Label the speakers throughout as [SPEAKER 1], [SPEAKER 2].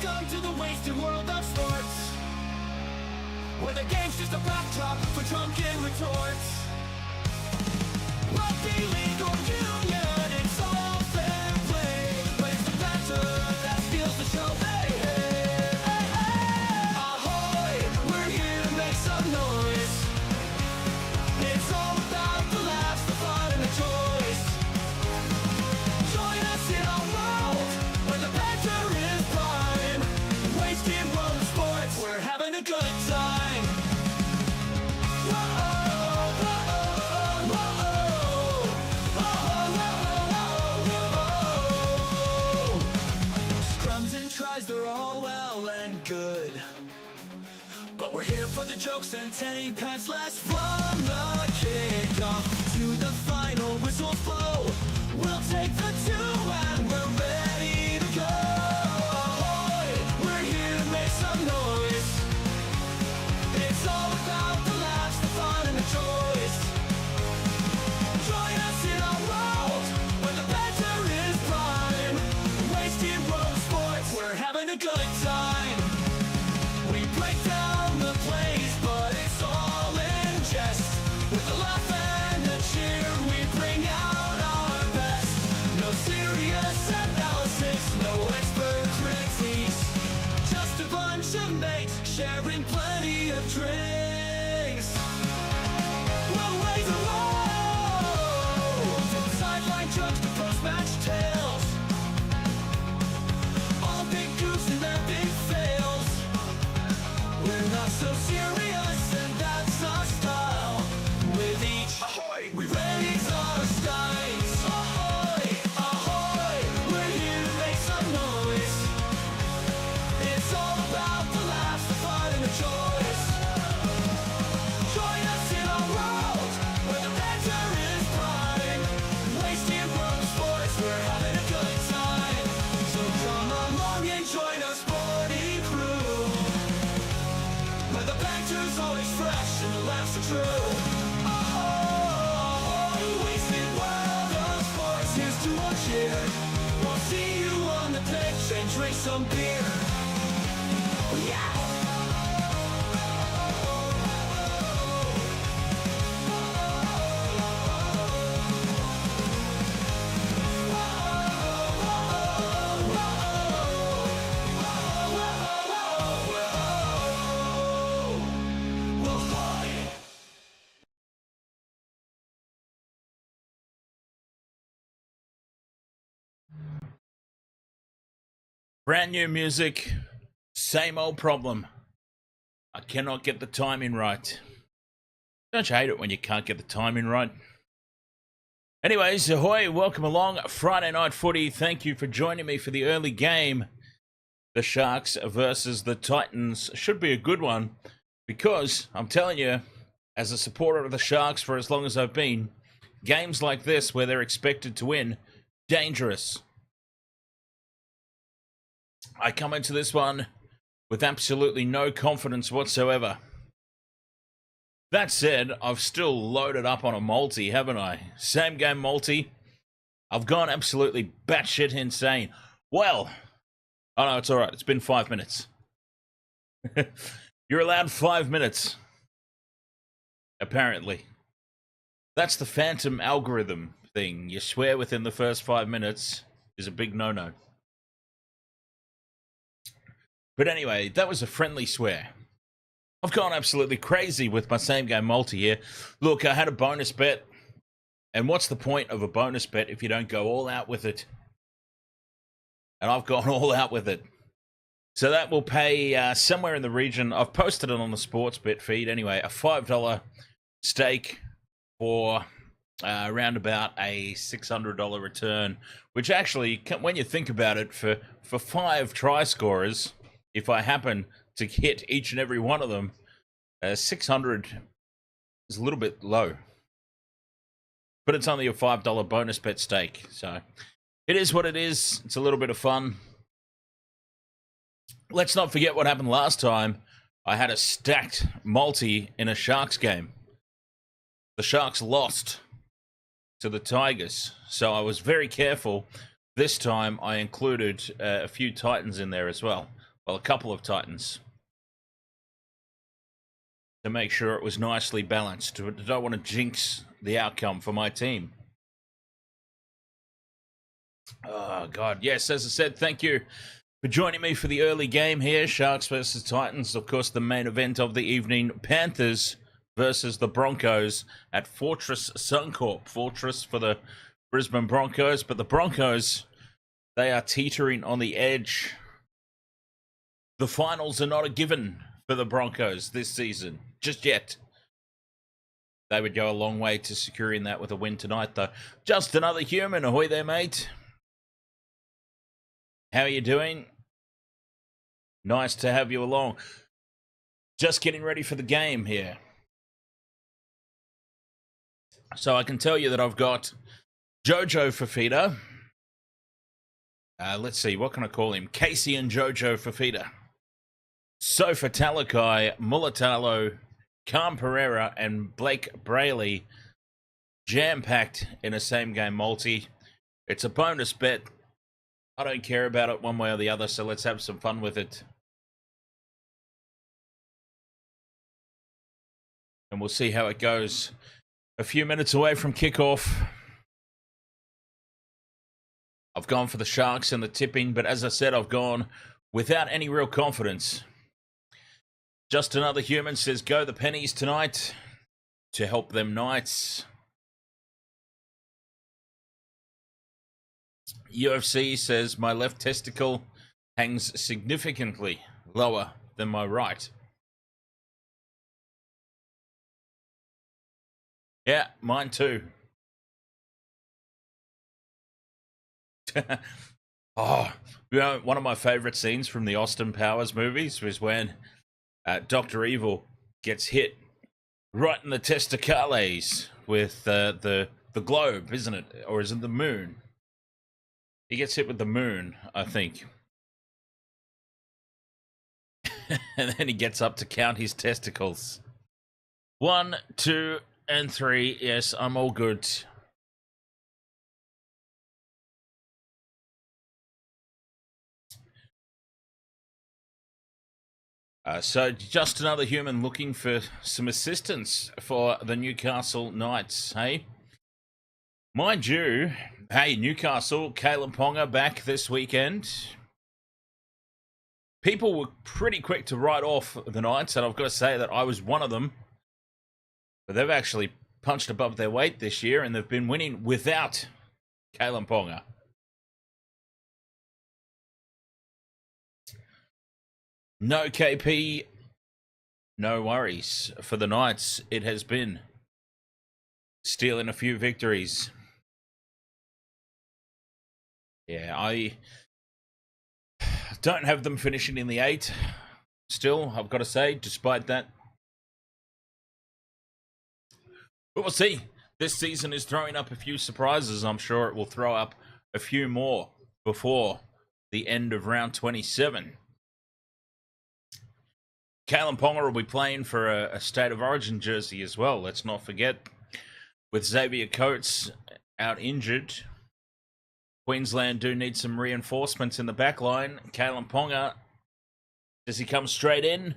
[SPEAKER 1] Welcome to the wasted world of sports, where the game's just a backdrop for drunken retorts. Rugby league or union, it's all fair play, but it's the banter that steals the show. Hey, hey, hey, hey. Ahoy, we're here to make some noise. It's all about the laughs, the fun, and the choice. Join us in our world where the banter is prime. Wasted world of sports, we're having a good time. Scrums and tries, they're all well and good, but we're here for the jokes and 10 pants less. From the kickoff to the final whistles blow, we'll take the two and we're ready to go. Ahoy, we're here to make some noise. It's all about the laughs, the fun, and the choice. Join us in our world where the banter is prime. Wasted world of sports, we're having a good time. We break down the plays, but it's all in jest. With a laugh and a cheer, we bring out our best. No serious analysis, no expert critiques, just a bunch of mates sharing plenty of drinks. We'll raise a roll from sideline jokes to post-match tales, all big goofs and their big fails. We're not so serious, and that's our style. With each ahoy, we raise our skies. Ahoy, ahoy, we're here to make some noise. It's all about the laughs, the fun, and the choice. Join us in our world where the banter is prime. Wasted world of sports, we're having a good time. So come along and join our sporty crew, where the banter's always fresh and the laughs are true. Oh, wasted world of sports, here's to our cheer. We'll see you on the pitch and drink some beer. Yeah!
[SPEAKER 2] Brand new music, same old problem. I cannot get the timing right. Don't you hate it when you can't get the timing right? Anyways, ahoy, welcome along. Friday night footy. Thank you for joining me for the early game. The Sharks versus the Titans should be a good one, because I'm telling you, as a supporter of the Sharks for as long as I've been, games like this where they're expected to win, dangerous. I come into this one with absolutely no confidence whatsoever. That said, I've still loaded up on a multi, haven't I? Same game multi. I've gone absolutely batshit insane. Well, oh no, it's all right. It's been 5 minutes. You're allowed 5 minutes, apparently. That's the phantom algorithm thing. You swear within the first 5 minutes is a big no-no. But anyway, that was a friendly swear. I've gone absolutely crazy with my same game multi here. Look, I had a bonus bet. And what's the point of a bonus bet if you don't go all out with it? And I've gone all out with it. So that will pay somewhere in the region. I've posted it on the sports bet feed anyway. A $5 stake for around about a $600 return. Which actually, when you think about it, for 5 try scorers, if I happen to hit each and every one of them, 600 is a little bit low. But it's only a $5 bonus bet stake, so it is what it is. It's a little bit of fun. Let's not forget what happened last time. I had a stacked multi in a Sharks game. The Sharks lost to the Tigers, so I was very careful. This time I included a few Titans in there as well. Well, a couple of Titans. To make sure it was nicely balanced. I don't want to jinx the outcome for my team. Oh, God. Yes, as I said, thank you for joining me for the early game here. Sharks versus Titans. Of course, the main event of the evening. Panthers versus the Broncos at Fortress Suncorp. Fortress for the Brisbane Broncos. But the Broncos, they are teetering on the edge. The finals are not a given for the Broncos this season. Just yet. They would go a long way to securing that with a win tonight, though. Just another human. Ahoy there, mate. How are you doing? Nice to have you along. Just getting ready for the game here. So I can tell you that I've got Jojo Fafita. Let's see, what can I call him? Casey and Jojo Fafita. Sofa Talakai, Mulatalo, Calm Pereira, and Blake Brayley jam-packed in a same-game multi. It's a bonus bet. I don't care about it one way or the other, so let's have some fun with it. And we'll see how it goes. A few minutes away from kickoff. I've gone for the Sharks and the tipping, but as I said, I've gone without any real confidence. Just another human says, go the pennies tonight to help them Knights. UFC says, my left testicle hangs significantly lower than my right. Yeah, mine too. Oh, you know, one of my favorite scenes from the Austin Powers movies was when Dr. Evil gets hit right in the testicles with the globe, isn't it? Or is it the moon? He gets hit with the moon, I think. And then he gets up to count his testicles. 1, 2, and 3. Yes, I'm all good. So just another human looking for some assistance for the Newcastle Knights, hey? Mind you, hey, Newcastle, Caleb Ponga back this weekend. People were pretty quick to write off the Knights, and I've got to say that I was one of them. But they've actually punched above their weight this year, and they've been winning without Caleb Ponga. No KP, no worries for the Knights. It has been stealing a few victories. Yeah, I don't have them finishing in the 8 still, I've got to say, despite that. But we'll see. This season is throwing up a few surprises. I'm sure it will throw up a few more before the end of round 27. Kalen Ponga will be playing for a State of Origin jersey as well, let's not forget. With Xavier Coates out injured, Queensland do need some reinforcements in the back line. Kalen Ponga, does he come straight in?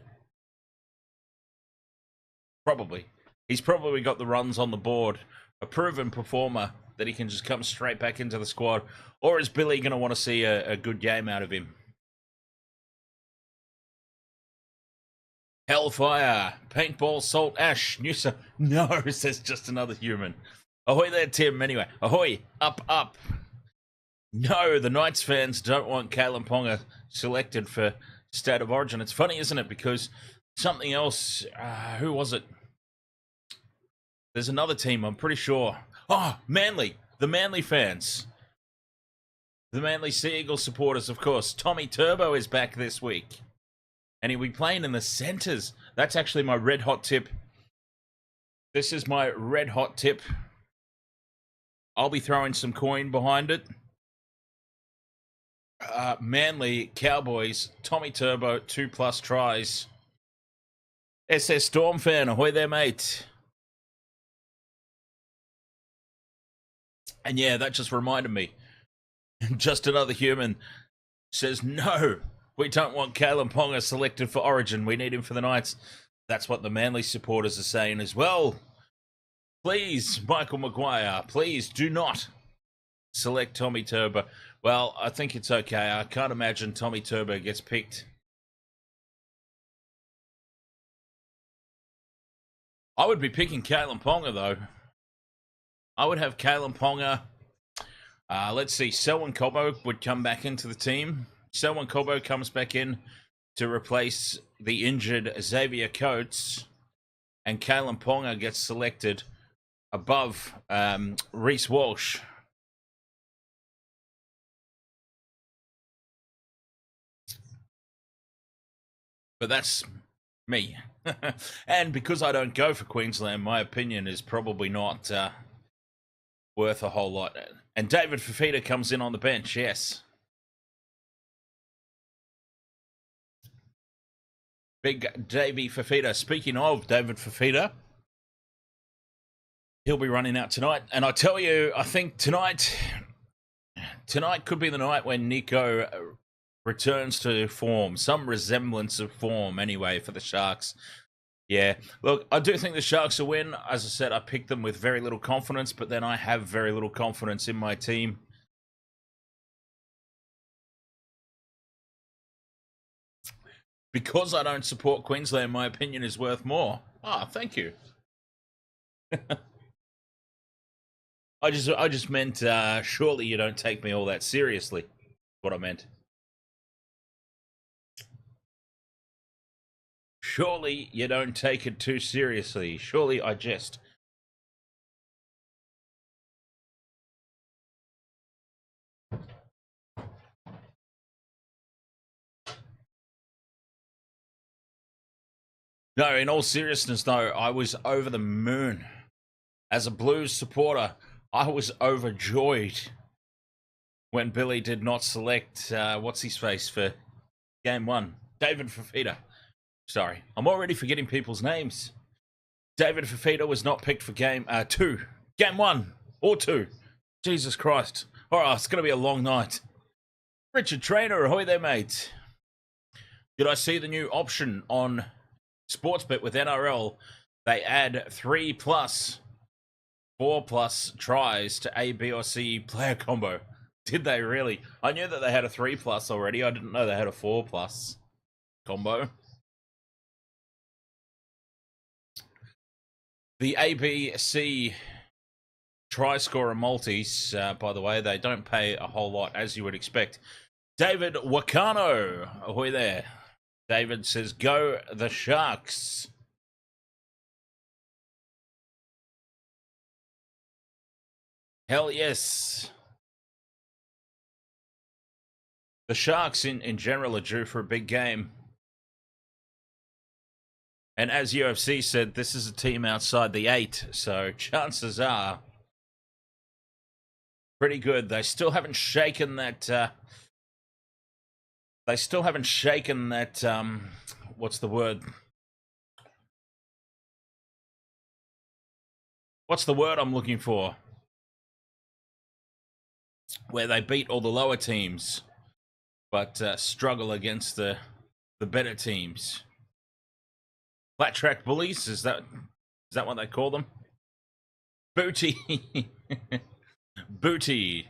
[SPEAKER 2] Probably. He's probably got the runs on the board. A proven performer that he can just come straight back into the squad. Or is Billy going to want to see a good game out of him? Hellfire, paintball, salt, ash, Noosa. No, says just another human. Ahoy there, Tim. Anyway, ahoy, up, up. No, the Knights fans don't want Kalen Ponga selected for State of Origin. It's funny, isn't it? Because something else, who was it? There's another team, I'm pretty sure. Oh, Manly. The Manly fans. The Manly Sea Eagle supporters, of course. Tommy Turbo is back this week. And he'll be playing in the centres. That's actually my red hot tip. This is my red hot tip. I'll be throwing some coin behind it. Manly Cowboys, Tommy Turbo, 2+ tries. SS Storm fan, ahoy there, mate. And yeah, that just reminded me. Just another human says, no, We don't want Kalen Ponga selected for Origin. We need him for the Knights. That's what the Manly supporters are saying as well. Please, Michael Maguire, please do not select Tommy Turbo. Well, I think it's okay. I can't imagine Tommy Turbo gets picked. I would be picking Kalen Ponga, though. I would have Kalen Ponga. Let's see. Selwyn Cobbo would come back into the team. Selwyn Cobbo comes back in to replace the injured Xavier Coates. And Kalen Ponga gets selected above Reece Walsh. But that's me. And because I don't go for Queensland, my opinion is probably not worth a whole lot. And David Fifita comes in on the bench, yes. Big Davey Fifita. Speaking of David Fifita, he'll be running out tonight. And I tell you, I think tonight could be the night when Nico returns to form. Some resemblance of form, anyway, for the Sharks. Yeah, look, I do think the Sharks will win. As I said, I picked them with very little confidence, but then I have very little confidence in my team. Because I don't support Queensland, my opinion is worth more. Ah, thank you. I just meant, surely you don't take me all that seriously. What I meant. Surely you don't take it too seriously. Surely I jest. No, in all seriousness, though, I was over the moon. As a Blues supporter, I was overjoyed when Billy did not select, what's his face for game one? David Fifita. Sorry, I'm already forgetting people's names. David Fifita was not picked for game 2. Game 1 or 2. Jesus Christ. All right, it's going to be a long night. Richard Trainer, ahoy there, mate. Did I see the new option on Sportsbet with NRL? They add 3+, 4+ tries to A, B, or C player combo. Did they really? I knew that they had a 3+ already. I didn't know they had a 4+ combo. The ABC try scorer multis, by the way, they don't pay a whole lot, as you would expect. David Wakano, ahoy there. David says, go the Sharks. Hell yes. The Sharks in general are due for a big game. And as UFC said, this is a team outside the 8, so chances are pretty good. They still haven't shaken that. What's the word? What's the word I'm looking for? Where they beat all the lower teams, but struggle against the better teams. Flat track bullies, is that what they call them? Booty. Booty.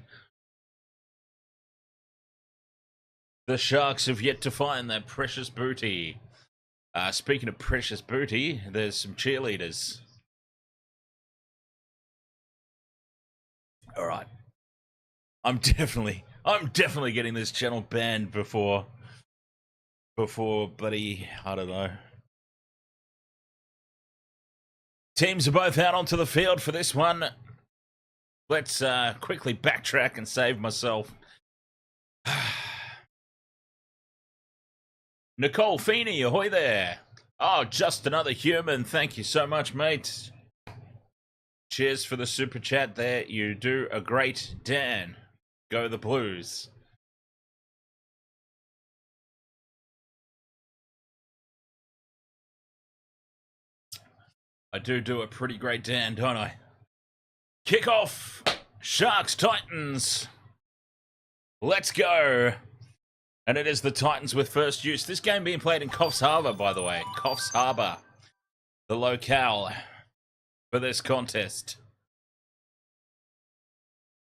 [SPEAKER 2] The Sharks have yet to find that precious booty. Speaking of precious booty, there's some cheerleaders. All right. I'm definitely getting this channel banned before bloody, I don't know. Teams are both out onto the field for this one. Let's quickly backtrack and save myself. Nicole Feeney, ahoy there. Oh, just another human. Thank you so much, mate. Cheers for the super chat there. You do a great Dan. Go the Blues. I do a pretty great Dan, don't I? Kickoff. Sharks Titans. Let's go. And it is the Titans with first use. This game being played in Coffs Harbour, by the way. Coffs Harbour, the locale for this contest.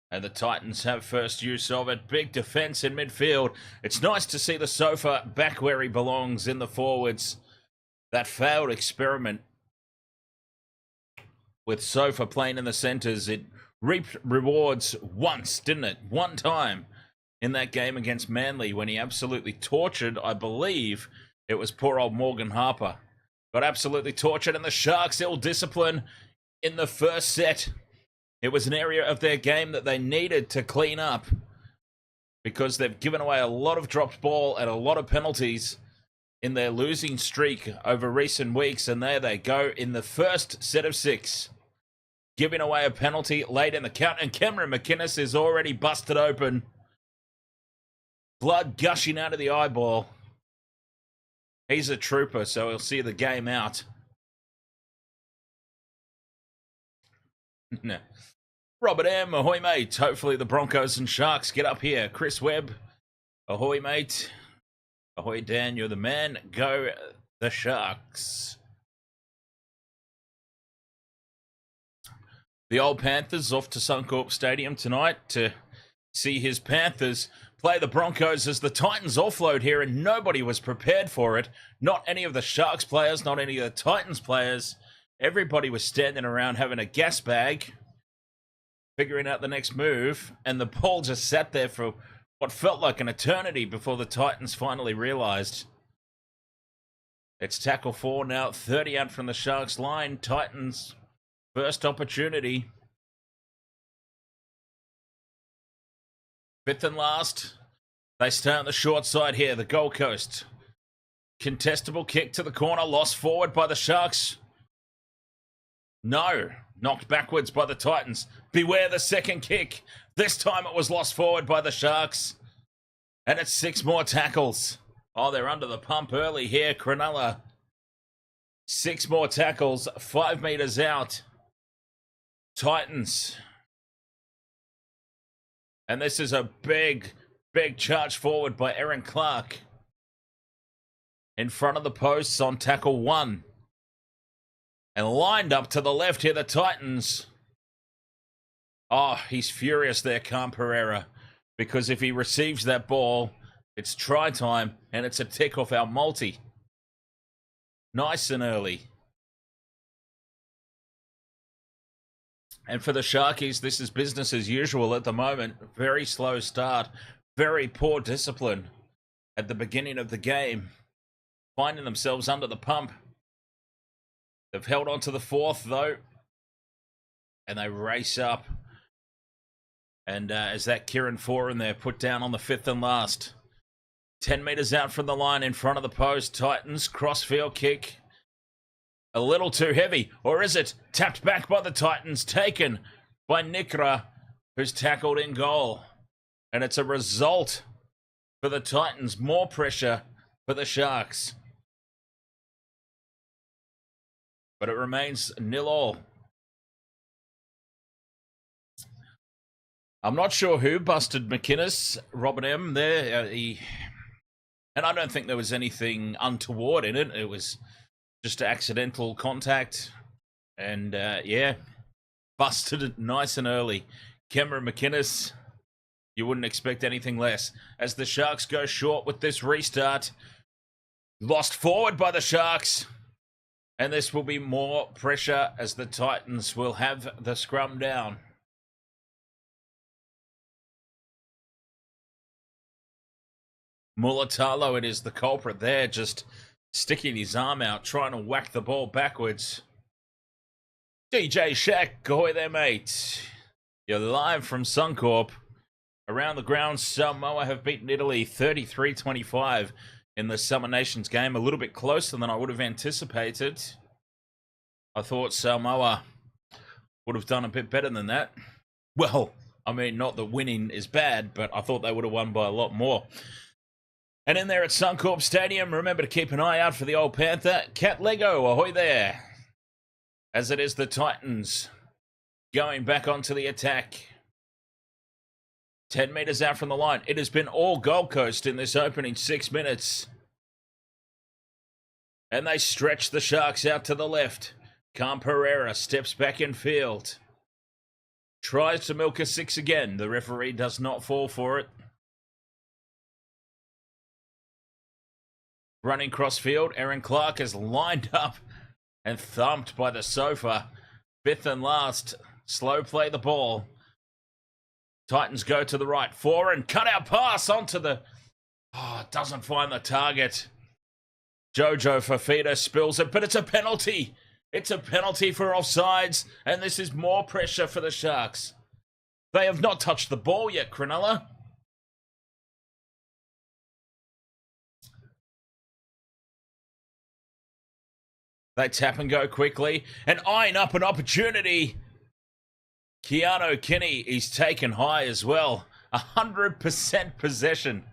[SPEAKER 2] And the Titans have first use of it. Big defence in midfield. It's nice to see the Sofa back where he belongs in the forwards. That failed experiment with Sofa playing in the centres, it reaped rewards once, didn't it? One time in that game against Manly when he absolutely tortured, I believe it was poor old Morgan Harper. Got absolutely tortured, and the Sharks ill-discipline in the first set. It was an area of their game that they needed to clean up because they've given away a lot of dropped ball and a lot of penalties in their losing streak over recent weeks. And there they go in the first set of 6, giving away a penalty late in the count. And Cameron McInnes is already busted open. Blood gushing out of the eyeball. He's a trooper, so he'll see the game out. No. Robert M, ahoy mate. Hopefully the Broncos and Sharks get up here. Chris Webb, ahoy mate. Ahoy Dan, you're the man. Go the Sharks. The old Panthers off to Suncorp Stadium tonight to see his Panthers play the Broncos as the Titans offload here, and nobody was prepared for it. Not any of the Sharks players, not any of the Titans players. Everybody was standing around having a gas bag, figuring out the next move, and the ball just sat there for what felt like an eternity before the Titans finally realized. It's tackle 4 now, 30 out from the Sharks line. Titans, first opportunity. 5th and last. They stay on the short side here, the Gold Coast. Contestable kick to the corner, lost forward by the Sharks. No, knocked backwards by the Titans. Beware the second kick. This time it was lost forward by the Sharks. And it's 6 more tackles. Oh, they're under the pump early here, Cronulla. 6 more tackles, 5 metres out. Titans. And this is a big charge forward by Aaron Clark. In front of the posts on tackle 1. And lined up to the left here, the Titans. Oh, he's furious there, Cam Pereira. Because if he receives that ball, it's try time and it's a tick off our multi. Nice and early. And for the Sharkies, this is business as usual at the moment. Very slow start. Very poor discipline at the beginning of the game. Finding themselves under the pump. They've held on to the 4th, though. And they race up. And as that Kieran Foran there put down on the 5th and last. 10 metres out from the line in front of the post. Titans, crossfield kick. A little too heavy. Or is it tapped back by the Titans? Taken by Nikra, who's tackled in goal. And it's a result for the Titans. More pressure for the Sharks. But it remains 0-0. I'm not sure who busted McInnes, Robert M. there. And I don't think there was anything untoward in it. It was just accidental contact. And, yeah, busted it nice and early. Cameron McInnes, you wouldn't expect anything less. As the Sharks go short with this restart. Lost forward by the Sharks. And this will be more pressure as the Titans will have the scrum down. Mulatalo, it is the culprit there, just sticking his arm out, trying to whack the ball backwards. DJ Shaq, ahoy there, mate. You're live from Suncorp. Around the ground, Samoa have beaten Italy 33-25 in the Summer Nations game. A little bit closer than I would have anticipated. I thought Samoa would have done a bit better than that. Well, I mean, not that winning is bad, but I thought they would have won by a lot more. And in there at Suncorp Stadium, remember to keep an eye out for the old Panther. Cat Lego, ahoy there. As it is the Titans going back onto the attack. 10 metres out from the line. It has been all Gold Coast in this opening 6 minutes. And they stretch the Sharks out to the left. Cam Pereira steps back in field. Tries to milk a 6 again. The referee does not fall for it. Running cross field, Aaron Clark is lined up and thumped by the sofa. Fifth and last. Slow play the ball. Titans go to the right. Foreign cut out pass onto the... Oh, doesn't find the target. Jojo Fafita spills it, but it's a penalty. It's a penalty for offsides, and this is more pressure for the Sharks. They have not touched the ball yet, Cronulla. They tap and go quickly and eyeing up an opportunity. Keanu Kinney is taken high as well. 100% possession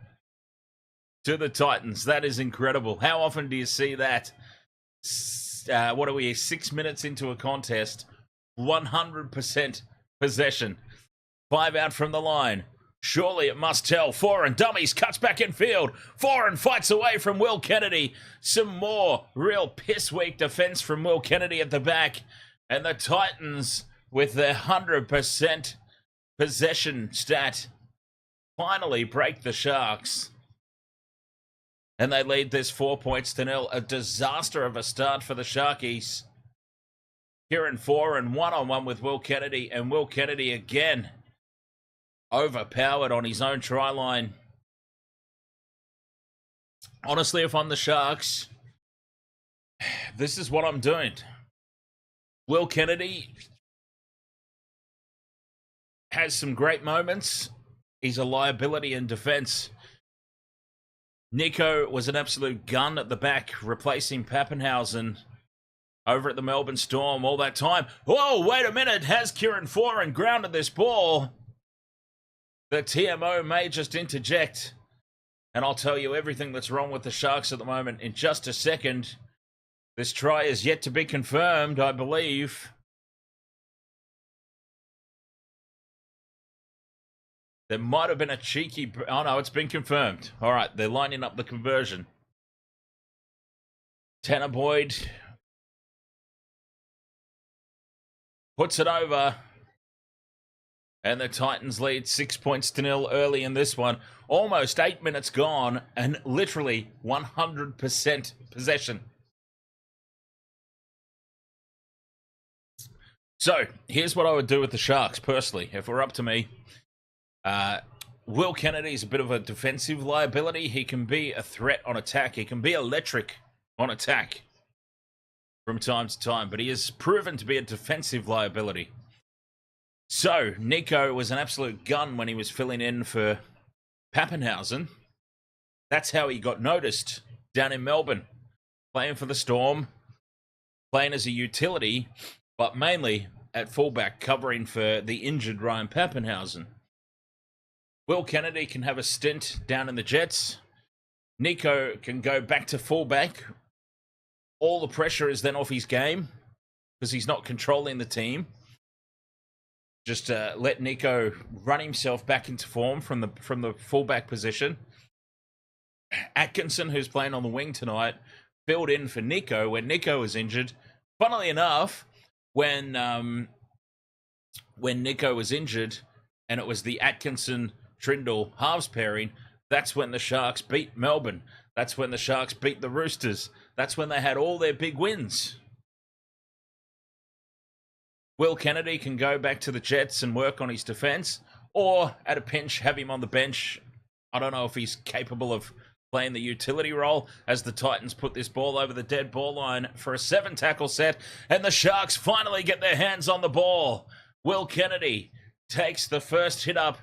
[SPEAKER 2] to the Titans. That is incredible. How often do you see that? What are we, 6 minutes into a contest? 100% possession. 5 out from the line. Surely it must tell. Foreign dummies, cuts back in field. Foreign fights away from Will Kennedy. Some more real piss weak defense from Will Kennedy at the back. And the Titans, with their 100% possession stat, finally break the Sharks. And they lead this 4 points to nil. A disaster of a start for the Sharkies. Kieran Foran one-on-one with Will Kennedy. And Will Kennedy again overpowered on his own try line. Honestly, if I'm the Sharks, this is what I'm doing. Will Kennedy has some great moments. He's a liability in defense. Nico was an absolute gun at the back, replacing Pappenhausen over at the Melbourne Storm all that time. Whoa, wait a minute. Has Kieran Foran grounded this ball? The TMO may just interject. And I'll tell you everything that's wrong with the Sharks at the moment in just a second. This try is yet to be confirmed, I believe. There might have been a cheeky... Oh, no, it's been confirmed. All right, they're lining up the conversion. Tanner Boyd puts it over. And the Titans lead 6 points to nil early in this one. Almost 8 minutes gone and literally 100% possession. So, here's what I would do with the Sharks, personally, if it were up to me. Will Kennedy is a bit of a defensive liability. He can be a threat on attack. He can be electric on attack from time to time, but he is proven to be a defensive liability. So, Nico was an absolute gun when he was filling in for Pappenhausen. That's how he got noticed down in Melbourne. Playing for the Storm, playing as a utility, but mainly at fullback, covering for the injured Ryan Pappenhausen. Will Kennedy can have a stint down in the Jets. Nico can go back to fullback. All the pressure is then off his game because he's not controlling the team. Just let Nico run himself back into form from the fullback position. Atkinson, who's playing on the wing tonight, filled in for Nico when Nico was injured. Funnily enough, when Nico was injured and it was the Atkinson-Trindle halves pairing, that's when the Sharks beat Melbourne. That's when the Sharks beat the Roosters. That's when they had all their big wins. Will Kennedy can go back to the Jets and work on his defense, or at a pinch, have him on the bench. I don't know if he's capable of playing the utility role as the Titans put this ball over the dead ball line for a 7-tackle set, and the Sharks finally get their hands on the ball. Will Kennedy takes the first hit up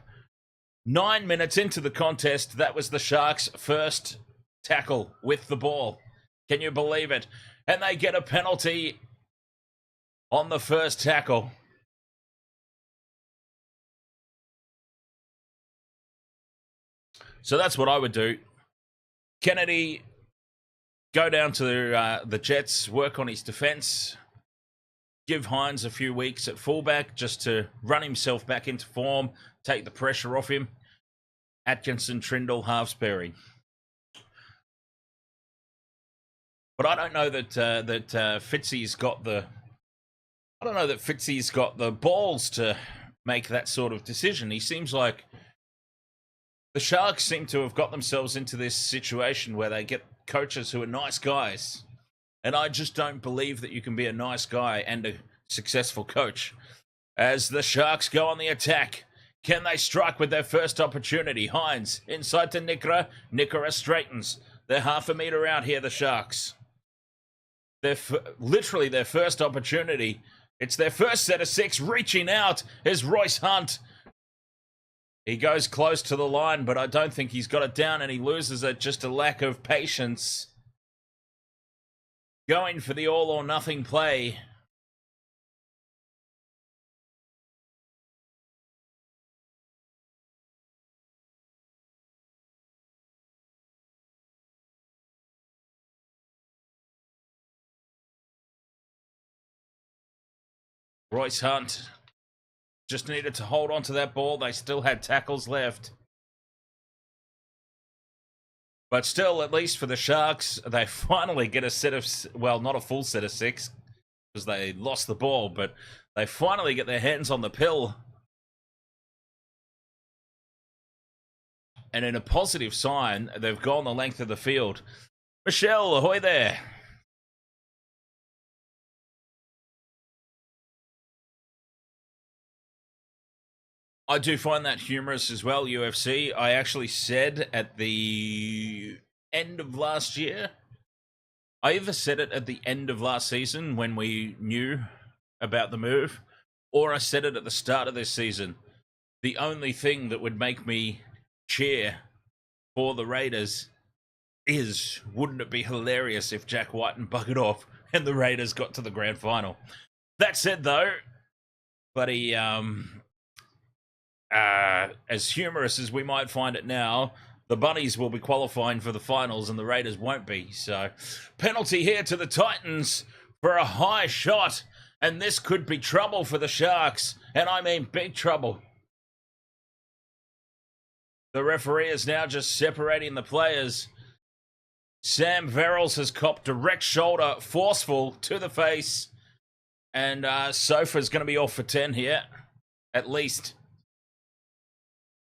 [SPEAKER 2] 9 minutes into the contest. That was the Sharks' first tackle with the ball. Can you believe it? And they get a penalty on the first tackle. So that's what I would do. Kennedy, go down to the Jets, work on his defense. Give Hines a few weeks at fullback just to run himself back into form, take the pressure off him. Atkinson, Trindle, Halfsbury. But I don't know that Fitzy's got the. I don't know that Fitzy's got the balls to make that sort of decision. He seems like the Sharks seem to have got themselves into this situation where they get coaches who are nice guys, and I just don't believe that you can be a nice guy and a successful coach. As the Sharks go on the attack, can they strike with their first opportunity? Hines inside to Nikora. Nikora straightens. They're half a metre out here, the Sharks. They're literally their first opportunity. It's their first set of 6. Reaching out is Royce Hunt. He goes close to the line, but I don't think he's got it down, and he loses it. Just a lack of patience. Going for the all or nothing play. Royce Hunt just needed to hold on to that ball. They still had tackles left. But still, at least for the Sharks, they finally get a set of, well, not a full set of 6, because they lost the ball, but they finally get their hands on the pill. And in a positive sign, they've gone the length of the field. Michelle, ahoy there. I do find that humorous as well, UFC. I actually said at the end of last year, I either said it at the end of last season when we knew about the move, or I said it at the start of this season. The only thing that would make me cheer for the Raiders is, wouldn't it be hilarious if Jack Whiten buggered off and the Raiders got to the grand final? That said, though, buddy, as humorous as we might find it now, the Bunnies will be qualifying for the finals and the Raiders won't be. So, penalty here to the Titans for a high shot, and this could be trouble for the Sharks, and I mean big trouble. The referee is now just separating the players. Sam Verrills has copped direct shoulder, forceful to the face, and Sofa's going to be off for 10 here, at least.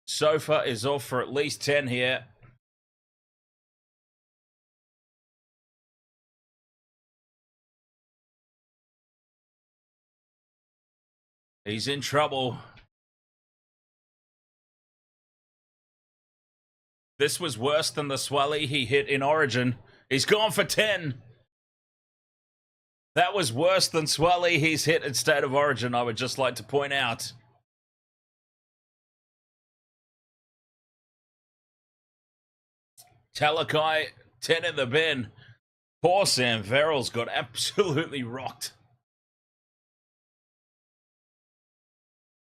[SPEAKER 2] Sofa is off for at least 10 here. He's in trouble. This was worse than the Swally he hit in Origin. He's gone for 10. That was worse than Swally he's hit in State of Origin, I would just like to point out. Talakai, 10 in the bin. Poor Sam Verrills got absolutely rocked.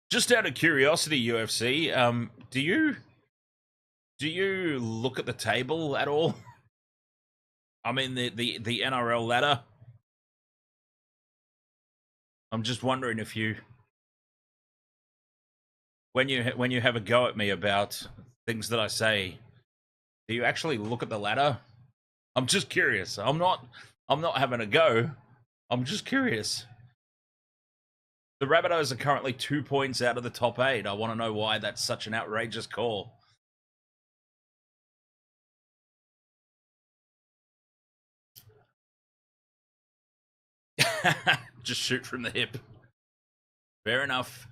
[SPEAKER 2] Just out of curiosity, UFC, do you look at the table at all? I mean, the NRL ladder. I'm just wondering if you, when you have a go at me about things that I say, do you actually look at the ladder? I'm just curious. I'm not having a go. I'm just curious. The Rabbitohs are currently 2 points out of the top 8. I want to know why that's such an outrageous call. Just shoot from the hip. Fair enough.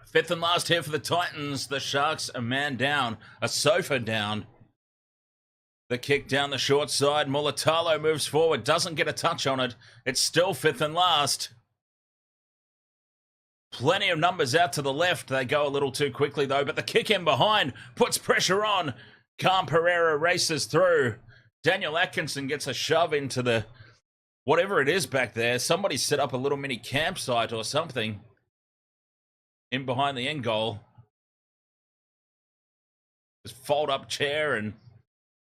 [SPEAKER 2] Fifth and last here for the Titans. The Sharks a man down, a Sofa down. The kick down the short side. Mulatalo moves forward, doesn't get a touch on it. It's still fifth and last. Plenty of numbers out to the left. They go a little too quickly, though, but the kick in behind puts pressure on. Calm Pereira races through. Daniel Atkinson gets a shove into the whatever it is back there. Somebody set up a little mini campsite or something in behind the end goal. Just fold up chair and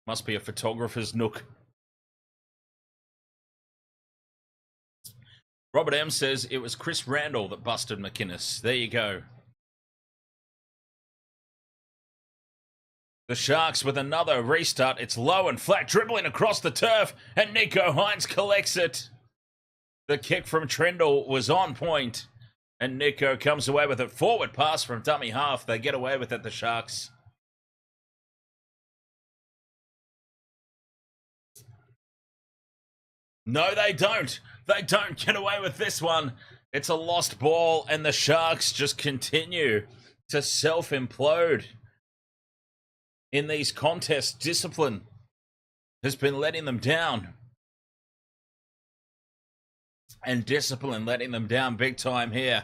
[SPEAKER 2] must be a photographer's nook. Robert M says it was Chris Randall that busted McInnes. There you go. The Sharks with another restart. It's low and flat, dribbling across the turf, and Nico Hines collects it. The kick from Trendle was on point, and Nico comes away with it. Forward pass from dummy half. They get away with it, the Sharks. No, they don't. They don't get away with this one. It's a lost ball, and the Sharks just continue to self-implode. In these contests, discipline has been letting them down. And discipline letting them down big time here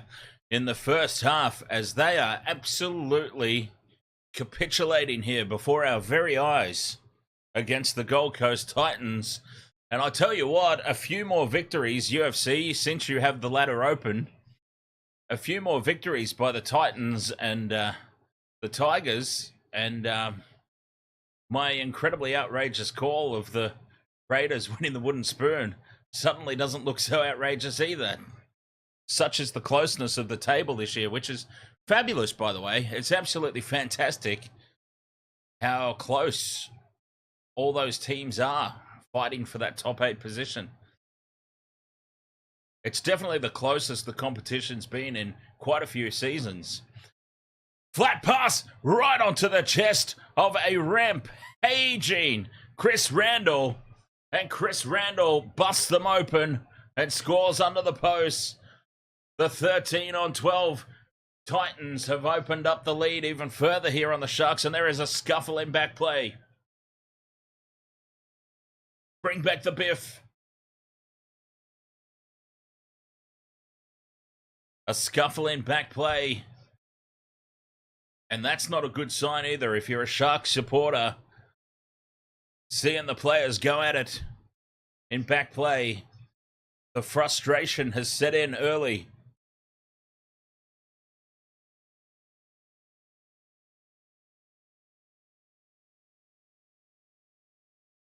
[SPEAKER 2] in the first half, as they are absolutely capitulating here before our very eyes against the Gold Coast Titans. And I tell you what, a few more victories, UFC, since you have the ladder open, a few more victories by the Titans and the Tigers, and my incredibly outrageous call of the Raiders winning the wooden spoon suddenly doesn't look so outrageous either. Such is the closeness of the table this year, which is fabulous, by the way. It's absolutely fantastic how close all those teams are fighting for that top 8 position. It's definitely the closest the competition's been in quite a few seasons. Flat pass right onto the chest of a rampaging Chris Randall. And Chris Randall busts them open and scores under the post. The 13-12 Titans have opened up the lead even further here on the Sharks, and there is a scuffle in back play. Bring back the Biff. A scuffle in back play. And that's not a good sign either if you're a Sharks supporter. Seeing the players go at it in back play. The frustration has set in early.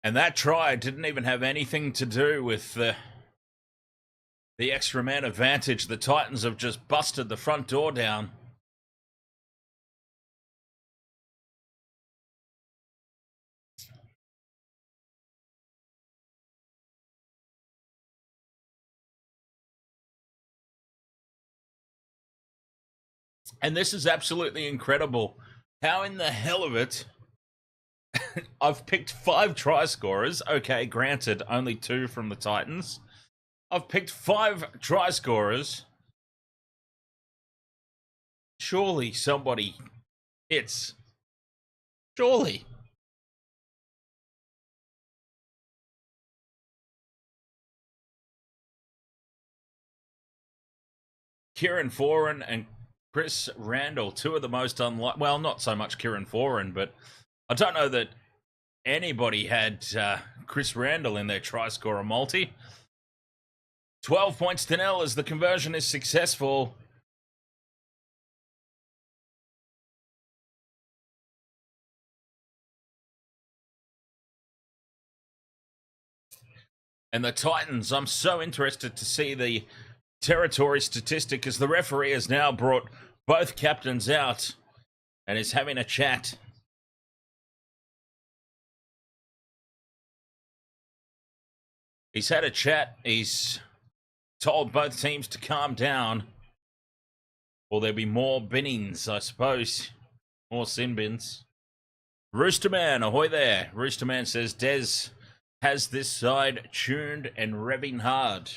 [SPEAKER 2] And that try didn't even have anything to do with the extra man advantage. The Titans have just busted the front door down. And this is absolutely incredible. How in the hell of it, I've picked 5 try scorers. Okay, granted, only 2 from the Titans. I've picked 5 try scorers. Surely somebody hits. Surely. Kieran Foran and Chris Randall, 2 of the most unlikely. Well, not so much Kieran Foran, but I don't know that anybody had Chris Randall in their try scorer multi. 12 points to 0 as the conversion is successful. And the Titans, I'm so interested to see the territory statistic as the referee has now brought both captains out and is having a chat. He's had a chat. He's told both teams to calm down, or there'll be more binnings, I suppose. More sin bins. Roosterman, ahoy there. Roosterman says Des has this side tuned and revving hard.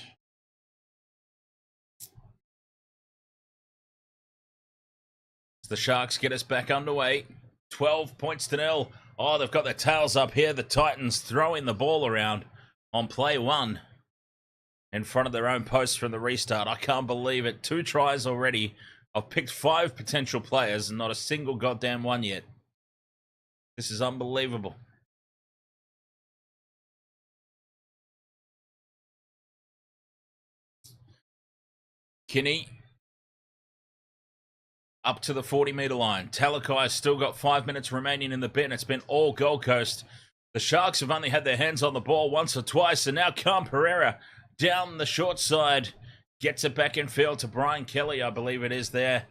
[SPEAKER 2] The Sharks get us back underway. 12 points to 0. Oh, they've got their tails up here. The Titans throwing the ball around on play 1 in front of their own post from the restart. I can't believe it. 2 tries already. I've picked 5 potential players and not a single goddamn one yet. This is unbelievable. Kinney up to the 40-metre line. Talakai's still got 5 minutes remaining in the bin. It's been all Gold Coast. The Sharks have only had their hands on the ball once or twice, and now Cam Pereira down the short side Gets it back in field to Brian Kelly, I believe it is there.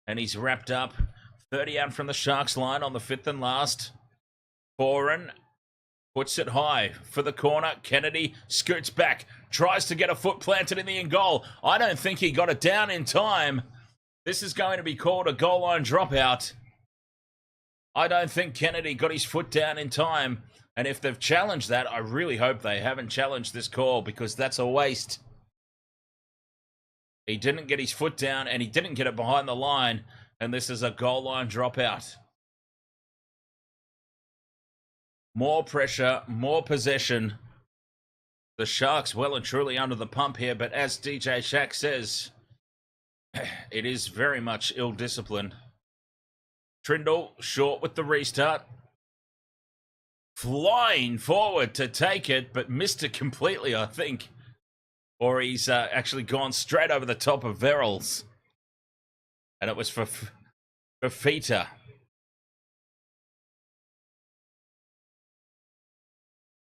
[SPEAKER 2] And he's wrapped up. 30 out from the Sharks line on the fifth and last. Foran puts it high for the corner. Kennedy scoots back. Tries to get a foot planted in the in goal. I don't think he got it down in time. This is going to be called a goal line dropout. I don't think Kennedy got his foot down in time. And if they've challenged that, I really hope they haven't challenged this call, because that's a waste. He didn't get his foot down and he didn't get it behind the line. And this is a goal line dropout. More pressure, more possession. The Sharks well and truly under the pump here. But as DJ Shack says, it is very much ill-disciplined. Trindle short with the restart. Flying forward to take it, but missed it completely, I think. Or he's actually gone straight over the top of Verrills. And it was for Fita.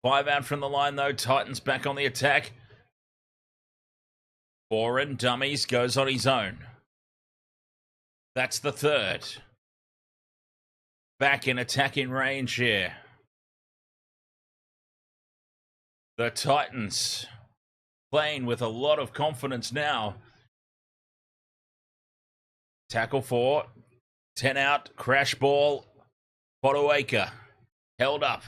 [SPEAKER 2] Five out from the line, though. Titans back on the attack. Foran, dummies, goes on his own. That's the third. Back in attacking range here. The Titans playing with a lot of confidence now. Tackle 4. 10 out. Crash ball. Fotuaika. Held up.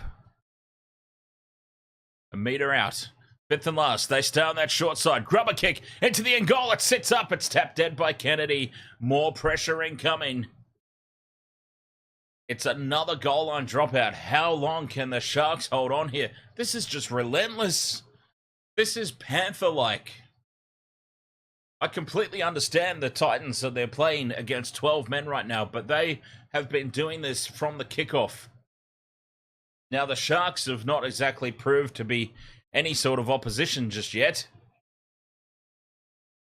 [SPEAKER 2] A metre out. Fifth and last. They stay on that short side. Grubber kick into the end goal. It sits up. It's tapped dead by Kennedy. More pressure incoming. It's another goal line dropout. How long can the Sharks hold on here? This is just relentless. This is Panther-like. I completely understand the Titans, so they're playing against 12 men right now, but they have been doing this from the kickoff. Now, the Sharks have not exactly proved to be any sort of opposition just yet.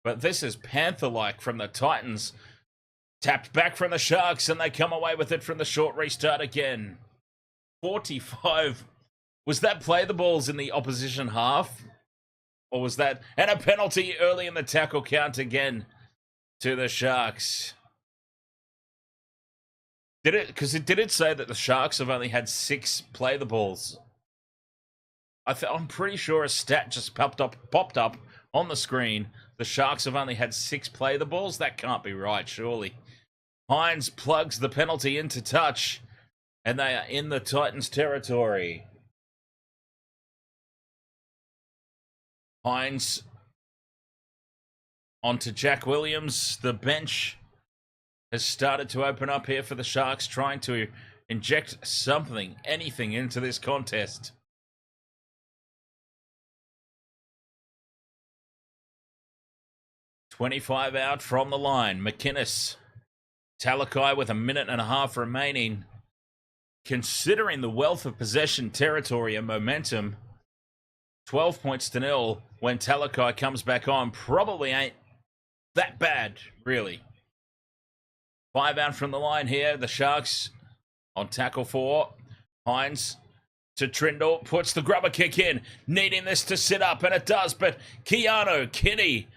[SPEAKER 2] But this is Panther-like from the Titans. Tapped back from the Sharks, and they come away with it from the short restart again. 45. Was that play the balls in the opposition half? Or was that... And a penalty early in the tackle count again to the Sharks. Did it say that the Sharks have only had 6 play the balls? I'm pretty sure a stat just popped up on the screen. The Sharks have only had 6 play the balls? That can't be right, surely. Hines plugs the penalty into touch, and they are in the Titans' territory. Hines onto Jack Williams. The bench has started to open up here for the Sharks, trying to inject something, anything into this contest. .25 out from the line. McInnes. Talakai with 1.5 minutes remaining. Considering the wealth of possession, territory, and momentum, 12 points to 0 when Talakai comes back on probably ain't that bad, really. 5 out from the line here. The Sharks on tackle 4. Hines to Trindle. Puts the grubber kick in. Needing this to sit up, and it does. But Keanu Kinney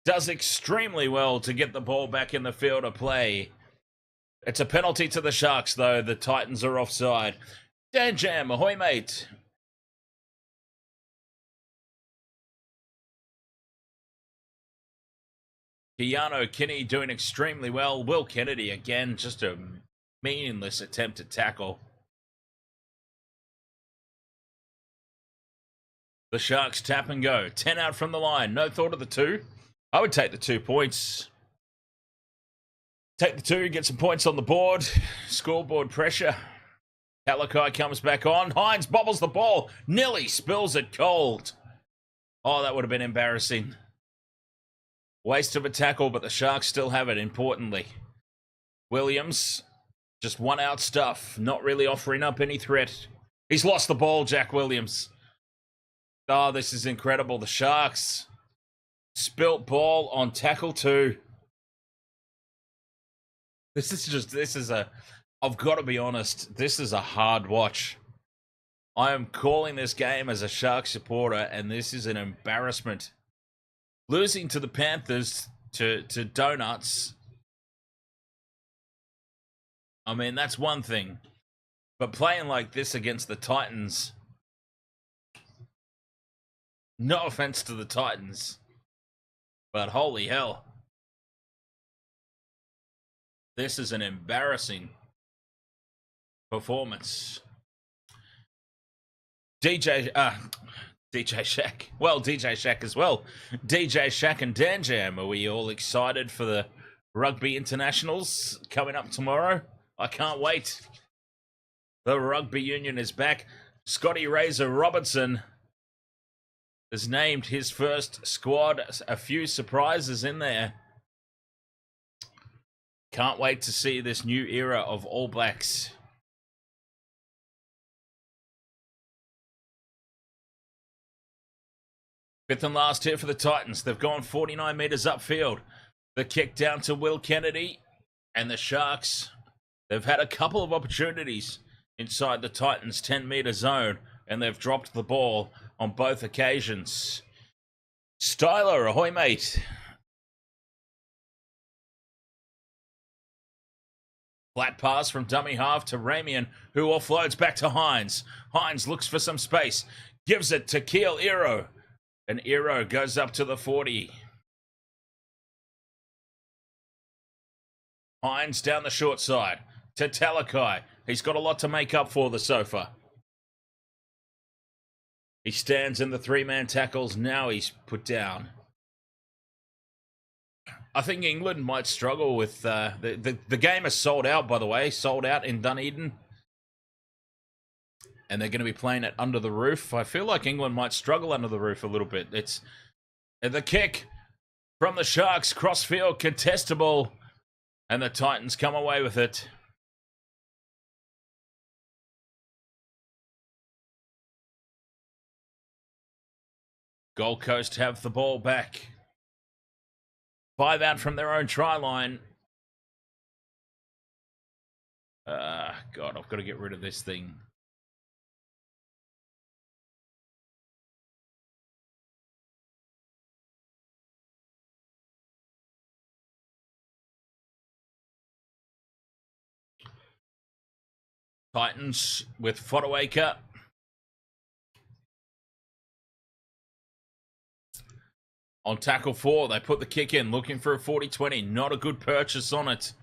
[SPEAKER 2] does extremely well to get the ball back in the field of play. It's a penalty to the Sharks, though. The Titans are offside. Dan Jam, ahoy, mate. Keanu Kinney doing extremely well. Will Kennedy, again, just a meaningless attempt to tackle. The Sharks tap and go. 10 out from the line. No thought of the 2. I would take the 2 points. Take the 2, get some points on the board. Scoreboard pressure. Talakai comes back on. Hines bobbles the ball. Nearly spills it cold. Oh, that would have been embarrassing. Waste of a tackle, but the Sharks still have it, importantly. Williams, just one out stuff. Not really offering up any threat. He's lost the ball, Jack Williams. Oh, this is incredible. The Sharks spilt ball on tackle 2. I've got to be honest, this is a hard watch. I am calling this game as a Shark supporter, and this is an embarrassment. losing to the Panthers to donuts, I mean, that's one thing. But playing like this against the Titans, no offense to the Titans, but holy hell. This is an embarrassing performance. DJ Shaq. Well, DJ Shaq as well. DJ Shaq and Dan Jam. Are we all excited for the Rugby Internationals coming up tomorrow? I can't wait. The Rugby Union is back. Scotty Razor Robertson has named his first squad. A few surprises in there. Can't wait to see this new era of All Blacks. Fifth and last here for the Titans. They've gone 49 metres upfield. The kick down to Will Kennedy. And the Sharks, they've had a couple of opportunities inside the Titans' 10-metre zone, and they've dropped the ball on both occasions. Styler, ahoy, mate. Flat pass from dummy half to Ramian, who offloads back to Hines. Hines looks for some space. Gives it to Keel Ero. And Ero goes up to the 40. Hines down the short side to Talakai. He's got a lot to make up for the sofa. He stands in the three-man tackles. Now he's put down. I think England might struggle with... the game is sold out, by the way. Sold out in Dunedin. And they're going to be playing it under the roof. I feel like England might struggle under the roof a little bit. It's the kick from the Sharks. Crossfield, contestable. And the Titans come away with it. Gold Coast have the ball back. 5 out from their own try line. God, I've got to get rid of this thing. Titans with Fodawaker. On tackle 4, they put the kick in, looking for a 40-20. Not a good purchase on it.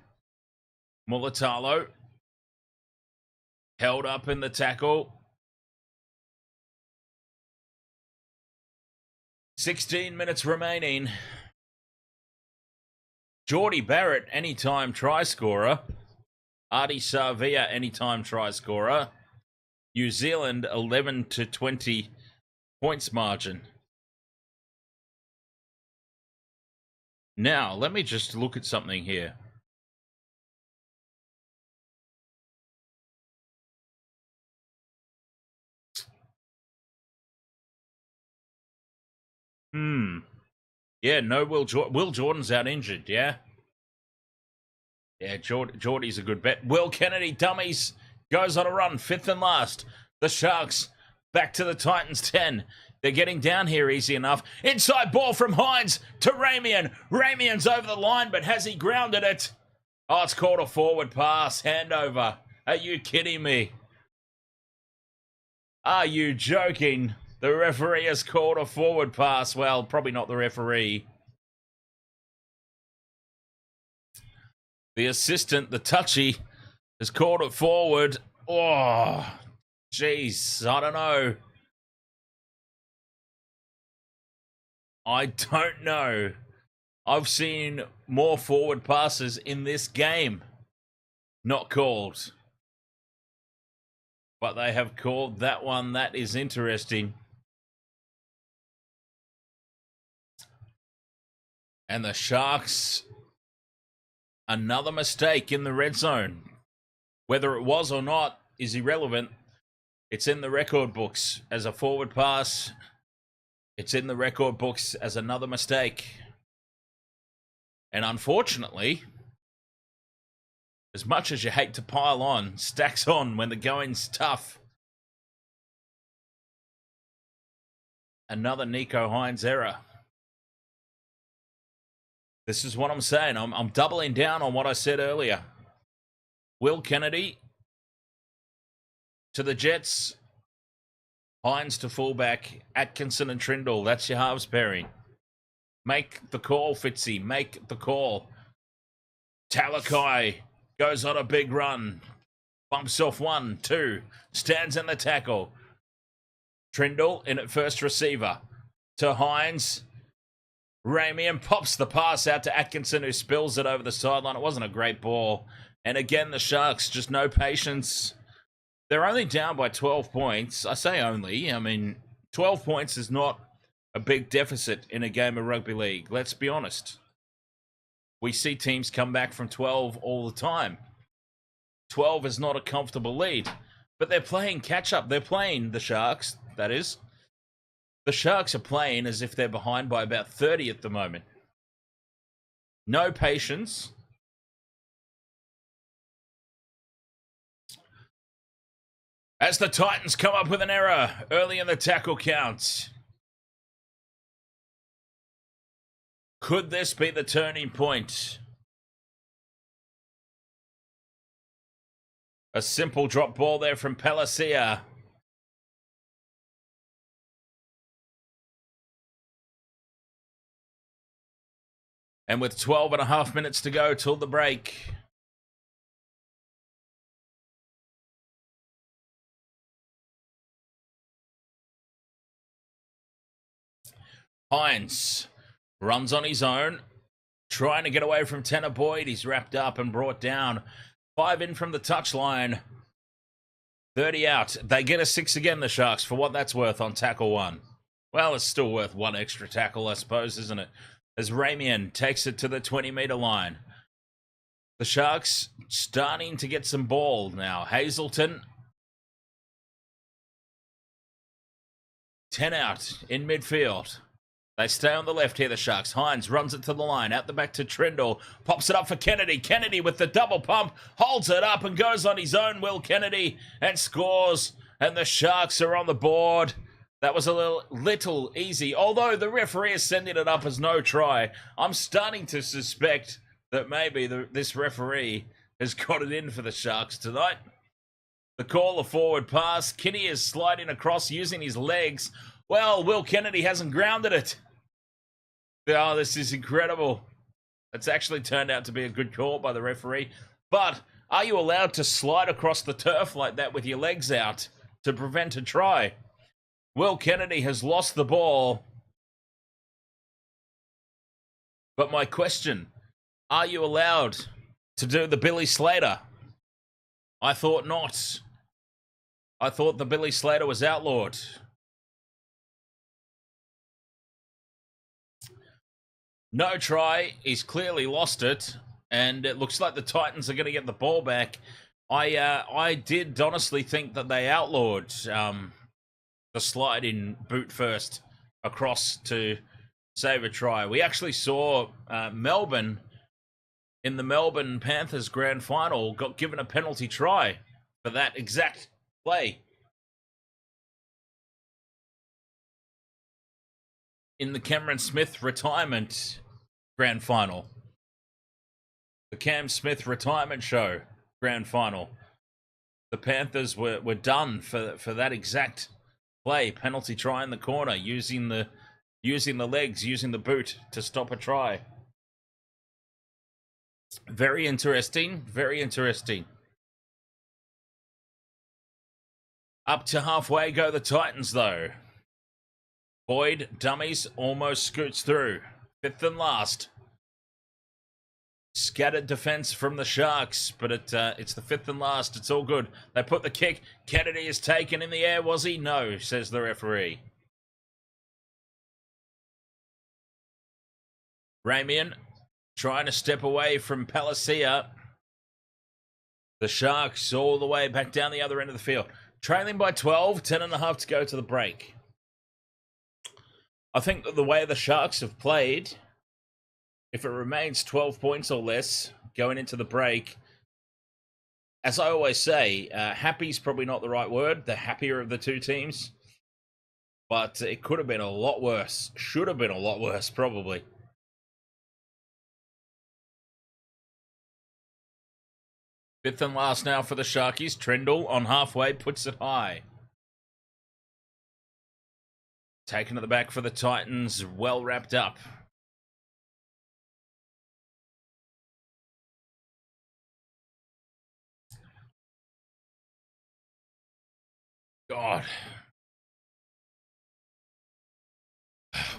[SPEAKER 2] Mulatalo held up in the tackle. 16 minutes remaining. Geordie Barrett, anytime try scorer. Artie Savia, anytime try scorer. New Zealand, 11 to 20 points margin. Now, let me just look at something here. Yeah, no Will Jordan's out injured, yeah? Yeah, Geordie's a good bet. Will Kennedy, dummies, goes on a run, 5th and last. The Sharks back to the Titans 10. They're getting down here easy enough. Inside ball from Hines to Ramian. Ramian's over the line, but has he grounded it? Oh, it's called a forward pass. Handover. Are you kidding me? Are you joking? The referee has called a forward pass. Well, probably not the referee. The assistant, the touchy, has called it forward. Oh, jeez. I don't know. I don't know. I've seen more forward passes in this game. Not called. But they have called that one. That is interesting. And the Sharks, another mistake in the red zone. Whether it was or not is irrelevant. It's in the record books as a forward pass. It's in the record books as another mistake. And unfortunately, as much as you hate to pile on, stacks on when the going's tough. Another Nico Hines error. This is what I'm saying. I'm doubling down on what I said earlier. Will Kennedy to the Jets. Hines to fullback. Atkinson and Trindle. That's your halves pairing. Make the call, Fitzy. Make the call. Talakai goes on a big run. Bumps off 1, 2. Stands in the tackle. Trindle in at first receiver. To Hines. Ramian pops the pass out to Atkinson, who spills it over the sideline. It wasn't a great ball. And again, the Sharks, just no patience. They're only down by 12 points. I say only. I mean, 12 points is not a big deficit in a game of rugby league. Let's be honest. We see teams come back from 12 all the time. 12 is not a comfortable lead. But they're playing catch-up. They're playing, the Sharks, that is. The Sharks are playing as if they're behind by about 30 at the moment. No patience. As the Titans come up with an error early in the tackle count. Could this be the turning point? A simple drop ball there from Palacia. And with 12 and a half minutes to go till the break. Hines runs on his own, trying to get away from Tanner Boyd. He's wrapped up and brought down. 5 in from the touchline. 30 out. They get a 6 again, the Sharks, for what that's worth on tackle 1. Well, it's still worth 1 extra tackle, I suppose, isn't it? As Ramian takes it to the 20-meter line. The Sharks starting to get some ball now. Hazelton. 10 out in midfield. They stay on the left here, the Sharks. Hines runs it to the line. Out the back to Trindle. Pops it up for Kennedy. Kennedy with the double pump. Holds it up and goes on his own, Will Kennedy. And scores. And the Sharks are on the board. That was a little easy. Although the referee is sending it up as no try. I'm starting to suspect that maybe this referee has got it in for the Sharks tonight. The call, a forward pass. Kinney is sliding across using his legs. Well, Will Kennedy hasn't grounded it. Oh, this is incredible. It's actually turned out to be a good call by the referee. But are you allowed to slide across the turf like that with your legs out to prevent a try? Will Kennedy has lost the ball. But my question, are you allowed to do the Billy Slater? I thought not. I thought the Billy Slater was outlawed. No try. He's clearly lost it. And it looks like the Titans are going to get the ball back. I did honestly think that they outlawed the slide in boot first across to save a try. We actually saw Melbourne in the Melbourne Panthers grand final got given a penalty try for that exact play. In the Cameron Smith retirement grand final. The Cam Smith retirement show grand final. The Panthers were done for that exact play. Penalty try in the corner, using the legs, using the boot to stop a try. Very interesting. Very interesting. Up to halfway go the Titans, though. Boyd, dummies, almost scoots through. 5th and last. Scattered defense from the Sharks, but it's the 5th and last. It's all good. They put the kick. Kennedy is taken in the air, was he? No, says the referee. Ramian trying to step away from Palacia. The Sharks all the way back down the other end of the field. Trailing by 12, 10 and a half to go to the break. I think that the way the Sharks have played, if it remains 12 points or less going into the break, as I always say, happy's probably not the right word. The happier of the two teams. But it could have been a lot worse. Should have been a lot worse, probably. Fifth and last now for the Sharkies. Trindle on halfway puts it high. Taken to the back for the Titans. Well wrapped up. God.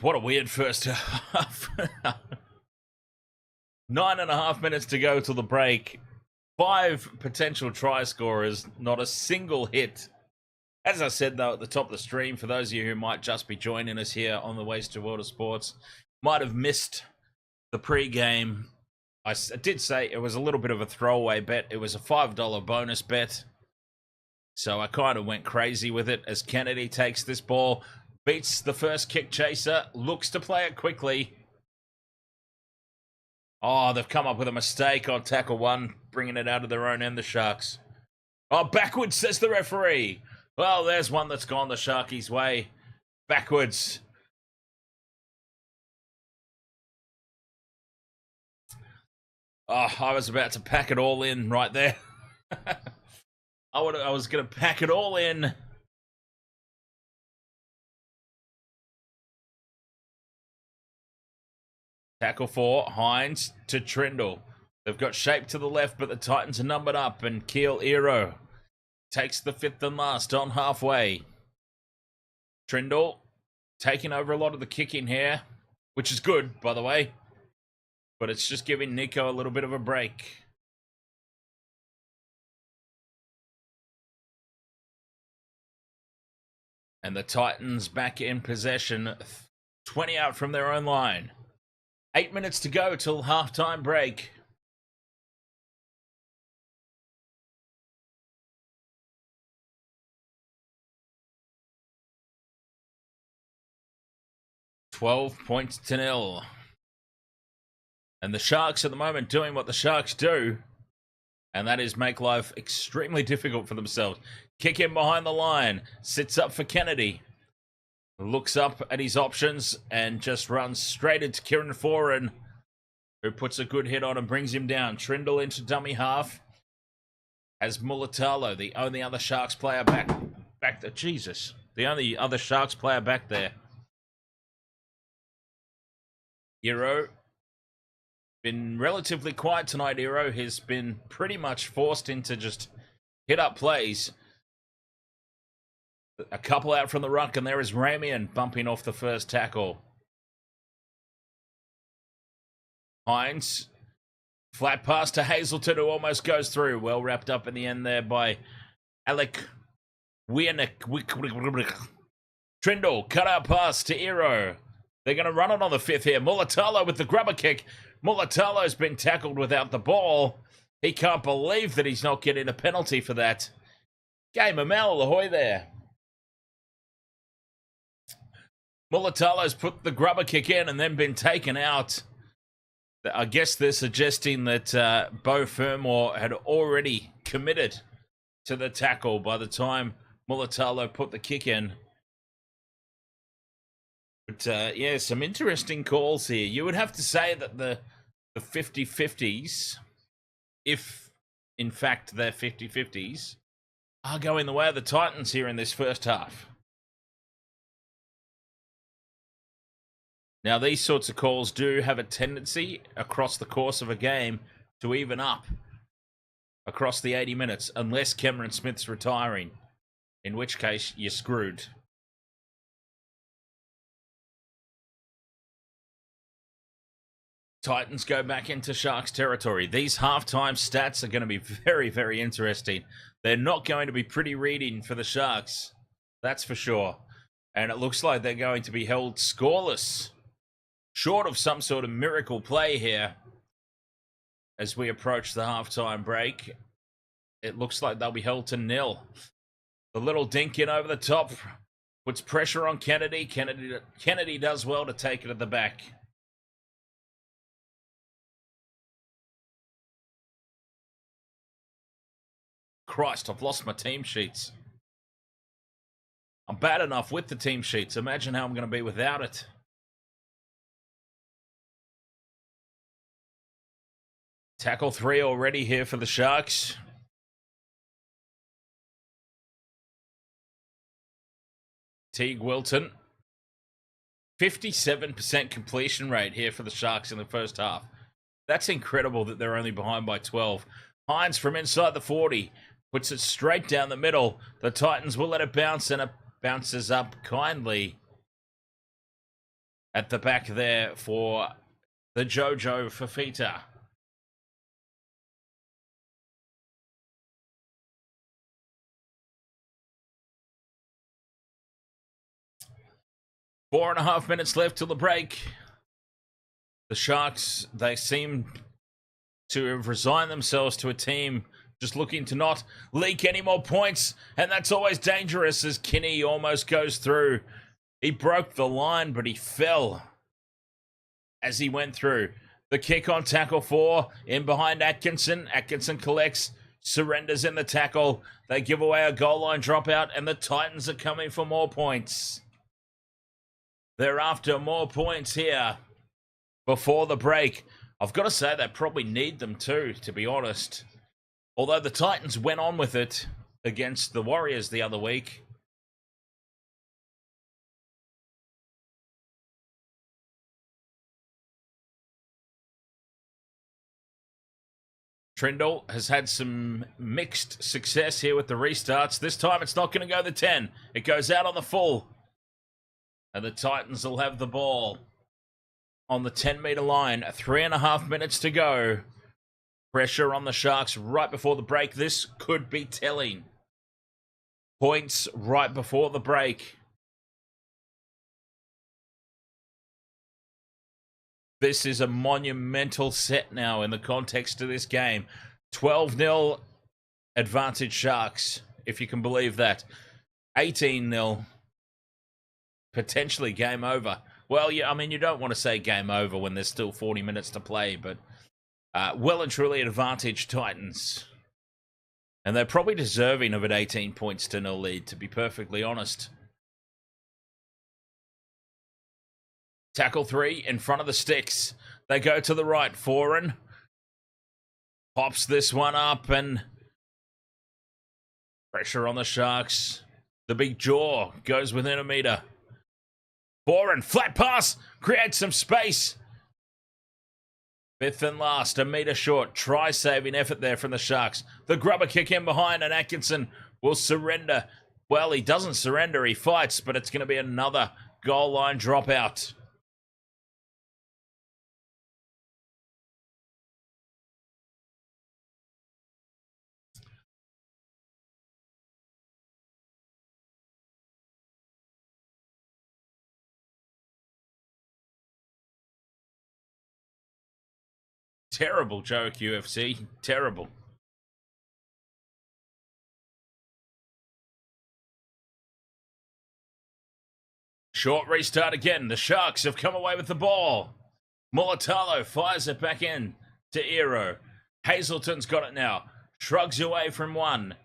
[SPEAKER 2] What a weird first half. 9.5 minutes to go till the break. 5 potential try scorers, not a single hit. As I said, though, at the top of the stream, for those of you who might just be joining us here on the Waste to World of Sports, might have missed the pre-game. I did say it was a little bit of a throwaway bet. It was a $5 bonus bet. So I kind of went crazy with it as Kennedy takes this ball, beats the first kick chaser, looks to play it quickly. Oh, they've come up with a mistake on tackle 1, bringing it out of their own end, the Sharks. Oh, backwards, says the referee. Well, there's one that's gone the Sharkies' way. Backwards. Oh, I was about to pack it all in right there. I was going to pack it all in. Tackle 4, Hines to Trindle. They've got shape to the left, but the Titans are numbered up, and Keel Ero takes the fifth and last on halfway. Trindle taking over a lot of the kicking here, which is good, by the way. But it's just giving Nico a little bit of a break. And the Titans back in possession. 20 out from their own line. 8 minutes to go till halftime break. $12-0. And the Sharks at the moment doing what the Sharks do. And that is make life extremely difficult for themselves. Kick in behind the line. Sits up for Kennedy. Looks up at his options and just runs straight into Kieran Foran, who puts a good hit on and brings him down. Trindle into dummy half. As Mulatalo, the only other Sharks player back there. Jesus. The only other Sharks player back there. Hero. Been relatively quiet tonight, Hero. He's been pretty much forced into just hit up plays. A couple out from the ruck, and there is Ramian bumping off the first tackle. Hines. Flat pass to Hazelton, who almost goes through. Well wrapped up in the end there by Alec Wienek. Trindle, cut out pass to Ero. They're going to run it on the fifth here. Mulatalo with the grubber kick. Mulatalo's been tackled without the ball. He can't believe that he's not getting a penalty for that. Game of Mal, Ahoy there. Mulatalo's put the grubber kick in and then been taken out. I guess they're suggesting that Beau Fermor had already committed to the tackle by the time Mulatalo put the kick in. But yeah, some interesting calls here. You would have to say that the 50-50s, if in fact they're 50-50s, are going the way of the Titans here in this first half. Now, these sorts of calls do have a tendency across the course of a game to even up across the 80 minutes, unless Cameron Smith's retiring, in which case you're screwed. Titans go back into Sharks territory. These halftime stats are going to be very, very interesting. They're not going to be pretty reading for the Sharks, that's for sure. And it looks like they're going to be held scoreless, short of some sort of miracle play here. As we approach the halftime break, it looks like they'll be held to 0. The little dink in over the top puts pressure on Kennedy. Kennedy does well to take it at the back. Christ, I've lost my team sheets. I'm bad enough with the team sheets. Imagine how I'm going to be without it. Tackle 3 already here for the Sharks. Teague Wilton. 57% completion rate here for the Sharks in the first half. That's incredible that they're only behind by 12. Hines from inside the 40 puts it straight down the middle. The Titans will let it bounce, and it bounces up kindly at the back there for the Jojo Fafita. Four and a half minutes left till the break. The Sharks, they seem to have resigned themselves to a team just looking to not leak any more points. And that's always dangerous as Kinney almost goes through. He broke the line, but he fell as he went through. The kick on tackle 4, in behind Atkinson. Atkinson collects, surrenders in the tackle. They give away a goal line dropout, and the Titans are coming for more points. They're after more points here before the break. I've got to say they probably need them too, to be honest. Although the Titans went on with it against the Warriors the other week. Trindle has had some mixed success here with the restarts. This time it's not going to go the 10. It goes out on the full. And the Titans will have the ball on the 10-metre line. 3.5 minutes to go. Pressure on the Sharks right before the break. This could be telling. Points right before the break. This is a monumental set now in the context of this game. 12-0 advantage Sharks, if you can believe that. 18-0. Potentially game over. Well, yeah, I mean, you don't want to say game over when there's still 40 minutes to play, but well and truly advantage Titans. And they're probably deserving of an 18 points to 0 lead, to be perfectly honest. Tackle 3 in front of the sticks. They go to the right. Foran pops this one up, and pressure on the Sharks. The big jaw goes within a metre. Foran, flat pass, creates some space. Fifth and last, a metre short. Try-saving effort there from the Sharks. The grubber kick in behind, and Atkinson will surrender. Well, he doesn't surrender, he fights, but it's going to be another goal line dropout. Terrible joke, UFC. Terrible. Short restart again. The Sharks have come away with the ball. Mulatalo fires it back in to Eero. Hazelton's got it now. Shrugs away from one.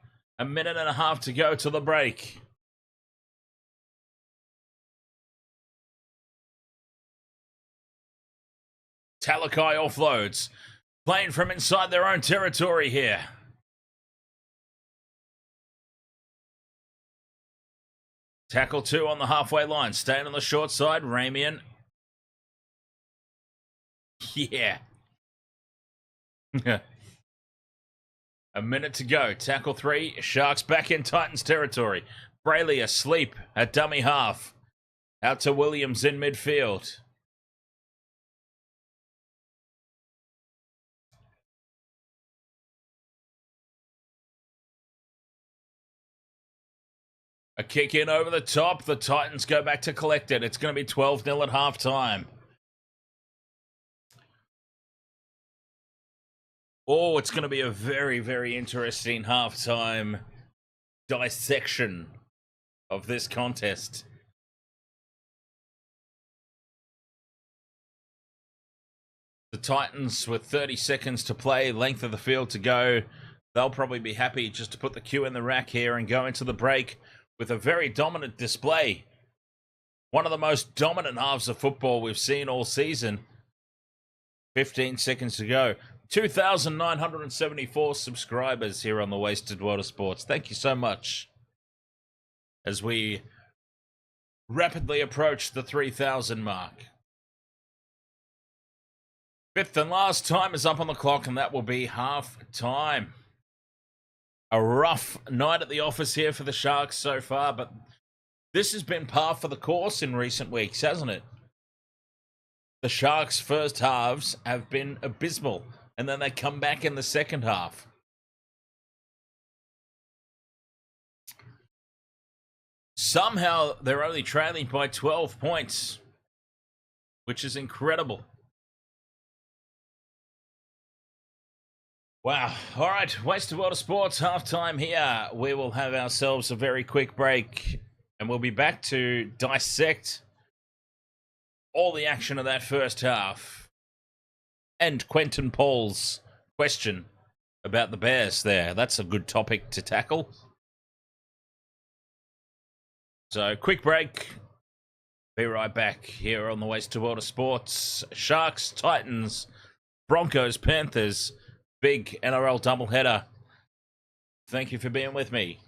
[SPEAKER 2] 1.5 minutes to go to the break. Talakai offloads. Playing from inside their own territory here. Tackle 2 on the halfway line. Staying on the short side. Ramian. Yeah. 1 minute to go. Tackle 3. Sharks back in Titans territory. Brayley asleep at dummy half. Out to Williams in midfield. A kick in over the top. The Titans go back to collect it. It's going to be 12-0 at halftime. Oh, it's going to be a very, very interesting halftime dissection of this contest. The Titans with 30 seconds to play, length of the field to go. They'll probably be happy just to put the cue in the rack here and go into the break with a very dominant display. One of the most dominant halves of football we've seen all season. 15 seconds to go. 2,974 subscribers here on the Wasted World of Sports. Thank you so much. As we rapidly approach the 3,000 mark. Fifth and last time is up on the clock, and that will be half time. A rough night at the office here for the Sharks so far, but this has been par for the course in recent weeks, hasn't it? The Sharks' first halves have been abysmal, and then they come back in the second half. Somehow, they're only trailing by 12 points, which is incredible. Wow. All right, Waste of Water Sports, halftime here. We will have ourselves a very quick break, and we'll be back to dissect all the action of that first half. And Quentin Paul's question about the Bears there. That's a good topic to tackle. So, quick break. Be right back here on the Waste of Water Sports. Sharks, Titans, Broncos, Panthers. Big NRL doubleheader. Thank you for being with me.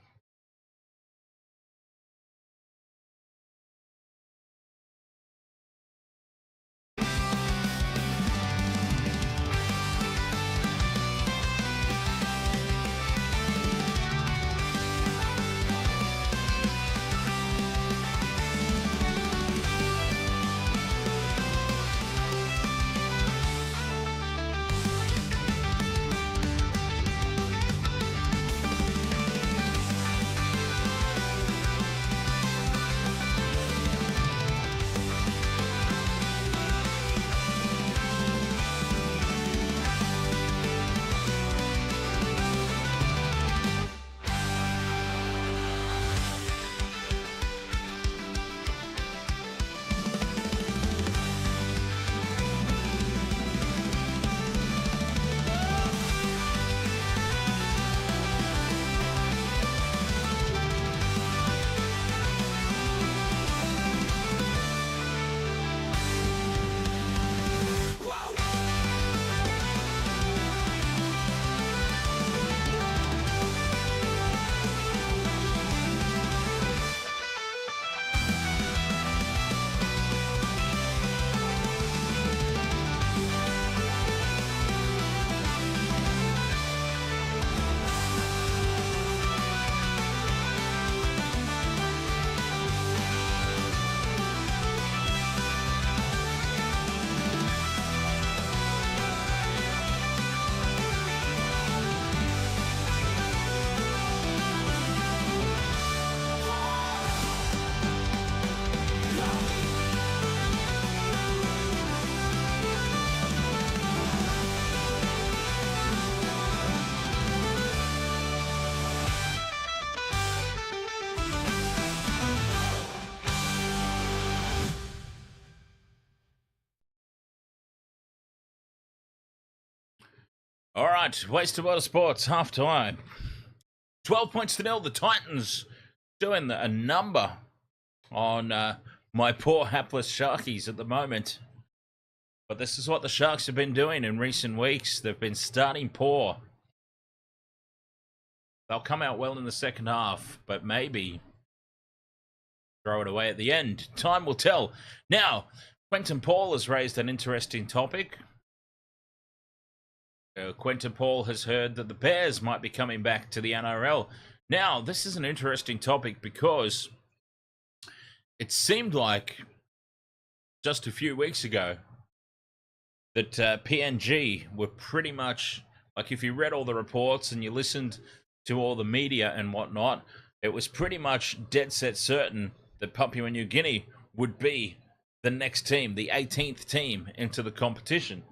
[SPEAKER 2] All right, Waste of Water Sports, half-time. 12 points to nil. The Titans doing a number on my poor hapless Sharkies at the moment. But this is what the Sharks have been doing in recent weeks. They've been starting poor. They'll come out well in the second half, but maybe throw it away at the end. Time will tell. Now, Quentin Paul has raised an interesting topic. Quentin Paul has heard that the Bears might be coming back to the NRL. Now, this is an interesting topic because it seemed like just a few weeks ago that PNG were pretty much, like if you read all the reports and you listened to all the media and whatnot, it was pretty much dead set certain that Papua New Guinea would be the next team, the 18th team into the competition.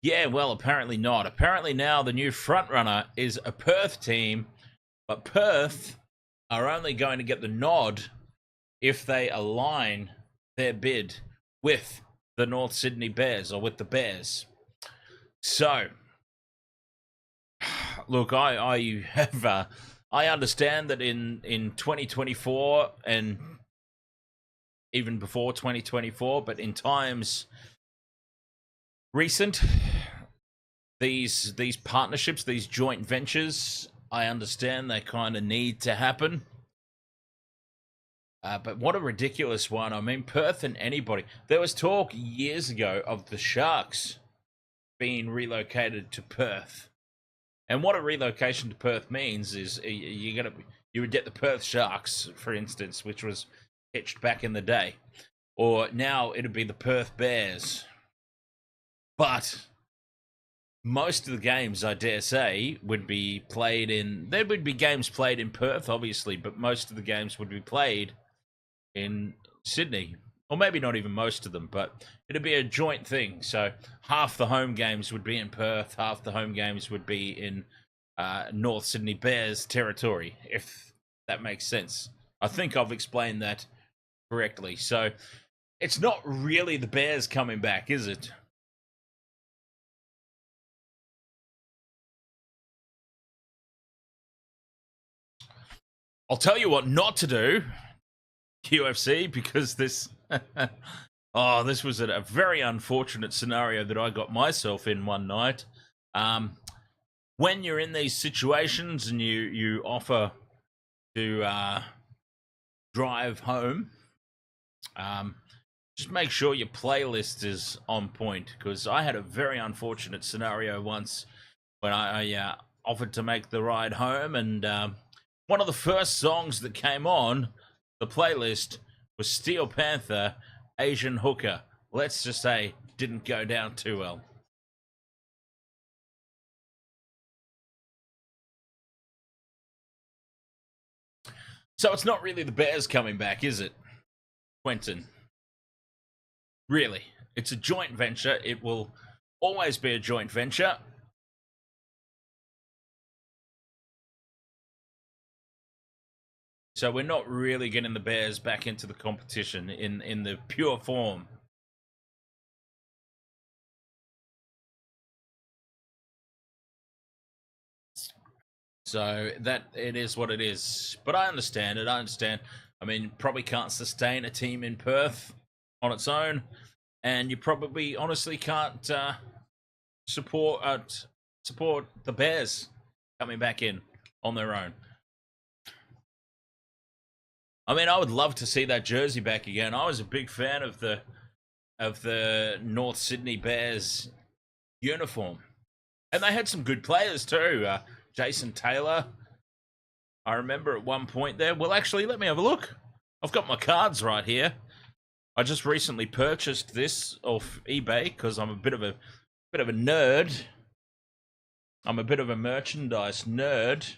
[SPEAKER 2] Yeah, well, apparently not. Apparently now the new frontrunner is a Perth team, but Perth are only going to get the nod if they align their bid with the North Sydney Bears, or with the Bears. So, look, I understand that in 2024 and even before 2024, but in times recent, these partnerships, these joint ventures, I understand they kind of need to happen. But what a ridiculous one. I mean, Perth and anybody. There was talk years ago of the Sharks being relocated to Perth. And what a relocation to Perth means is you would get the Perth Sharks, for instance, which was pitched back in the day. Or now it'd be the Perth Bears. But most of the games, I dare say, would be played in... There would be games played in Perth, obviously, but most of the games would be played in Sydney. Or maybe not even most of them, but it'd be a joint thing. So half the home games would be in Perth, half the home games would be in North Sydney Bears territory, if that makes sense. I think I've explained that correctly. So it's not really the Bears coming back, is it? I'll tell you what not to do, UFC, because this... oh, this was a very unfortunate scenario that I got myself in one night. When you're in these situations and you offer to drive home, just make sure your playlist is on point, because I had a very unfortunate scenario once when I offered to make the ride home, and one of the first songs that came on the playlist was Steel Panther, Asian Hooker. Let's just say, didn't go down too well. So it's not really the Bears coming back, is it, Quentin? Really, it's a joint venture. It will always be a joint venture. So we're not really getting the Bears back into the competition in the pure form. So that it is what it is. But I understand it. I understand. I mean, probably can't sustain a team in Perth on its own, and you probably honestly can't support the Bears coming back in on their own. I mean, I would love to see that jersey back again. I was a big fan of the North Sydney Bears uniform, and they had some good players too. Jason Taylor, I remember at one point there. Well, actually, let me have a look. I've got my cards right here. I just recently purchased this off eBay because I'm a bit of a nerd. I'm a bit of a merchandise nerd.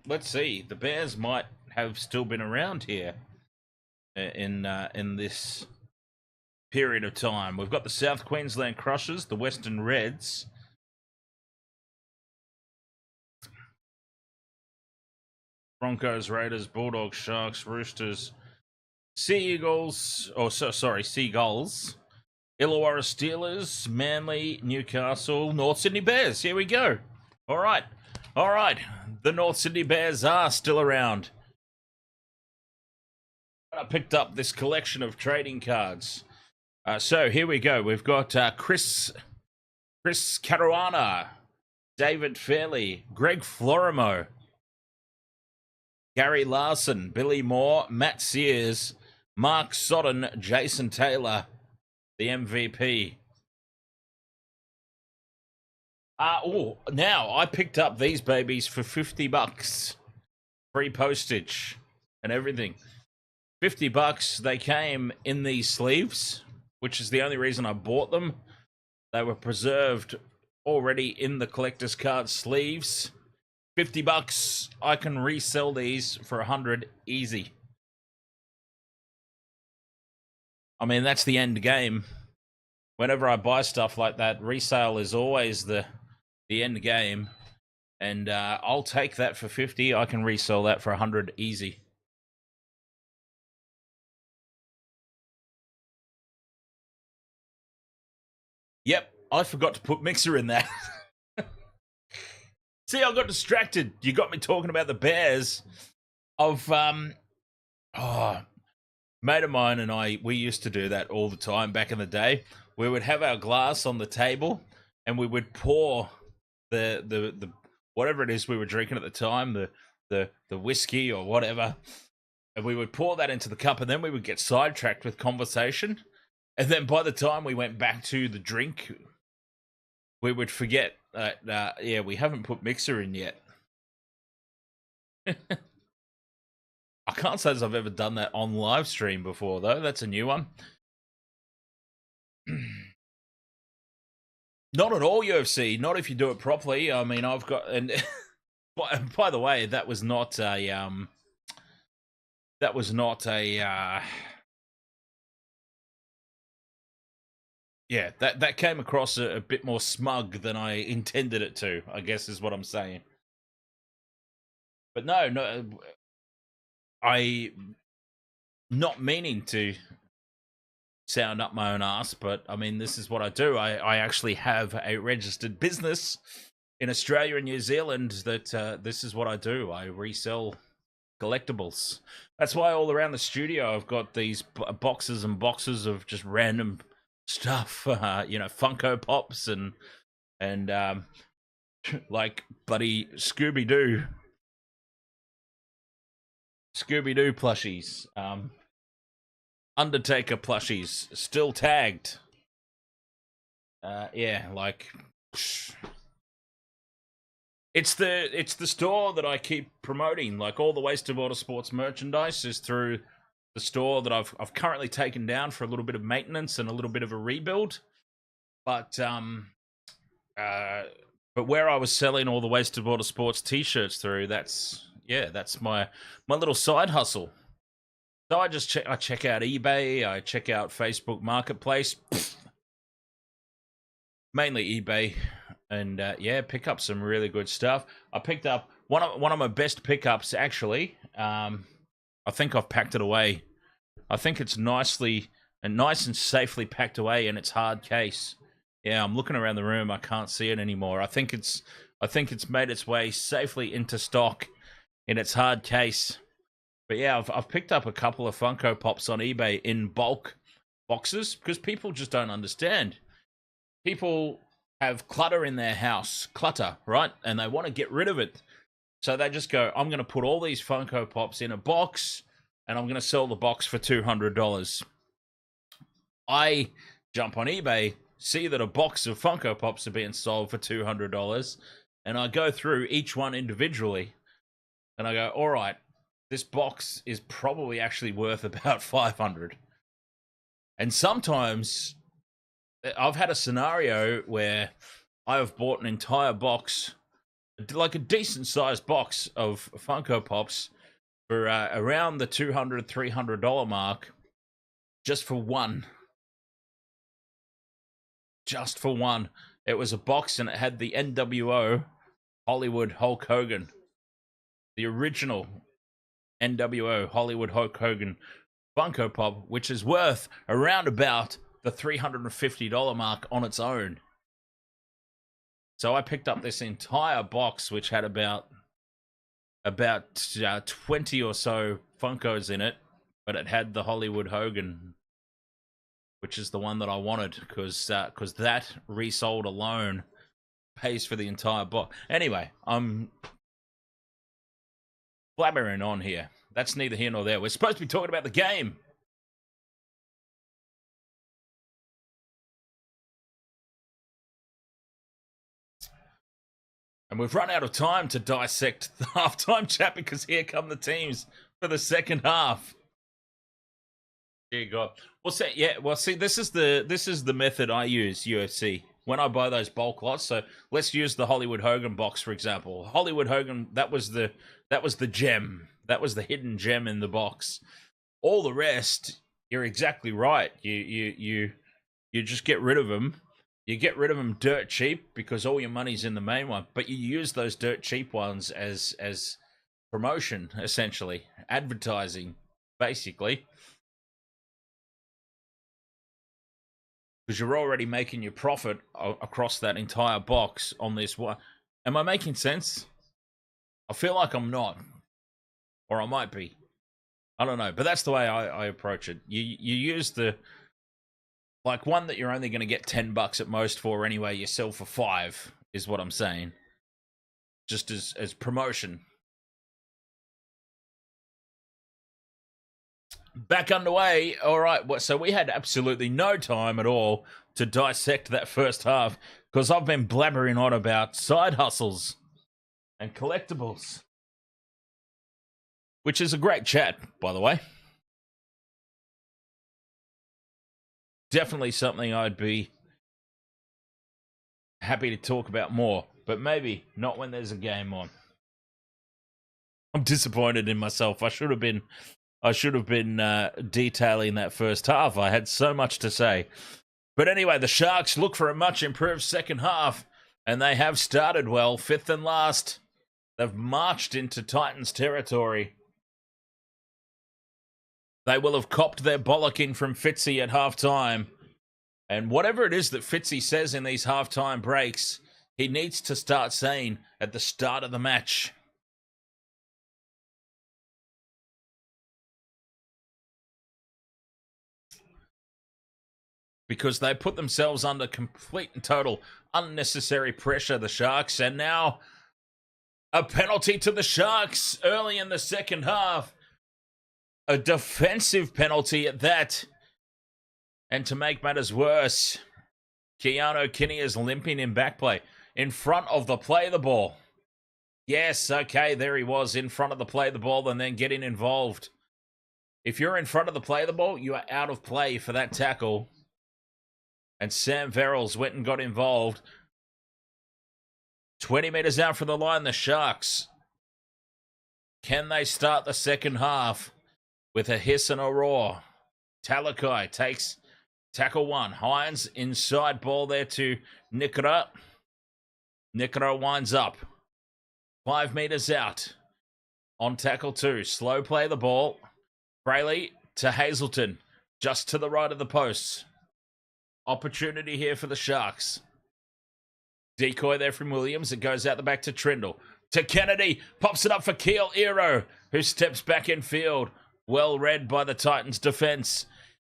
[SPEAKER 2] Let's see. The Bears might have still been around here in this period of time. We've got the South Queensland Crushers, the Western Reds. Broncos, Raiders, Bulldogs, Sharks, Roosters, Seagulls, Illawarra Steelers, Manly, Newcastle, North Sydney Bears. Here we go. All right. The North Sydney Bears are still around. I picked up this collection of trading cards. So here we go. We've got Chris Caruana, David Fairley, Greg Florimo, Gary Larson, Billy Moore, Matt Sears, Mark Sodden, Jason Taylor, the MVP. Now I picked up these babies for $50. Free postage and everything. $50. They came in these sleeves, which is the only reason I bought them. They were preserved already in the collector's card sleeves. $50. I can resell these for $100 easy. I mean, that's the end game. Whenever I buy stuff like that, resale is always the end game. And I'll take that for $50. I can resell that for $100 easy. Yep, I forgot to put Mixer in that. See, I got distracted. You got me talking about the Bears. Mate of mine and I, we used to do that all the time back in the day. We would have our glass on the table and we would pour the whatever it is we were drinking at the time, the whiskey or whatever. and we would pour that into the cup, and then we would get sidetracked with conversation. And then by the time we went back to the drink, we would forget that, we haven't put mixer in yet. I can't say as I've ever done that on live stream before, though. That's a new one. Not at all, UFC. Not if you do it properly. I mean, I've got... And by the way, that was not a... That was not a... Yeah, that came across a bit more smug than I intended it to, I guess is what I'm saying. But no, I... Not meaning to sound up my own ass, but I mean, this is what I do. I actually have a registered business in Australia and New Zealand that this is what I do. I resell collectibles. That's why all around the studio I've got these boxes and boxes of just random stuff, Funko Pops and like bloody Scooby-Doo plushies, Undertaker plushies, still tagged. It's the store that I keep promoting. Like, all the Wasted Water Sports merchandise is through the store that I've currently taken down for a little bit of maintenance and a little bit of a rebuild. But where I was selling all the Wasted Water Sports t-shirts through, that's my little side hustle. So I check out eBay, I check out Facebook Marketplace, mainly eBay, and pick up some really good stuff. I picked up one of my best pickups, actually. I think I've packed it away. I think it's nice and safely packed away in its hard case. Yeah, I'm looking around the room. I can't see it anymore. I think it's made its way safely into stock in its hard case. But yeah, I've picked up a couple of Funko Pops on eBay in bulk boxes because people just don't understand. People have clutter in their house, right? And they want to get rid of it. So they just go, I'm going to put all these Funko Pops in a box and I'm going to sell the box for $200. I jump on eBay, see that a box of Funko Pops are being sold for $200, and I go through each one individually and I go, all right, this box is probably actually worth about $500. And sometimes I've had a scenario where I have bought an entire box, like a decent sized box of Funko Pops, for around the $200, $300 mark, just for one. Just for one. It was a box and it had the NWO Hollywood Hulk Hogan. The original NWO Hollywood Hulk Hogan Funko Pop, which is worth around about the $350 mark on its own. So I picked up this entire box, which had about 20 or so Funkos in it, but it had the Hollywood Hogan, which is the one that I wanted, because that resold alone pays for the entire box. Anyway, I'm blabbering on here. That's neither here nor there. We're supposed to be talking about the game. And we've run out of time to dissect the halftime chat because here come the teams for the second half. Dear God. See, this is the method I use, UFC, when I buy those bulk lots. So let's use the Hollywood Hogan box, for example. Hollywood Hogan, that was the gem. That was the hidden gem in the box. All the rest, you're exactly right. You just get rid of them. You get rid of them dirt cheap because all your money's in the main one. But you use those dirt cheap ones as promotion, essentially. Advertising, basically. Because you're already making your profit across that entire box on this one. Am I making sense? I feel like I'm not. Or I might be. I don't know. But that's the way I approach it. You use the... Like, one that you're only going to get $10 at most for anyway, you sell for $5, is what I'm saying. Just as promotion. back underway. All right, so we had absolutely no time at all to dissect that first half because I've been blabbering on about side hustles and collectibles, which is a great chat, by the way. Definitely something I'd be happy to talk about more, but maybe not when there's a game on. I'm disappointed in myself. I should have been detailing that first half. I had so much to say. But anyway, the Sharks look for a much improved second half, and they have started well. 5th and last. They've marched into Titans territory. They will have copped their bollocking from Fitzy at halftime. And whatever it is that Fitzy says in these halftime breaks, he needs to start saying at the start of the match. Because they put themselves under complete and total unnecessary pressure, the Sharks. And now a penalty to the Sharks early in the second half. A defensive penalty at that. And to make matters worse, Keanu Kinney is limping in back play. In front of the play the ball. Yes, okay, there he was in front of the play the ball and then getting involved. If you're in front of the play the ball, you are out of play for that tackle. And Sam Verrills went and got involved. 20 metres out from the line, the Sharks. Can they start the second half with a hiss and a roar? Talakai takes tackle one. Hines inside ball there to Nikora. Nikora winds up. 5 metres out. On tackle two. Slow play the ball. Brayley to Hazelton. Just to the right of the posts. Opportunity here for the Sharks. Decoy there from Williams. It goes out the back to Trindle. To Kennedy. Pops it up for Keel Ero, who steps back in field. Well read by the Titans defence.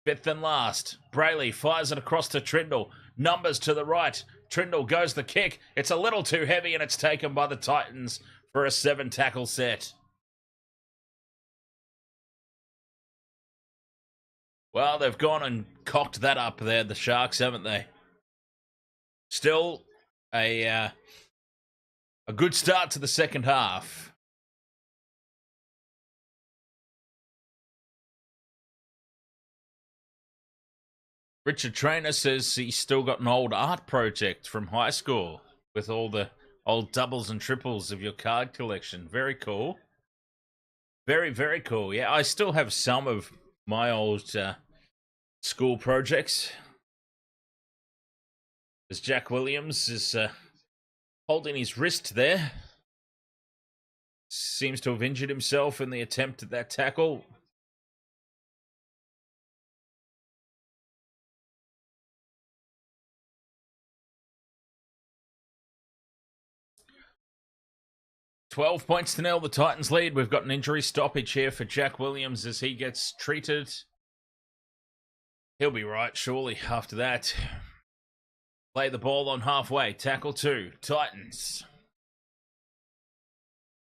[SPEAKER 2] 5th and last. Brayley fires it across to Trindle. Numbers to the right. Trindle goes the kick. It's a little too heavy and it's taken by the Titans for a 7-tackle set. Well, they've gone and cocked that up there, the Sharks, haven't they? Still a good start to the second half. Richard Trainer says he's still got an old art project from high school with all the old doubles and triples of your card collection. Very cool. Very, very cool. Yeah, I still have some of my old school projects. As Jack Williams is holding his wrist there. Seems to have injured himself in the attempt at that tackle. £12 the Titans lead. We've got an injury stoppage here for Jack Williams as he gets treated. He'll be right, surely, after that. Play the ball on halfway. Tackle two. Titans.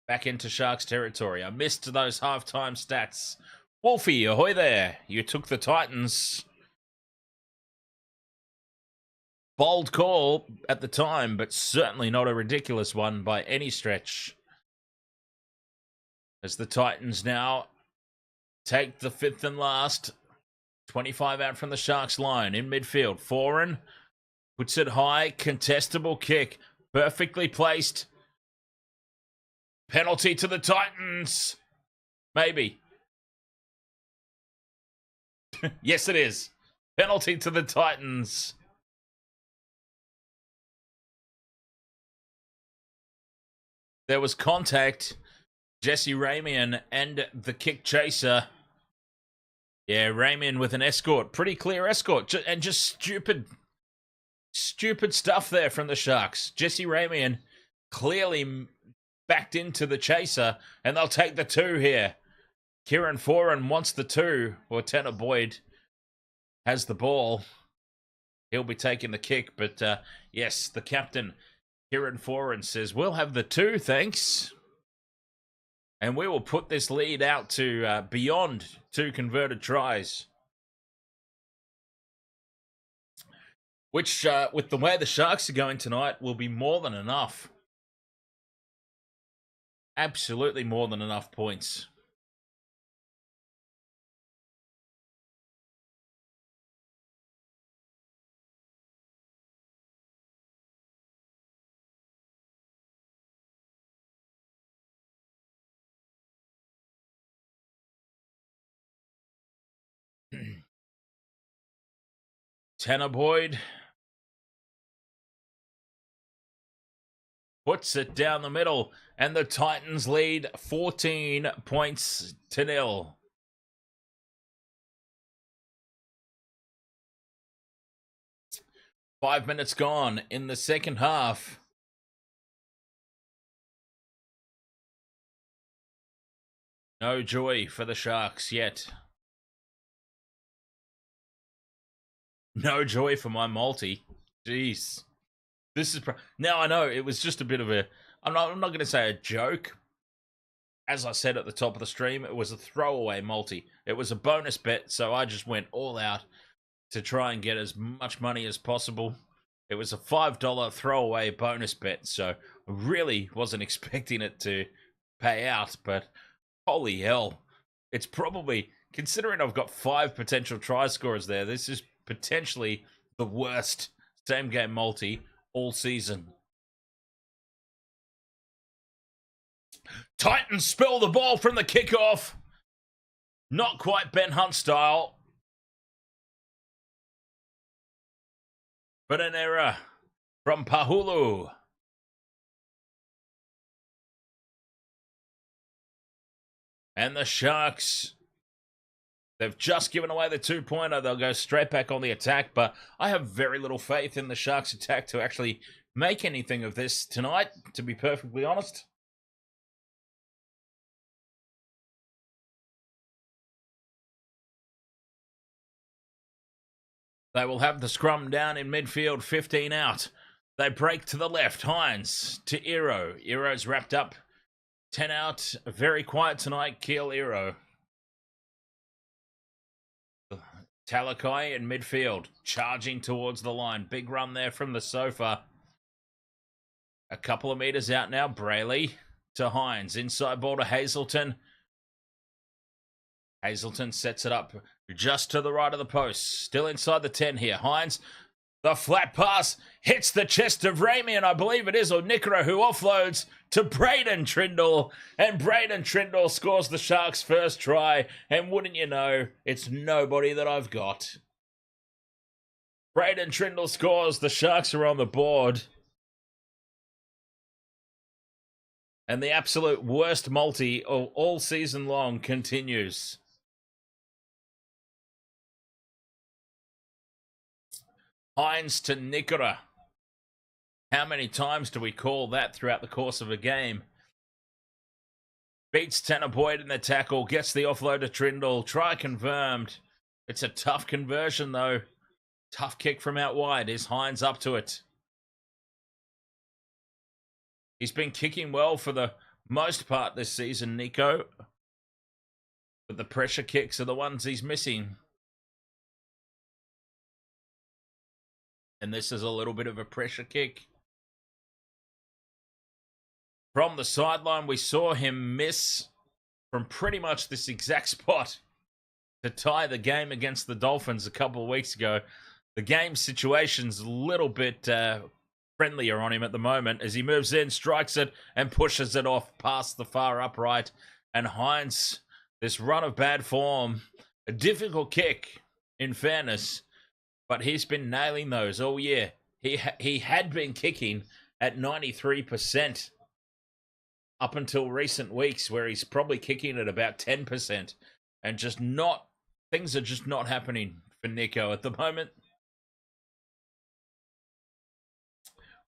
[SPEAKER 2] Back into Sharks territory. I missed those halftime stats. Wolfie, ahoy there. You took the Titans. Bold call at the time, but certainly not a ridiculous one by any stretch. As the Titans now take the 5th and last. 25 out from the Sharks line in midfield. Foran puts it high. Contestable kick. Perfectly placed. Penalty to the Titans. Maybe. Yes, it is. Penalty to the Titans. There was contact. Jesse Ramian and the kick chaser. Yeah, Ramian with an escort. Pretty clear escort. And just stupid stuff there from the Sharks. Jesse Ramian clearly backed into the chaser. And they'll take the 2 here. Kieran Foran wants the 2. Or Tanner Boyd has the ball. He'll be taking the kick. But yes, the captain, Kieran Foran, says, we'll have the 2, thanks. And we will put this lead out to beyond 2 converted tries. Which, with the way the Sharks are going tonight, will be more than enough. Absolutely more than enough points. Tanner Boyd puts it down the middle, and the Titans lead 14 points to 0. Five minutes gone in the second half. No joy for the Sharks yet. No joy for my multi. Jeez. This is... Now, I know it was just a bit of a... I'm not going to say a joke. As I said at the top of the stream, it was a throwaway multi. It was a bonus bet, so I just went all out to try and get as much money as possible. It was a $5 throwaway bonus bet, so I really wasn't expecting it to pay out, but holy hell. It's probably, considering I've got 5 potential try scorers there, this is potentially the worst same game multi all season. Titans spill the ball from the kickoff. Not quite Ben Hunt style, but an error from Pahulu. And the Sharks, they've just given away the 2-pointer. They'll go straight back on the attack, but I have very little faith in the Sharks' attack to actually make anything of this tonight, to be perfectly honest. They will have the scrum down in midfield, 15 out. They break to the left. Hines to Iro. Iro's wrapped up. 10 out. Very quiet tonight. Keel Iro. Talakai in midfield. Charging towards the line. Big run there from the sofa. A couple of meters out now. Brayley to Hines. Inside ball to Hazelton. Hazelton sets it up just to the right of the post. Still inside the 10 here. Hines, the flat pass, hits the chest of Ramian, I believe it is, or Nickera, who offloads to Braden Trindle. And Braden Trindle scores the Sharks' first try. And wouldn't you know, it's nobody that I've got. Braden Trindle scores. The Sharks are on the board. And the absolute worst multi all season long continues. Hines to Nickera. How many times do we call that throughout the course of a game? Beats Tanner Boyd in the tackle. Gets the offload to Trindle. Try confirmed. It's a tough conversion, though. Tough kick from out wide. Is Hines up to it? He's been kicking well for the most part this season, Nico. But the pressure kicks are the ones he's missing. And this is a little bit of a pressure kick. From the sideline, we saw him miss from pretty much this exact spot to tie the game against the Dolphins a couple of weeks ago. The game situation's a little bit friendlier on him at the moment as he moves in, strikes it, and pushes it off past the far upright. And Hines, this run of bad form, a difficult kick, in fairness, but he's been nailing those all year. He had been kicking at 93% up until recent weeks, where he's probably kicking at about 10%, and just not, things are just not happening for Nico at the moment.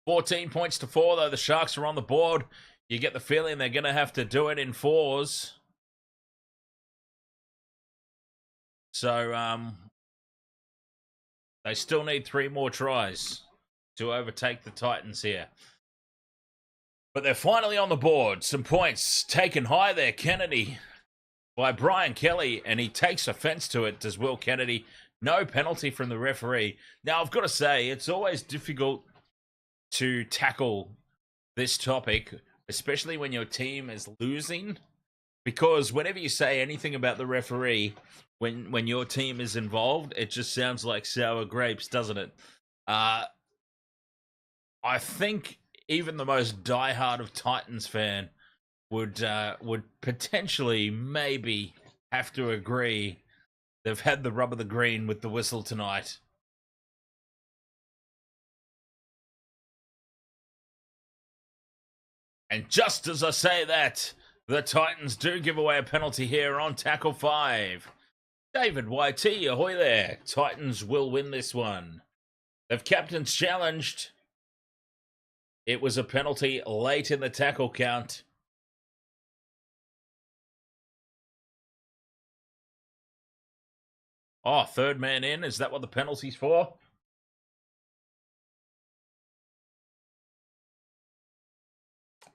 [SPEAKER 2] 14 points to 4, though. The Sharks are on the board. You get the feeling they're going to have to do it in 4s. So, they still need 3 more tries to overtake the Titans here. But they're finally on the board. Some points taken high there. Kennedy by Brian Kelly, and he takes offense to it, does Will Kennedy. No penalty from the referee. Now, I've got to say, it's always difficult to tackle this topic, especially when your team is losing, because whenever you say anything about the referee, when your team is involved, it just sounds like sour grapes, doesn't it? I think even the most diehard of Titans fan would potentially maybe have to agree they've had the rub of the green with the whistle tonight. And just as I say that, the Titans do give away a penalty here on tackle 5. David YT, ahoy there. Titans will win this one. They've captains challenged. It was a penalty late in the tackle count. Oh, third man in. Is that what the penalty's for?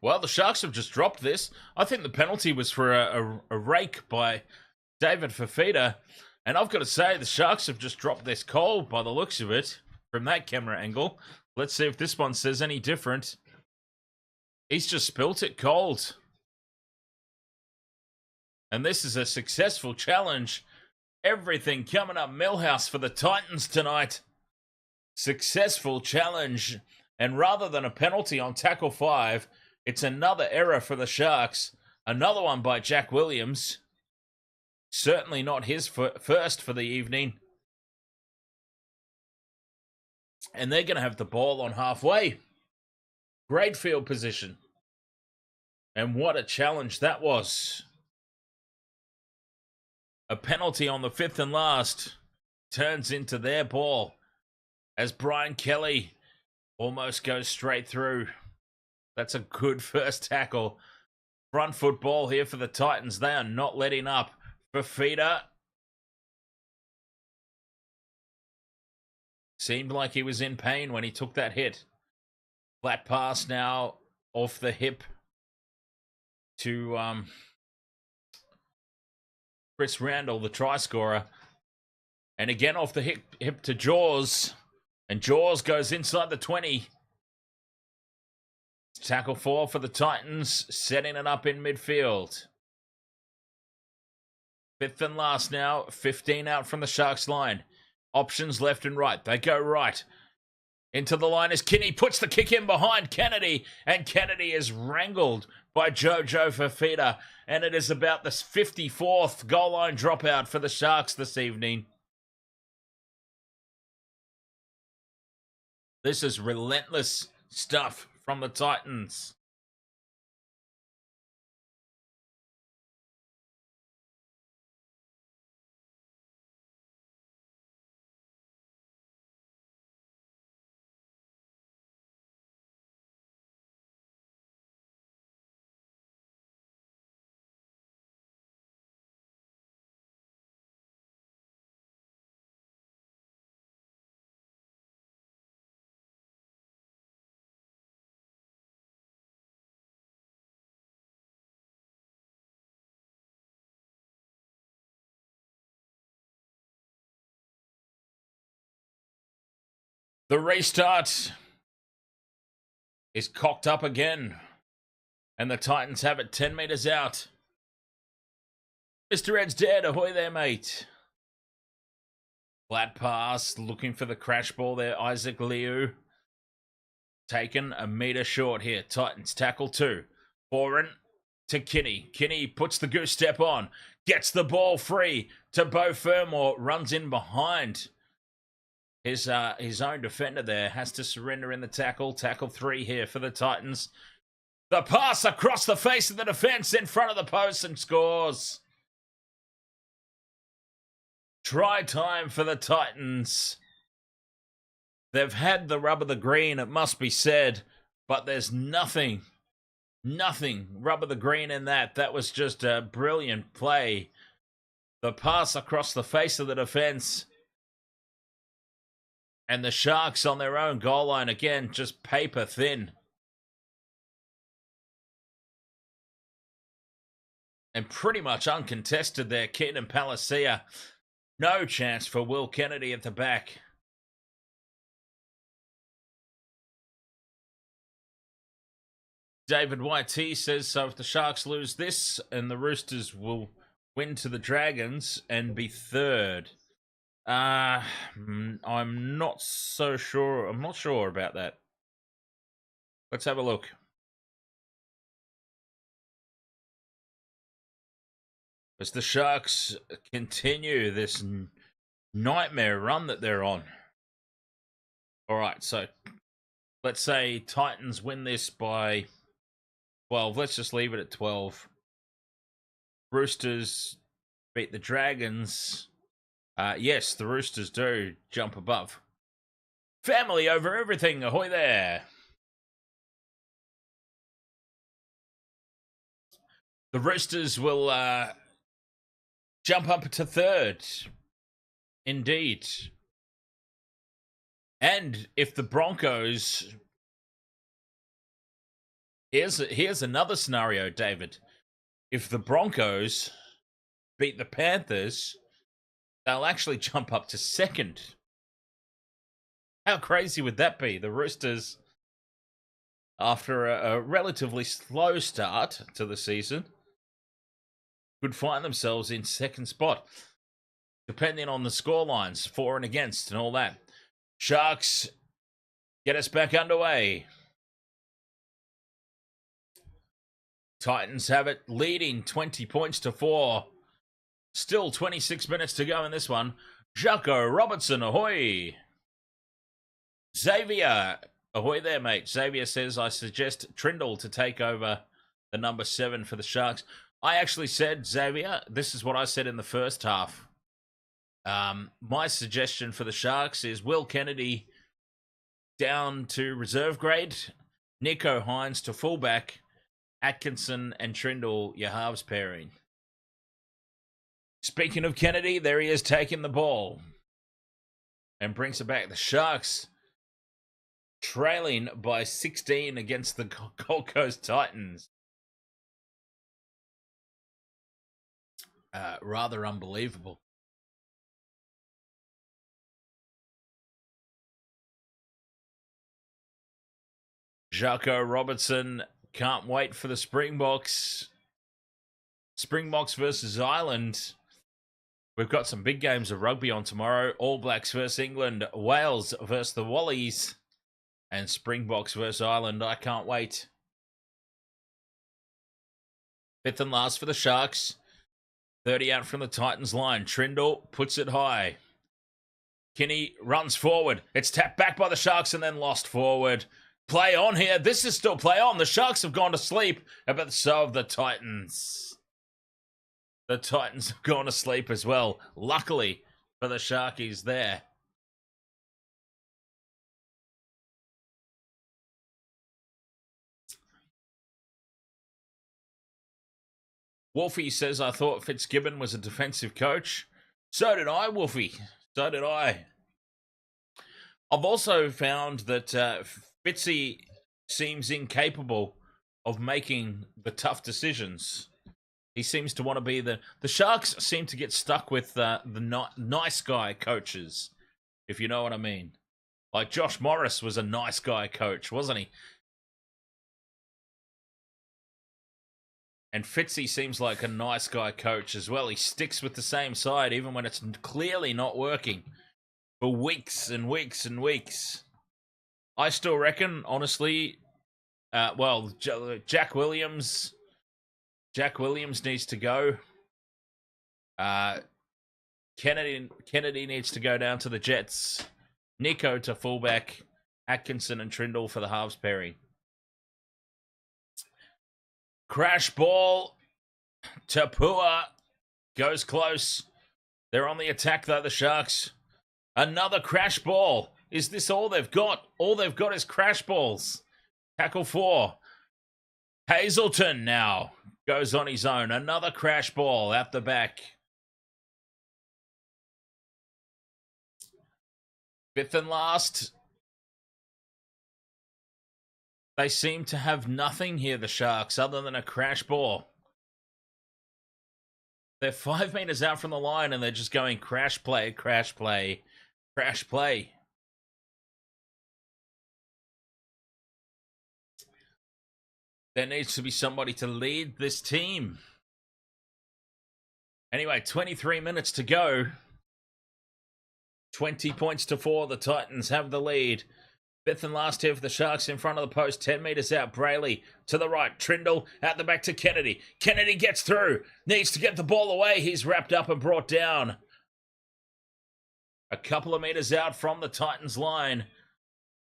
[SPEAKER 2] Well, the Sharks have just dropped this. I think the penalty was for a rake by David Fafita. And I've got to say, the Sharks have just dropped this cold by the looks of it from that camera angle. Let's see if this one says any different. He's just spilt it cold. And this is a successful challenge. Everything coming up Millhouse for the Titans tonight. Successful challenge. And rather than a penalty on tackle 5, it's another error for the Sharks. Another one by Jack Williams. Certainly not his first for the evening. And they're going to have the ball on halfway. Great field position. And what a challenge that was. A penalty on the 5th and last turns into their ball as Brian Kelly almost goes straight through. That's a good first tackle. Front foot ball here for the Titans. They are not letting up. Fafita seemed like he was in pain when he took that hit. Flat pass now off the hip to Chris Randall, the try scorer. And again off the hip to Jaws. And Jaws goes inside the 20. Tackle 4 for the Titans, setting it up in midfield. 5th and last now, 15 out from the Sharks line. Options left and right. They go right. Into the line is Kinney, puts the kick in behind Kennedy, and Kennedy is wrangled by Jojo Fafita, and it is about the 54th goal line dropout for the Sharks this evening. This is relentless stuff from the Titans. The restart is cocked up again. And the Titans have it 10 metres out. Mr. Ed's dead. Ahoy there, mate. Flat pass. Looking for the crash ball there. Isaac Liu. Taken a metre short here. Titans tackle 2. Foreign to Kinney. Kinney puts the goose step on. Gets the ball free to Beau Fermor. Runs in behind. His own defender there has to surrender in the tackle. Tackle 3 here for the Titans. The pass across the face of the defense in front of the post and scores. Try time for the Titans. They've had the rub of the green, it must be said, but there's nothing rub of the green in that. That was just a brilliant play. The pass across the face of the defense. And the Sharks on their own goal line, again, just paper thin. and pretty much uncontested there. Keaton Palacia, no chance for Will Kennedy at the back. David YT says, so if the Sharks lose this, and the Roosters will win to the Dragons and be third. I'm not so sure. I'm not sure about that. Let's have a look. As the Sharks continue this nightmare run that they're on. All right, so let's say Titans win this by 12. Let's just leave it at 12. Roosters beat the Dragons. Yes, the Roosters do jump above. Family over everything. Ahoy there. The Roosters will jump up to third. Indeed. And if the Broncos... Here's another scenario, David. If the Broncos beat the Panthers, they'll actually jump up to second. How crazy would that be? The Roosters, after a relatively slow start to the season, could find themselves in second spot, depending on the scorelines, for and against, and all that. Sharks, get us back underway. Titans have it, leading 20 points to 4. Still 26 minutes to go in this one. Jacko Robertson, ahoy. Xavier, ahoy there, mate. Xavier says, I suggest Trindle to take over the number 7 for the Sharks. I actually said, Xavier, this is what I said in the first half. My suggestion for the Sharks is Will Kennedy down to reserve grade, Nico Hines to fullback, Atkinson and Trindle, your halves pairing. Speaking of Kennedy, there he is taking the ball and brings it back. The Sharks trailing by 16 against the Gold Coast Titans. Rather unbelievable. Jacko Robertson can't wait for the Springboks. Springboks versus Ireland. We've got some big games of rugby on tomorrow. All Blacks versus England. Wales versus the Wallabies. And Springboks versus Ireland. I can't wait. Fifth and last for the Sharks. 30 out from the Titans line. Trindle puts it high. Kinney runs forward. It's tapped back by the Sharks and then lost forward. Play on here. This is still play on. The Sharks have gone to sleep, but so have the Titans. The Titans have gone to sleep as well. Luckily for the Sharkies there. Wolfie says, I thought Fitzgibbon was a defensive coach. So did I, Wolfie. So did I. I've also found that Fitzy seems incapable of making the tough decisions. He seems to want to be the Sharks seem to get stuck with the nice guy coaches, if you know what I mean. Like Josh Morris was a nice guy coach, wasn't he? And Fitzy seems like a nice guy coach as well. He sticks with the same side even when it's clearly not working for weeks and weeks and weeks. I still reckon, honestly, Jack Williams needs to go. Kennedy needs to go down to the Jets. Nico to fullback. Atkinson and Trindle for the halves pairing. Crash ball. Tapua goes close. They're on the attack, though, the Sharks. Another crash ball. Is this all they've got? All they've got is crash balls. Tackle 4. Hazelton now goes on his own. Another crash ball out the back. Fifth and last. They seem to have nothing here, the Sharks, other than a crash ball. They're 5 meters out from the line and they're just going crash play, crash play, crash play. There needs to be somebody to lead this team. Anyway, 23 minutes to go. 20 points to 4. The Titans have the lead. Fifth and last here for the Sharks in front of the post. 10 metres out. Brayley to the right. Trindle out the back to Kennedy. Kennedy gets through. Needs to get the ball away. He's wrapped up and brought down. A couple of metres out from the Titans line.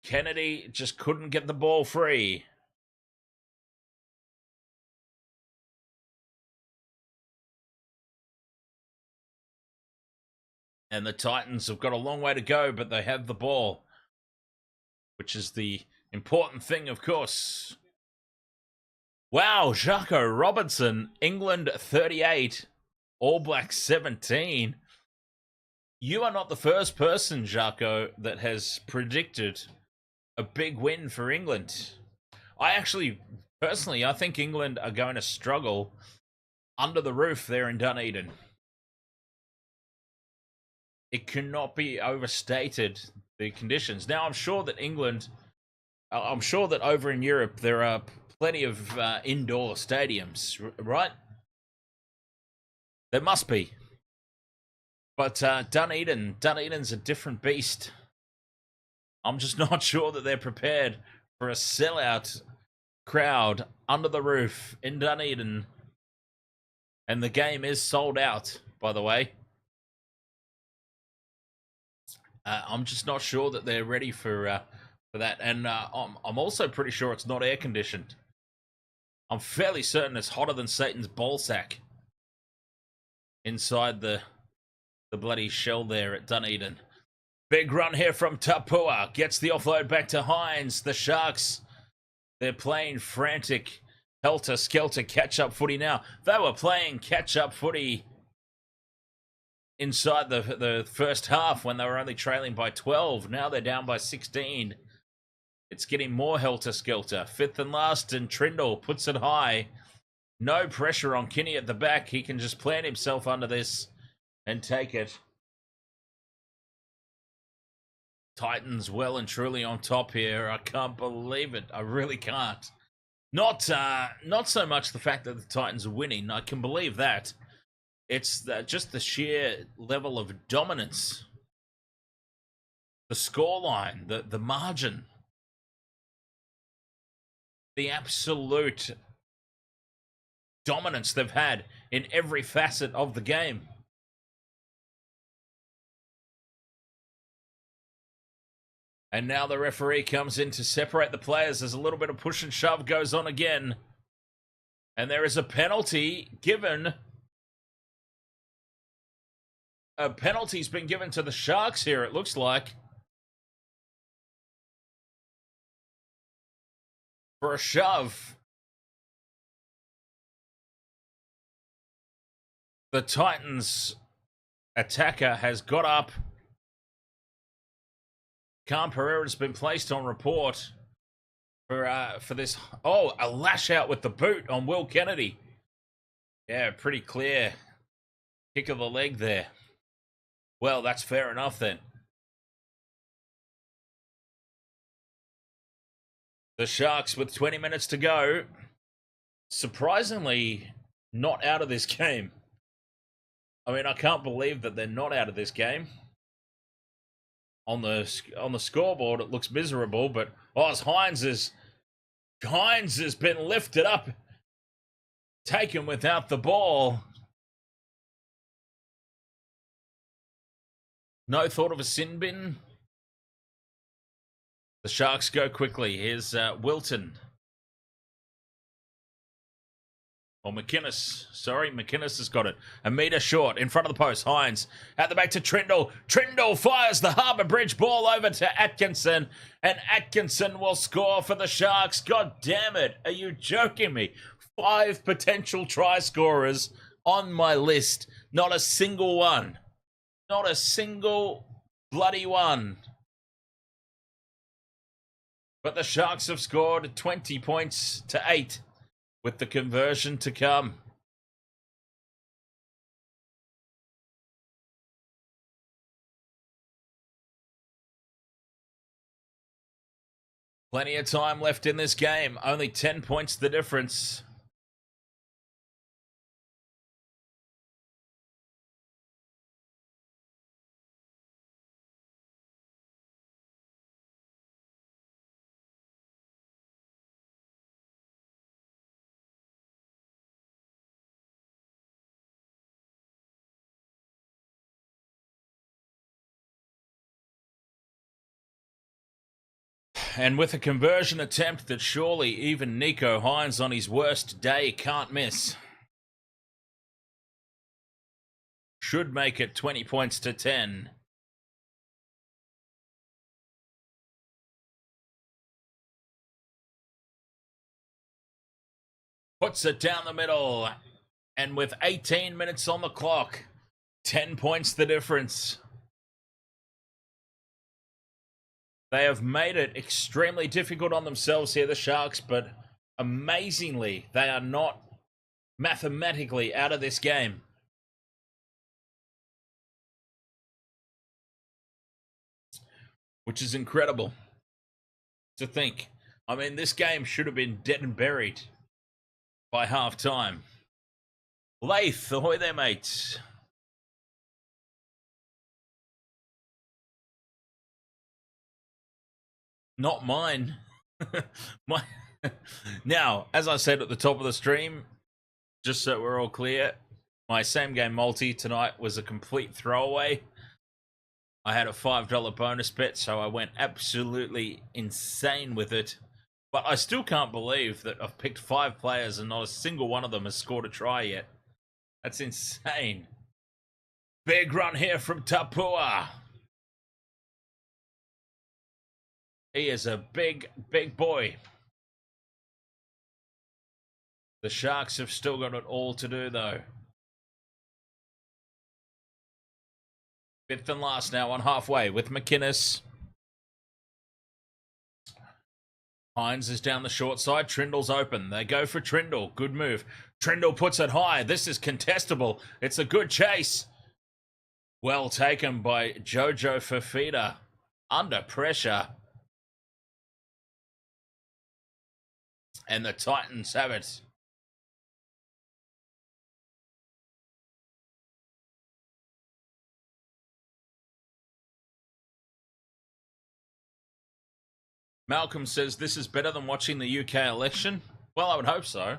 [SPEAKER 2] Kennedy just couldn't get the ball free. And the Titans have got a long way to go, but they have the ball, which is the important thing, of course. Wow, Jacko Robinson, England 38, All Blacks 17. You are not the first person, Jacko, that has predicted a big win for England. Personally, I think England are going to struggle under the roof there in Dunedin. It cannot be overstated, the conditions. Now, I'm sure that over in Europe, there are plenty of indoor stadiums, right? There must be. But Dunedin's a different beast. I'm just not sure that they're prepared for a sellout crowd under the roof in Dunedin. And the game is sold out, by the way. I'm just not sure that they're ready for that. And I'm also pretty sure it's not air conditioned. I'm fairly certain it's hotter than Satan's ballsack inside the bloody shell there at Dunedin. Big run here from Tapua. Gets the offload back to Hines. The Sharks, they're playing frantic helter-skelter catch-up footy now. They were playing catch-up footy inside the first half when they were only trailing by 12. Now they're down by 16. It's getting more helter-skelter. Fifth and last, and Trindle puts it high. No pressure on Kinney at the back. He can just plant himself under this and take it. Titans well and truly on top here. I can't believe it. I really can't. Not so much the fact that the Titans are winning. I can believe that. It's just the sheer level of dominance. The scoreline, the margin. The absolute dominance they've had in every facet of the game. And now the referee comes in to separate the players as a little bit of push and shove goes on again. And there is a penalty given. A penalty's been given to the Sharks here, it looks like. For a shove. The Titans attacker has got up. Khan Pereira's been placed on report for this. Oh, a lash out with the boot on Will Kennedy. Yeah, pretty clear kick of the leg there. Well, that's fair enough then. The Sharks with 20 minutes to go. Surprisingly, not out of this game. I mean, I can't believe that they're not out of this game. On the scoreboard, it looks miserable, but as Hines has been lifted up, taken without the ball. No thought of a sin bin. The Sharks go quickly. Here's Wilton. Or McInnes. Sorry, McInnes has got it. A metre short in front of the post. Hines at the back to Trindle. Trindle fires the Harbour Bridge ball over to Atkinson. And Atkinson will score for the Sharks. God damn it. Are you joking me? 5 potential try scorers on my list. Not a single one. Not a single bloody one. But the Sharks have scored 20 points to 8. With the conversion to come. Plenty of time left in this game. Only 10 points the difference. And with a conversion attempt that surely even Nico Hines on his worst day can't miss. Should make it 20 points to 10. Puts it down the middle. And with 18 minutes on the clock, 10 points the difference. They have made it extremely difficult on themselves here, the Sharks, but amazingly, they are not mathematically out of this game. Which is incredible to think. I mean, this game should have been dead and buried by half-time. Lath, ahoy there, mates. Not mine. Now, as I said at the top of the stream, just so we're all clear, my same game multi tonight was a complete throwaway. I had a $5 bonus bet, so I went absolutely insane with it. But I still can't believe that I've picked 5 players and not a single one of them has scored a try yet. That's insane. Big run here from Tapua. He is a big, big boy. The Sharks have still got it all to do, though. Fifth and last now on halfway with McInnes. Hines is down the short side. Trindle's open. They go for Trindle. Good move. Trindle puts it high. This is contestable. It's a good chase. Well taken by Jojo Fafita. Under pressure. And the Titans have it. Malcolm says this is better than watching the UK election. Well, I would hope so.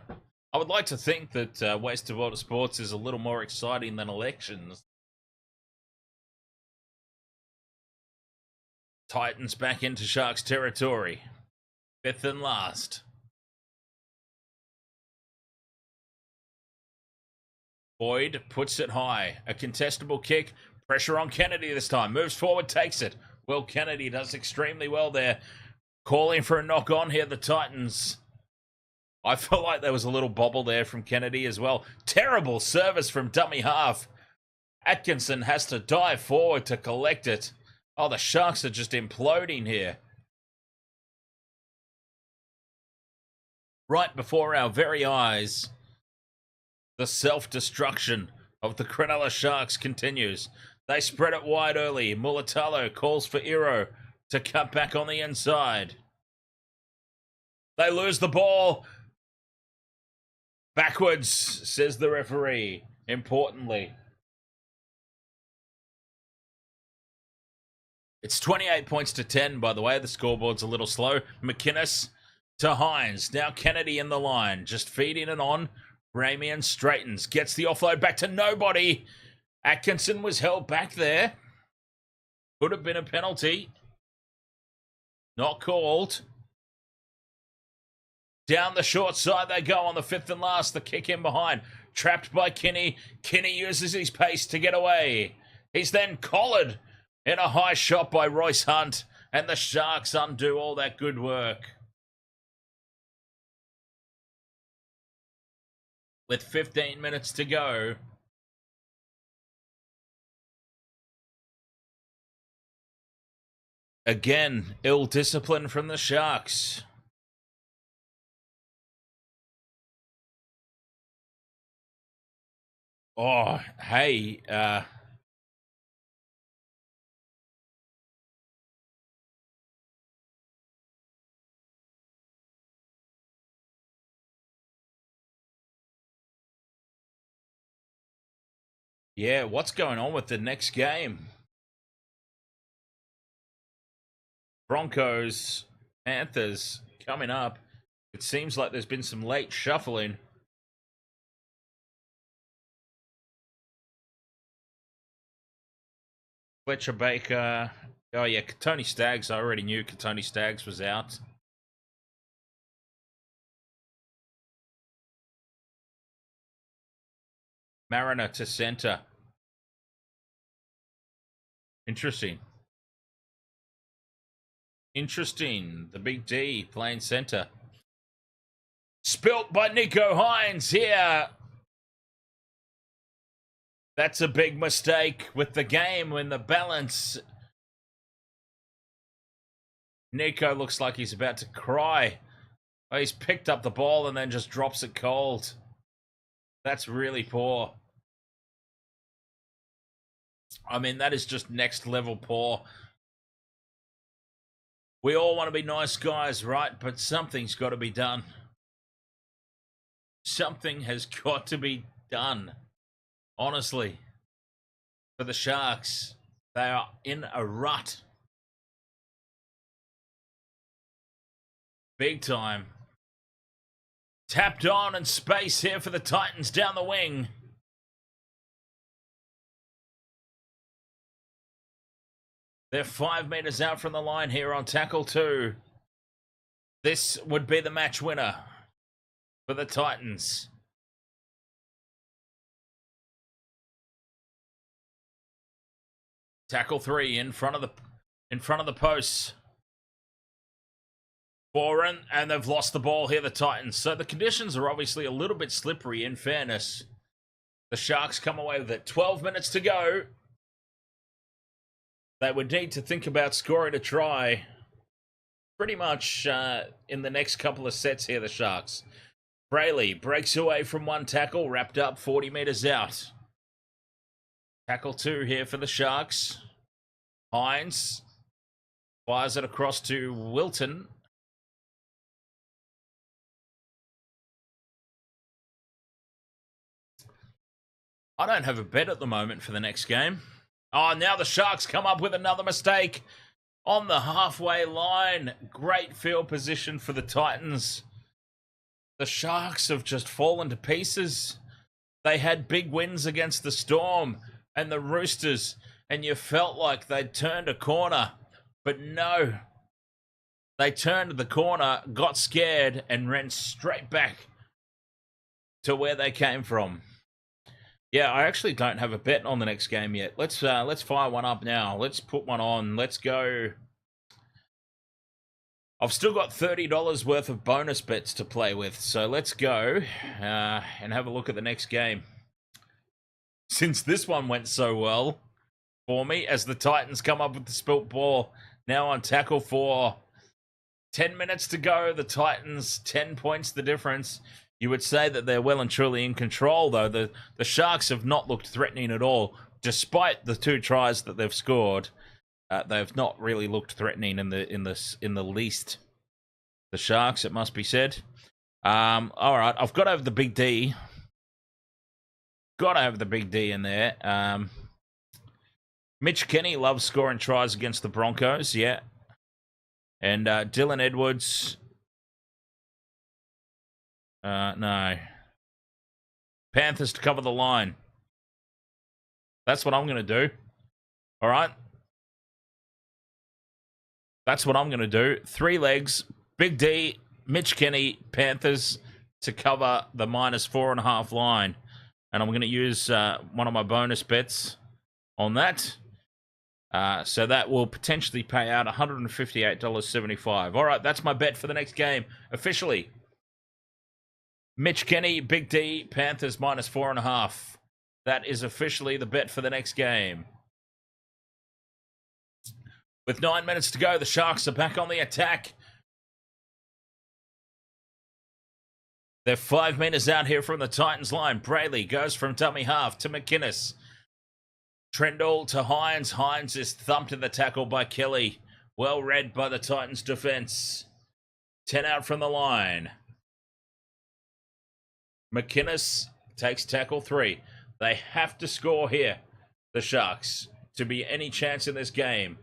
[SPEAKER 2] I would like to think that Waste of Water Sports is a little more exciting than elections. Titans back into Sharks territory. Fifth and last. Boyd puts it high. A contestable kick. Pressure on Kennedy this time. Moves forward, takes it. Well, Kennedy does extremely well there. Calling for a knock on here, the Titans. I felt like there was a little bobble there from Kennedy as well. Terrible service from dummy half. Atkinson has to dive forward to collect it. Oh, the Sharks are just imploding here. Right before our very eyes. The self-destruction of the Cronulla Sharks continues. They spread it wide early. Mulatalo calls for Iro to cut back on the inside. They lose the ball. Backwards, says the referee, importantly. It's 28 points to 10, by the way. The scoreboard's a little slow. McInnes to Hines. Now Kennedy in the line. Just feeding it on. Ramian straightens. Gets the offload back to nobody. Atkinson was held back there. Could have been a penalty. Not called. Down the short side they go on the fifth and last. The kick in behind. Trapped by Kinney. Kinney uses his pace to get away. He's then collared in a high shot by Royce Hunt. And the Sharks undo all that good work. With 15 minutes to go. Again, ill discipline from the Sharks. Oh, hey, Yeah, what's going on with the next game? Broncos, Panthers coming up. It seems like there's been some late shuffling. Fletcher Baker. Oh, yeah, Tony Staggs. I already knew Tony Staggs was out. Mariner to center. Interesting. Interesting. The big D playing center. Spilt by Nico Hines here. That's a big mistake with the game when the balance. Nico looks like he's about to cry. Oh, he's picked up the ball and then just drops it cold. That's really poor. I mean, that is just next level poor. We all want to be nice guys, right? But something's got to be done. Something has got to be done. Honestly. For the Sharks. They are in a rut. Big time. Tapped on and space here for the Titans down the wing. They're 5 meters out from the line here on tackle 2. This would be the match winner for the Titans. Tackle 3 in front of the posts. Foreign, and they've lost the ball here, the Titans. So the conditions are obviously a little bit slippery, in fairness. The Sharks come away with it. 12 minutes to go. They would need to think about scoring a try pretty much in the next couple of sets here, the Sharks. Brayley breaks away from one tackle, wrapped up 40 meters out. Tackle 2 here for the Sharks. Hines fires it across to Wilton. I don't have a bet at the moment for the next game. Oh, now the Sharks come up with another mistake on the halfway line. Great field position for the Titans. The Sharks have just fallen to pieces. They had big wins against the Storm and the Roosters, and you felt like they'd turned a corner. But no. They turned the corner, got scared, and ran straight back to where they came from. Yeah, I actually don't have a bet on the next game yet. Let's fire one up now. Let's put one on. Let's go. I've still got $30 worth of bonus bets to play with, so let's go and have a look at the next game. Since this one went so well for me, as the Titans come up with the spilt ball, now on tackle 4. 10 minutes to go. The Titans, 10 points the difference. You would say that they're well and truly in control, though. The Sharks have not looked threatening at all. Despite the 2 tries that they've scored, they've not really looked threatening in the least. The Sharks, it must be said. All right, I've got to have the big D. Got to have the big D in there. Mitch Kenny loves scoring tries against the Broncos, yeah. And Dylan Edwards... no. Panthers to cover the line. That's what I'm going to do. All right. That's what I'm going to do. 3 legs. Big D, Mitch Kenny, Panthers to cover the -4.5 line. And I'm going to use one of my bonus bets on that. So that will potentially pay out $158.75. All right, that's my bet for the next game. Officially. Mitch Kenny, Big D, Panthers -4.5. That is officially the bet for the next game. With 9 minutes to go, the Sharks are back on the attack. They're 5 meters out here from the Titans line. Brayley goes from dummy half to McInnes. Trendall to Hines. Hines is thumped in the tackle by Kelly. Well read by the Titans defense. 10 out from the line. McInnes takes tackle 3. They have to score here, the Sharks, to be any chance in this game.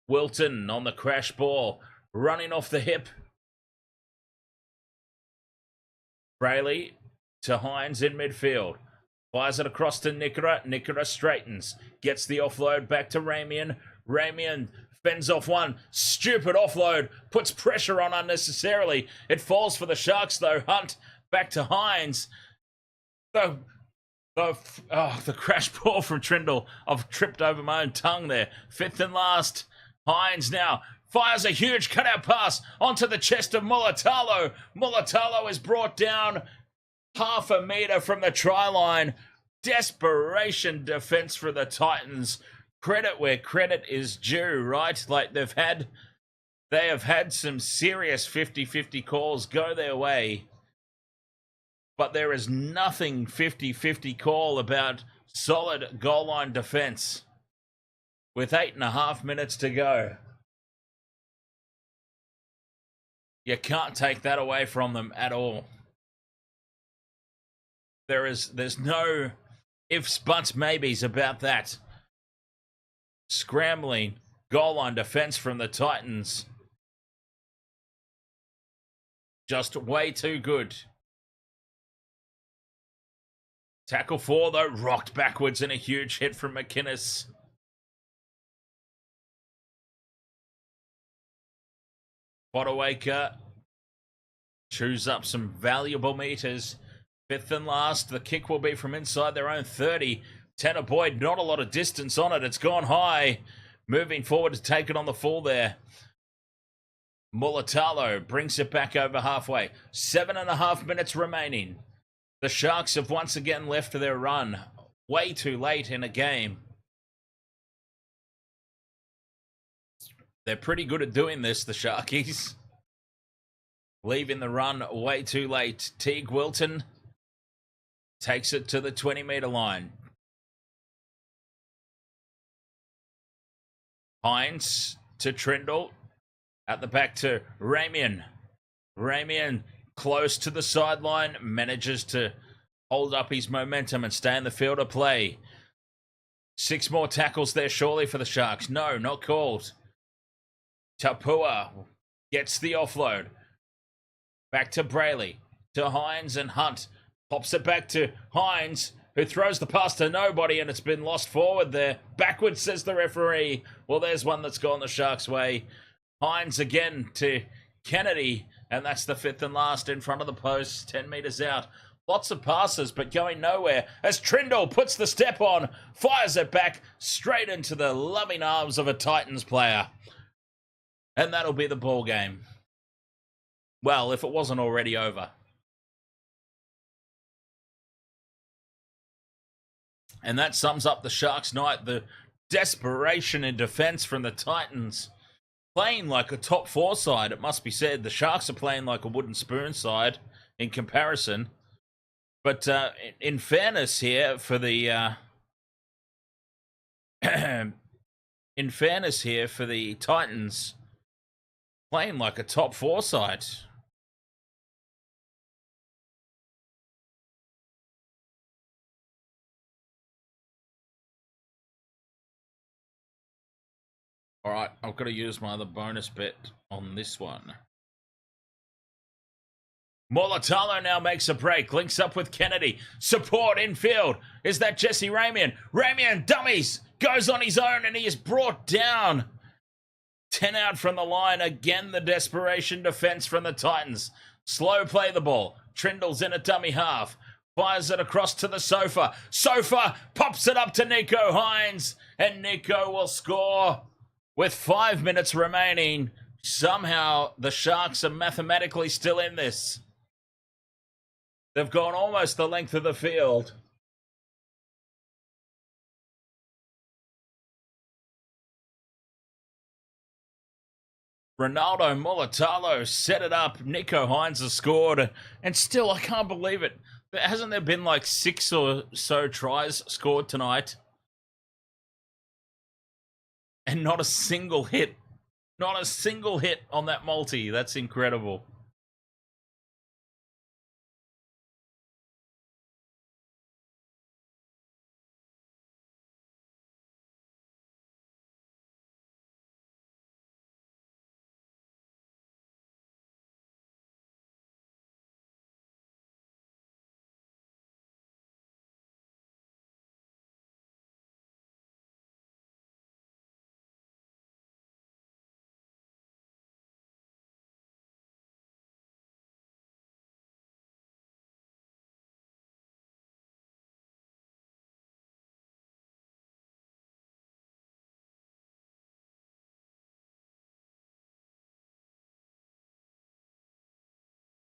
[SPEAKER 2] Wilton on the crash ball, running off the hip. Brayley to Hines in midfield. Fires it across to Nikora. Nikora straightens. Gets the offload back to Ramian. Ramian fends off one. Stupid offload. Puts pressure on unnecessarily. It falls for the Sharks though. Hunt back to Hines. The crash ball from Trindle. I've tripped over my own tongue there. Fifth and last. Hines now fires a huge cutout pass onto the chest of Mulatalo. Mulatalo is brought down half a metre from the try line. Desperation defence for the Titans. Credit where credit is due, right? Like they have had some serious 50-50 calls go their way. But there is nothing 50-50 call about solid goal line defence. With 8.5 minutes to go. You can't take that away from them at all. There's no ifs, buts, maybes about that. Scrambling goal line defense from the Titans. Just way too good. Tackle 4 though, rocked backwards in a huge hit from McInnes. Bodawaker chews up some valuable meters. Fifth and last, the kick will be from inside their own 30. Tanner Boyd, not a lot of distance on it. It's gone high. Moving forward to take it on the full there. Mulatalo brings it back over halfway. 7.5 minutes remaining. The Sharks have once again left their run way too late in a game. They're pretty good at doing this, the Sharkies. Leaving the run way too late. Teague Wilton takes it to the 20-metre line. Hines to Trindle. At the back to Ramian. Ramian close to the sideline. Manages to hold up his momentum and stay in the field of play. 6 more tackles there surely for the Sharks. No, not called. Tapua gets the offload. Back to Brayley. To Hines and Hunt. Pops it back to Hines, who throws the pass to nobody, and it's been lost forward there. Backwards, says the referee. Well, there's one that's gone the Sharks' way. Hines again to Kennedy, and that's the 5th and last in front of the post, 10 metres out. Lots of passes, but going nowhere as Trindle puts the step on, fires it back straight into the loving arms of a Titans player. And that'll be the ball game. Well, if it wasn't already over. And that sums up the Sharks' night. The desperation in defence from the Titans. Playing like a top 4 side, it must be said. The Sharks are playing like a wooden spoon side in comparison. But in fairness here for the... in fairness here for the Titans, playing like a top 4 side. All right, I've got to use my other bonus bet on this one. Mulatalo now makes a break, links up with Kennedy. Support infield. Is that Jesse Ramian? Ramian dummies, goes on his own and he is brought down. 10 out from the line. Again, the desperation defense from the Titans. Slow play the ball. Trindle's in a dummy half. Fires it across to the Sofa. Sofa pops it up to Nico Hines. And Nico will score. With 5 minutes remaining, somehow the Sharks are mathematically still in this. They've gone almost the length of the field. Ronaldo Mulatalo set it up. Nico Hines has scored. And still, I can't believe it. Hasn't there been like 6 or so tries scored tonight? And not a single hit. Not a single hit on that multi. That's incredible.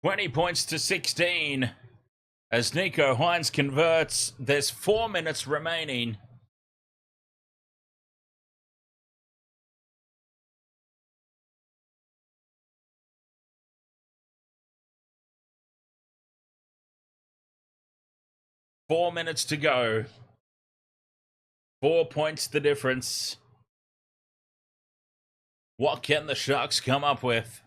[SPEAKER 2] 20 points to 16 as Nico Hines converts. There's 4 minutes remaining. Four minutes to go. 4 points the difference. What can the Sharks come up with?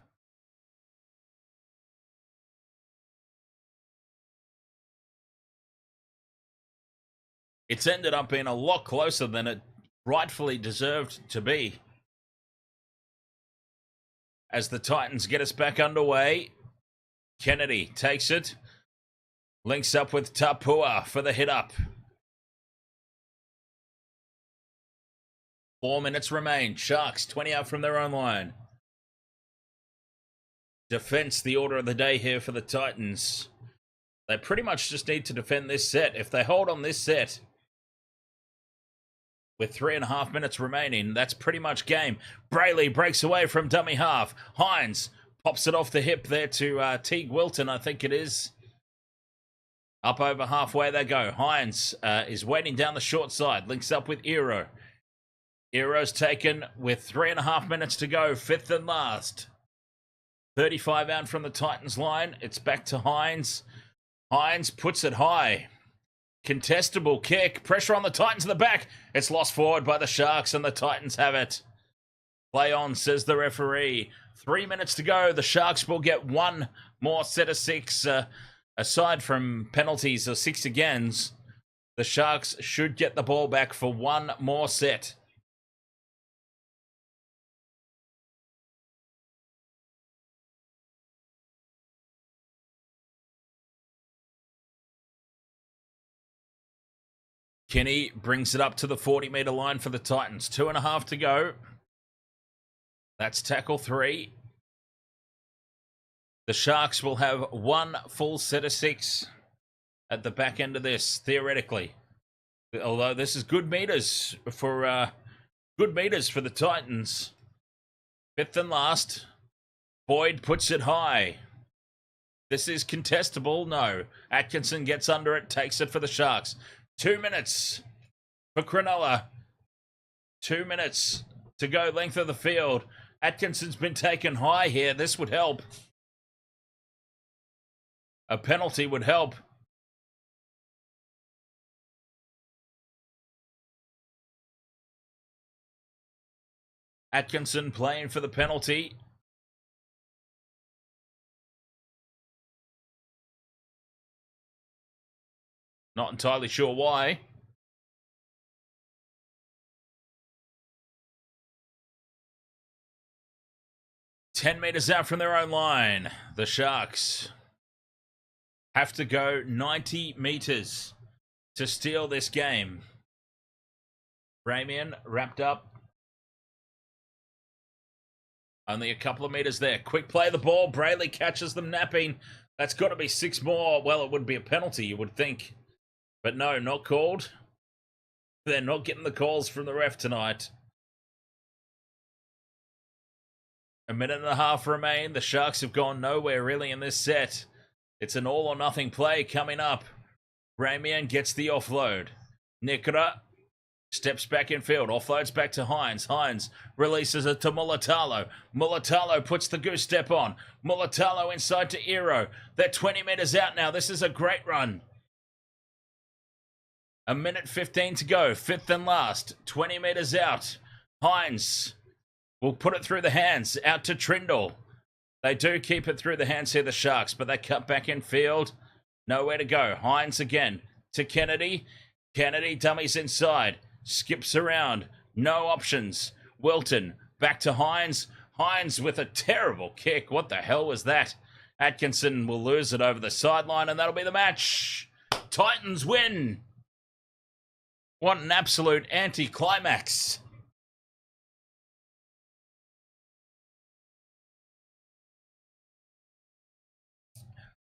[SPEAKER 2] It's ended up being a lot closer than it rightfully deserved to be. As the Titans get us back underway, Kennedy takes it. Links up with Tapua for the hit up. 4 minutes remain. Sharks 20 out from their own line. Defense, the order of the day here for the Titans. They pretty much just need to defend this set. If they hold on this set with 3.5 minutes remaining, that's pretty much game. Brayley breaks away from dummy half. Hines pops it off the hip there to Teague Wilton, I think it is. Up over halfway they go. Hines is waiting down the short side. Links up with Eero. Eero's taken with 3.5 minutes to go. Fifth and last. 35 out from the Titans line. It's back to Hines. Hines puts it high. Contestable kick. Pressure on the Titans in the back. It's lost forward by the Sharks and the Titans have it. Play on, says the referee. 3 minutes to go. The Sharks will get one more set of six. Aside from penalties or six agains, the Sharks should get the ball back for one more set. Kenny brings it up to the 40-meter line for the Titans. 2.5 to go. That's tackle 3. The Sharks will have one full set of six at the back end of this, theoretically. Although this is good meters for the Titans. Fifth and last. Boyd puts it high. This is contestable. No. Atkinson gets under it, takes it for the Sharks. 2 minutes for Cronulla. 2 minutes to go, length of the field. Atkinson's been taken high here. This would help. A penalty would help. Atkinson playing for the penalty. Not entirely sure why. Ten meters out from their own line, the Sharks have to go 90 meters to steal this game. Ramian wrapped up. Only a couple of meters there. Quick play of the ball. Brayley catches them napping. That's got to be 6 more. Well, it would be a penalty, you would think. But no, not called. They're not getting the calls from the ref tonight. A minute and a half remain. The Sharks have gone nowhere really in this set. It's an all or nothing play coming up. Ramian gets the offload. Nikora steps back in field. Offloads back to Hines. Hines releases it to Mulatalo. Mulatalo puts the goose step on. Mulatalo inside to Eero. They're 20 meters out now. This is a great run. A minute 15 to go. Fifth and last. 20 meters out. Hines will put it through the hands. Out to Trindle. They do keep it through the hands here, the Sharks, but they cut back in field. Nowhere to go. Hines again to Kennedy. Kennedy dummies inside. Skips around. No options. Wilton back to Hines. Hines with a terrible kick. What the hell was that? Atkinson will lose it over the sideline, and that'll be the match. Titans win. What an absolute anticlimax.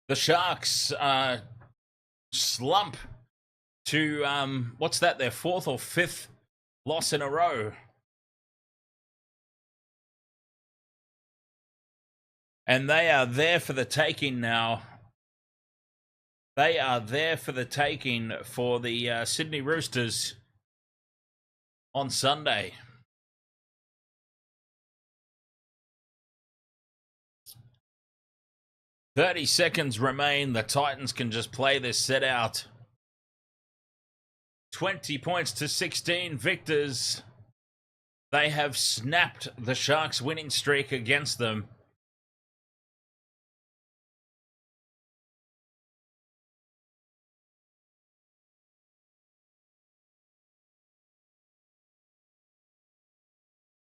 [SPEAKER 2] The Sharks slump to, what's that, their 4th or 5th loss in a row. And they are there for the taking now. They are there for the taking for the Sydney Roosters on Sunday. "30 seconds remain. The Titans can just play this set out. 20 points to 16 victors. They have snapped the Sharks' winning streak against them.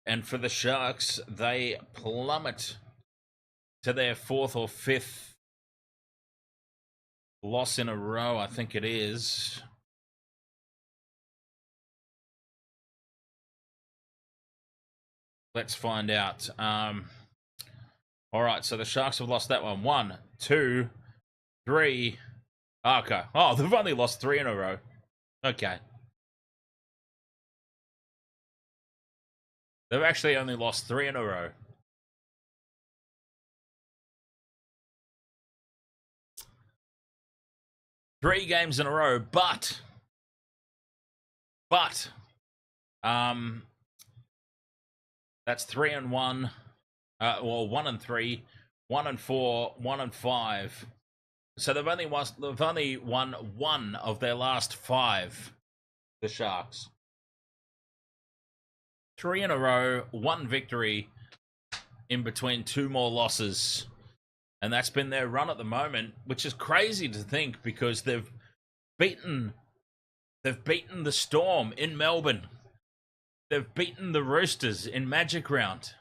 [SPEAKER 2] And for the Sharks, they plummet to their 4th or 5th loss in a row, I think it is. Let's find out. All right, so the Sharks have lost that one. 1, 2, 3. Okay. Oh, they've only lost 3 in a row. Okay. They've actually only lost 3 in a row. Three games in a row, but that's 3 and 1, well, 1 and 3, 1 and 4, 1 and 5. So they've only won 1 of their last 5. The Sharks. 3 in a row, 1 victory in between 2 more losses. And that's been their run at the moment, which is crazy to think because they've beaten the Storm in Melbourne. They've beaten the Roosters in Magic Round.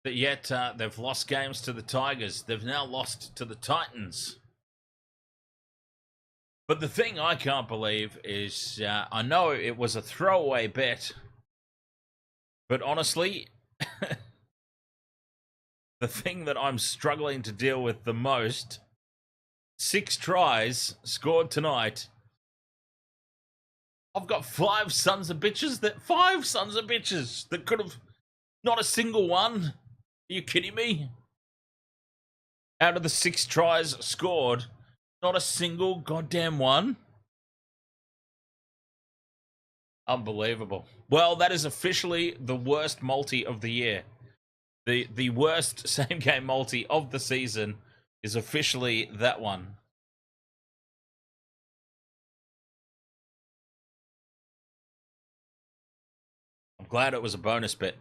[SPEAKER 2] But yet they've lost games to the Tigers. They've now lost to the Titans. But the thing I can't believe is, I know it was a throwaway bet, but honestly, the thing that I'm struggling to deal with the most, 6 tries scored tonight. I've got 5 sons of bitches that could have, not a single one. Are you kidding me? Out of the 6 tries scored, not a single goddamn one. Unbelievable. Well, that is officially the worst multi of the year. The worst same game multi of the season is officially that one. I'm glad it was a bonus bet.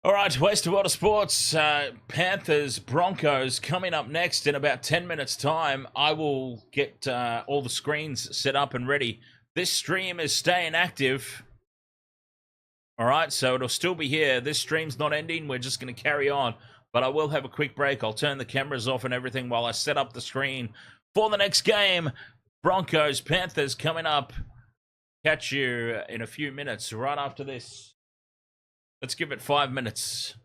[SPEAKER 2] All right, Waste of Water Sports, Panthers, Broncos coming up next in about 10 minutes' time. I will get all the screens set up and ready. This stream is staying active. All right, so it'll still be here. This stream's not ending. We're just going to carry on. But I will have a quick break. I'll turn the cameras off and everything while I set up the screen for the next game. Broncos, Panthers coming up. Catch you in a few minutes right after this. Let's give it 5 minutes.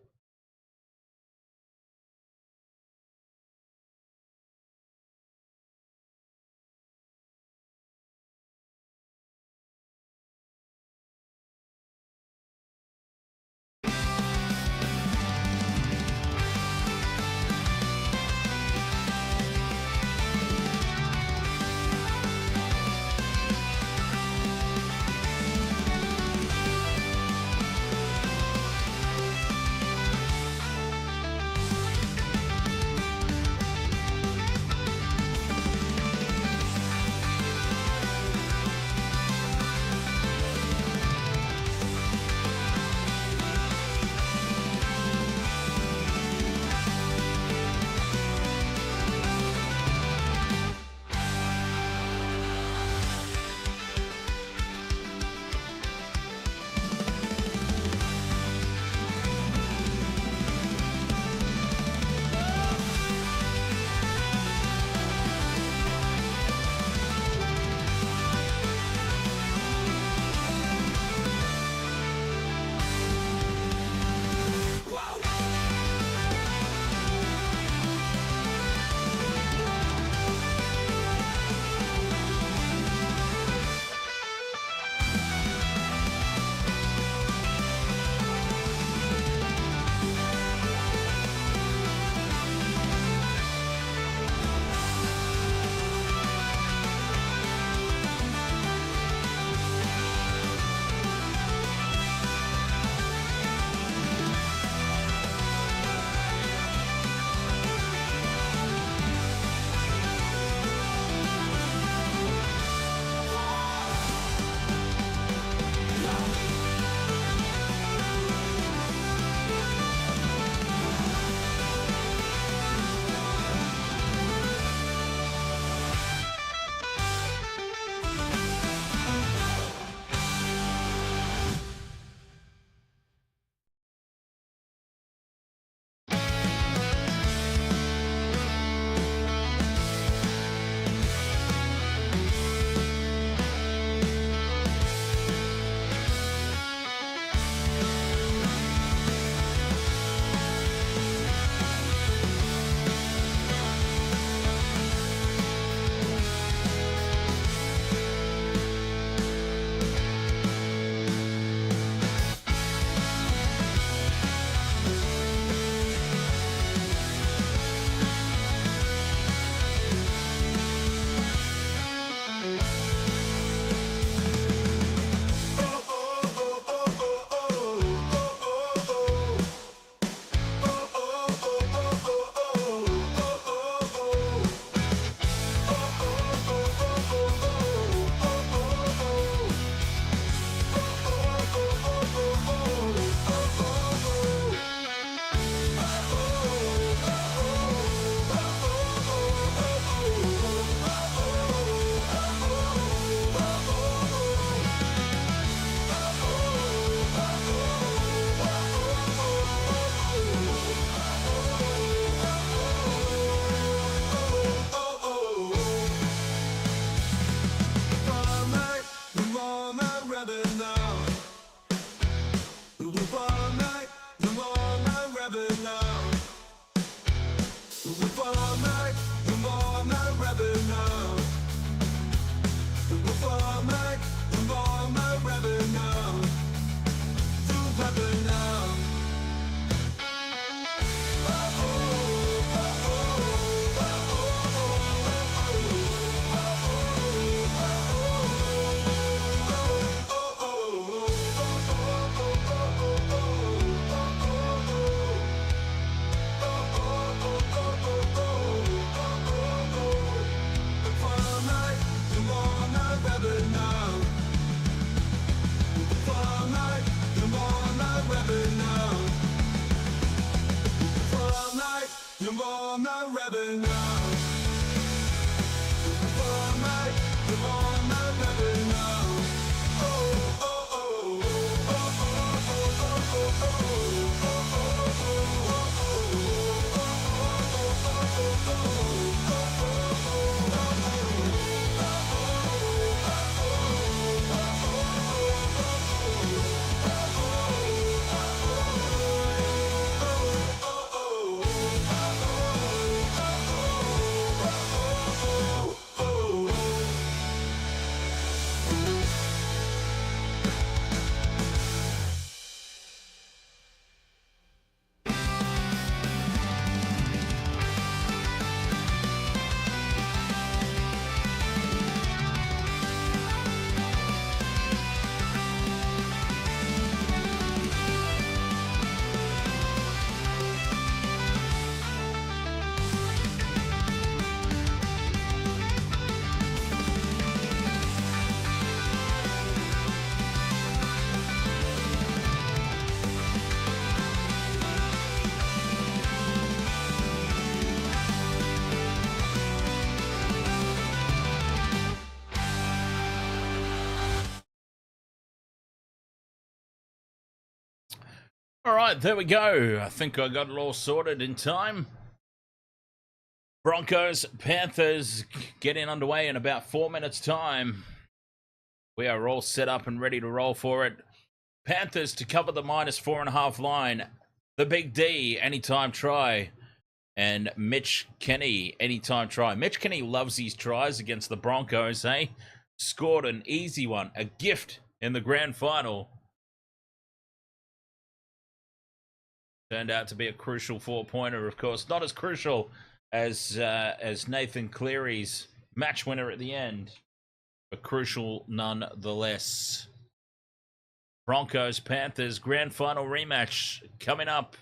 [SPEAKER 2] All right, there we go. I think I got it all sorted in time. Broncos, Panthers getting underway in about 4 minutes' time. We are all set up and ready to roll for it. Panthers to cover the -4.5 line. The Big D, anytime try. And Mitch Kenny, anytime try. Mitch Kenny loves these tries against the Broncos, eh? Scored an easy one, a gift in the grand final. Turned out to be a crucial 4-pointer, of course. Not as crucial as Nathan Cleary's match winner at the end, but crucial nonetheless. Broncos, Panthers, grand final rematch coming up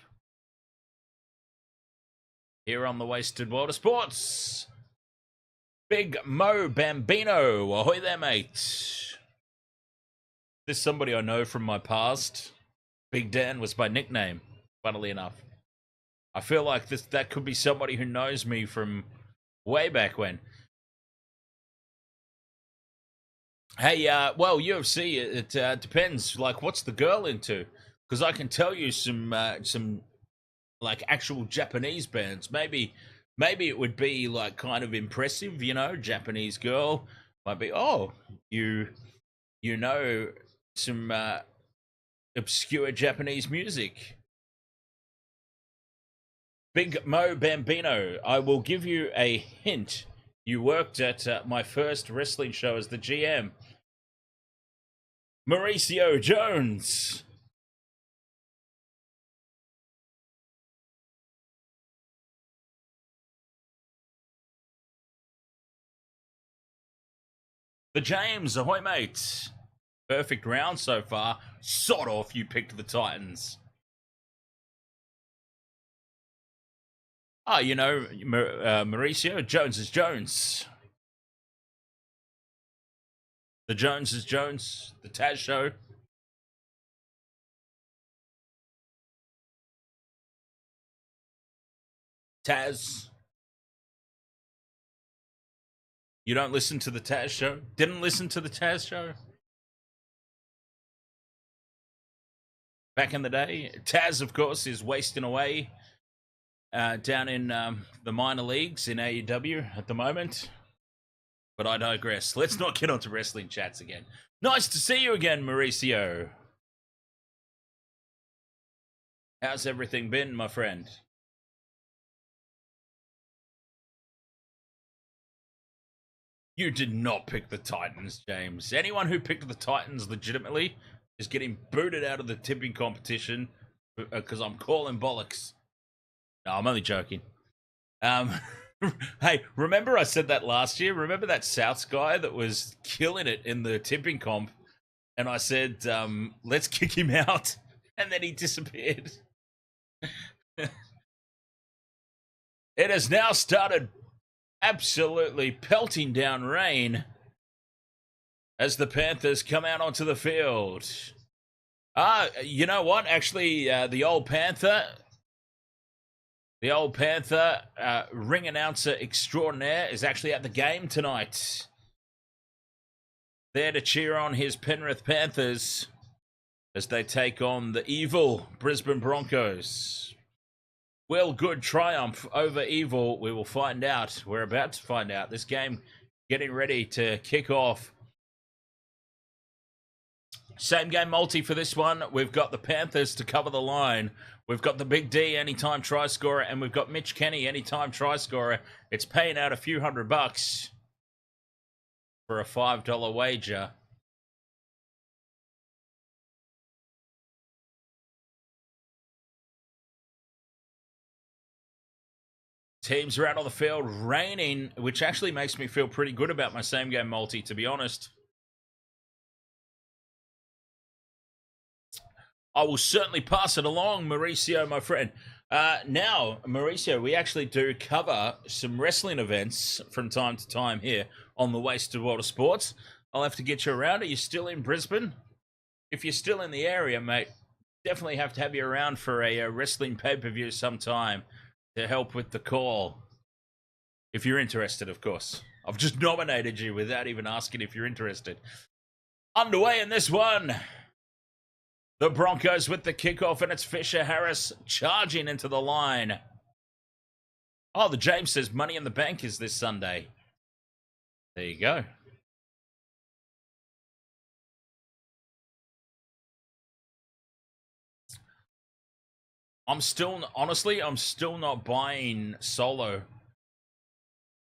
[SPEAKER 2] here on the Wasted World of Sports. Big Mo Bambino, ahoy there, mate. This is somebody I know from my past. Big Dan was my nickname, funnily enough. I feel like that could be somebody who knows me from way back when. Hey, well, UFC, it depends. Like, what's the girl into? Because I can tell you some like actual Japanese bands. Maybe it would be like kind of impressive, you know. Japanese girl might be. Oh, you know some obscure Japanese music. Big Mo Bambino, I will give you a hint. You worked at my first wrestling show as the GM. Mauricio Jones. The James, ahoy mates. Perfect round so far. Sod off, you picked the Titans. Ah, you know, Mauricio, Jones is Jones. The Jones is Jones. The Taz Show. Taz. You don't listen to the Taz Show? Didn't listen to the Taz Show? Back in the day. Taz, of course, is wasting away down in the minor leagues in AEW at the moment. But I digress. Let's not get onto wrestling chats again. Nice to see you again, Mauricio. How's everything been, my friend? You did not pick the Titans, James. Anyone who picked the Titans legitimately is getting booted out of the tipping competition because I'm calling bollocks. No, I'm only joking. Hey, remember I said that last year? Remember that Souths guy that was killing it in the tipping comp? And I said, let's kick him out. And then he disappeared. It has now started absolutely pelting down rain as the Panthers come out onto the field. You know what? Actually, the old Panther, ring announcer extraordinaire is actually at the game tonight. There to cheer on his Penrith Panthers as they take on the evil Brisbane Broncos. Will good triumph over evil? We will find out. We're about to find out. This game getting ready to kick off. Same game multi for this one. We've got the Panthers to cover the line. We've got the Big D anytime try scorer, and we've got Mitch Kenny anytime try scorer. It's paying out a few $100 for a $5 wager. Teams are out on the field, raining, which actually makes me feel pretty good about my same game multi, to be honest. I will certainly pass it along, Mauricio, my friend. Now, Mauricio, we actually do cover some wrestling events from time to time here on the Wasted World of Sports. I'll have to get you around. Are you still in Brisbane? If you're still in the area, mate, definitely have to have you around for a wrestling pay-per-view sometime to help with the call. If you're interested, of course. I've just nominated you without even asking if you're interested. Underway in this one. The Broncos with the kickoff, and it's Fisher Harris charging into the line. Oh, the James says Money in the Bank is this Sunday. There you go. I'm still not buying Solo.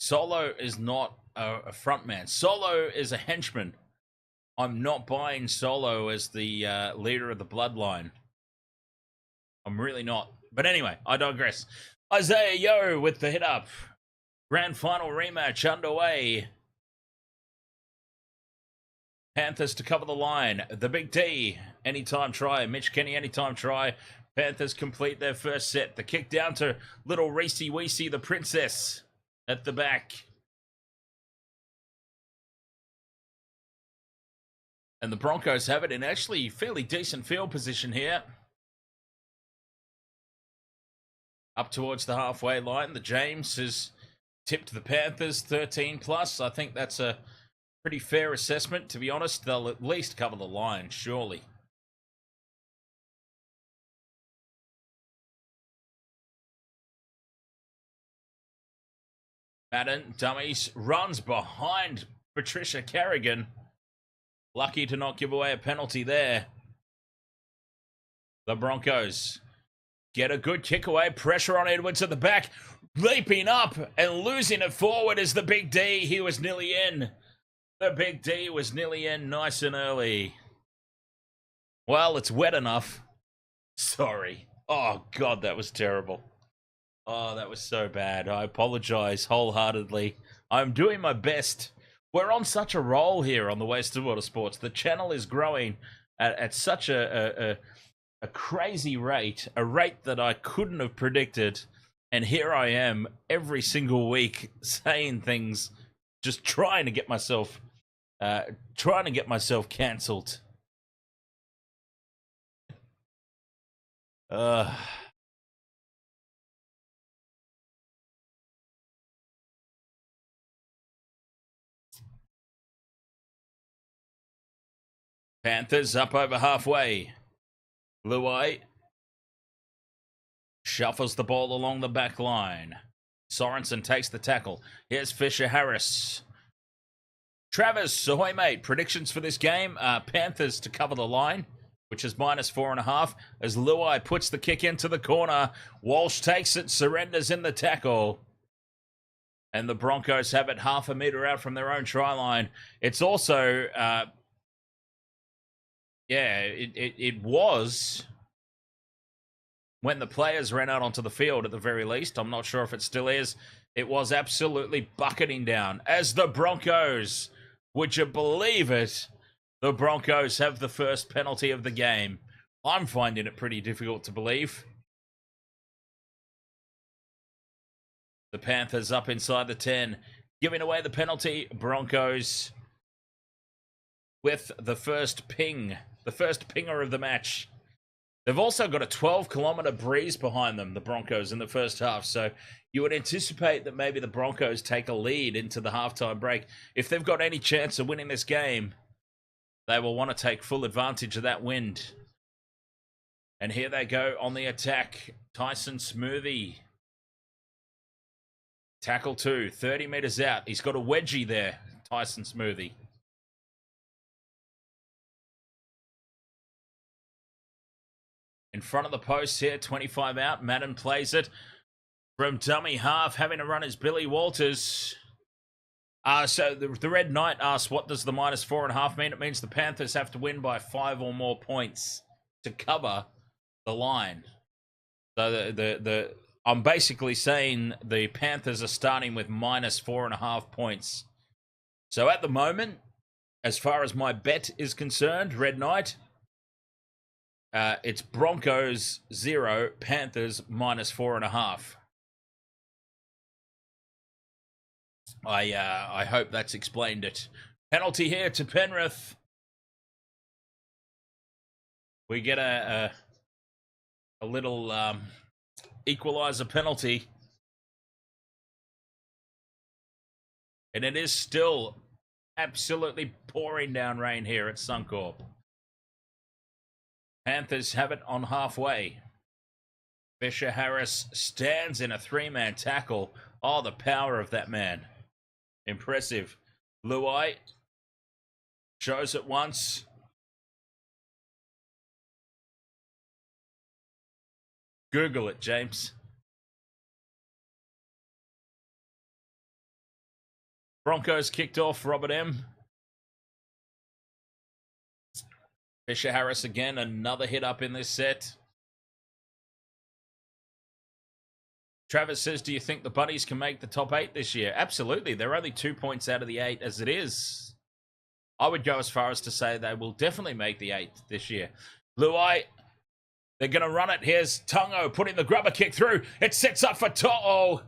[SPEAKER 2] Solo is not a front man. Solo is a henchman. I'm not buying Solo as the leader of the bloodline. I'm really not. But anyway, I digress. Isaiah Yo with the hit up. Grand final rematch underway. Panthers to cover the line. The Big D, anytime try. Mitch Kenny, anytime try. Panthers complete their first set. The kick down to little Reese Weesey, the princess, at the back. And the Broncos have it in actually fairly decent field position here. Up towards the halfway line. The James has tipped the Panthers 13 plus. I think that's a pretty fair assessment. To be honest, they'll at least cover the line, surely. Madden, dummies, runs behind Patricia Carrigan. Lucky to not give away a penalty there. The Broncos get a good kick away. Pressure on Edwards at the back. Leaping up and losing it forward is the Big D. He was nearly in. The Big D was nearly in nice and early. Well, it's wet enough. Sorry. Oh, God, that was terrible. Oh, that was so bad. I apologize wholeheartedly. I'm doing my best. We're on such a roll here on the Western Water Sports. The channel is growing at such a crazy rate, a rate that I couldn't have predicted. And here I am every single week saying things, just trying to get myself cancelled. Panthers up over halfway. Luai shuffles the ball along the back line. Sorensen takes the tackle. Here's Fisher Harris. Travis, ahoy mate. Predictions for this game. Panthers to cover the line, which is -4.5. As Luai puts the kick into the corner. Walsh takes it, surrenders in the tackle. And the Broncos have it half a metre out from their own try line. It's also... it was when the players ran out onto the field at the very least. I'm not sure if it still is. It was absolutely bucketing down as the Broncos, would you believe it? The Broncos have the first penalty of the game. I'm finding it pretty difficult to believe. The Panthers up inside the 10, giving away the penalty. Broncos with the first ping. The first pinger of the match. They've also got a 12-kilometre breeze behind them, the Broncos, in the first half. So you would anticipate that maybe the Broncos take a lead into the halftime break. If they've got any chance of winning this game, they will want to take full advantage of that wind. And here they go on the attack. Tyson Smoothie. Tackle 2, 30 metres out. He's got a wedgie there, Tyson Smoothie. In front of the post here, 25 out. Madden plays it from dummy half. Having to run is Billy Walters. So the Red Knight asks, what does the -4.5 mean? It means the Panthers have to win by 5 or more points to cover the line. So I'm basically saying the Panthers are starting with -4.5 points. So at the moment, as far as my bet is concerned, Red Knight, it's Broncos 0, Panthers -4.5. I hope that's explained it. Penalty here to Penrith. We get a little equaliser penalty. And it is still absolutely pouring down rain here at Suncorp. Panthers have it on halfway. Fisher Harris stands in a three-man tackle. Oh, the power of that man. Impressive. Luai shows it once. Google it, James. Broncos kicked off, Robert M. Fisher Harris again, another hit up in this set. Travis says, do you think the Bunnies can make the top 8 this year? Absolutely. They're only 2 points out of the 8 as it is. I would go as far as to say they will definitely make the 8 this year. Luai, they're going to run it. Here's Tungo putting the grubber kick through. It sets up for To'o.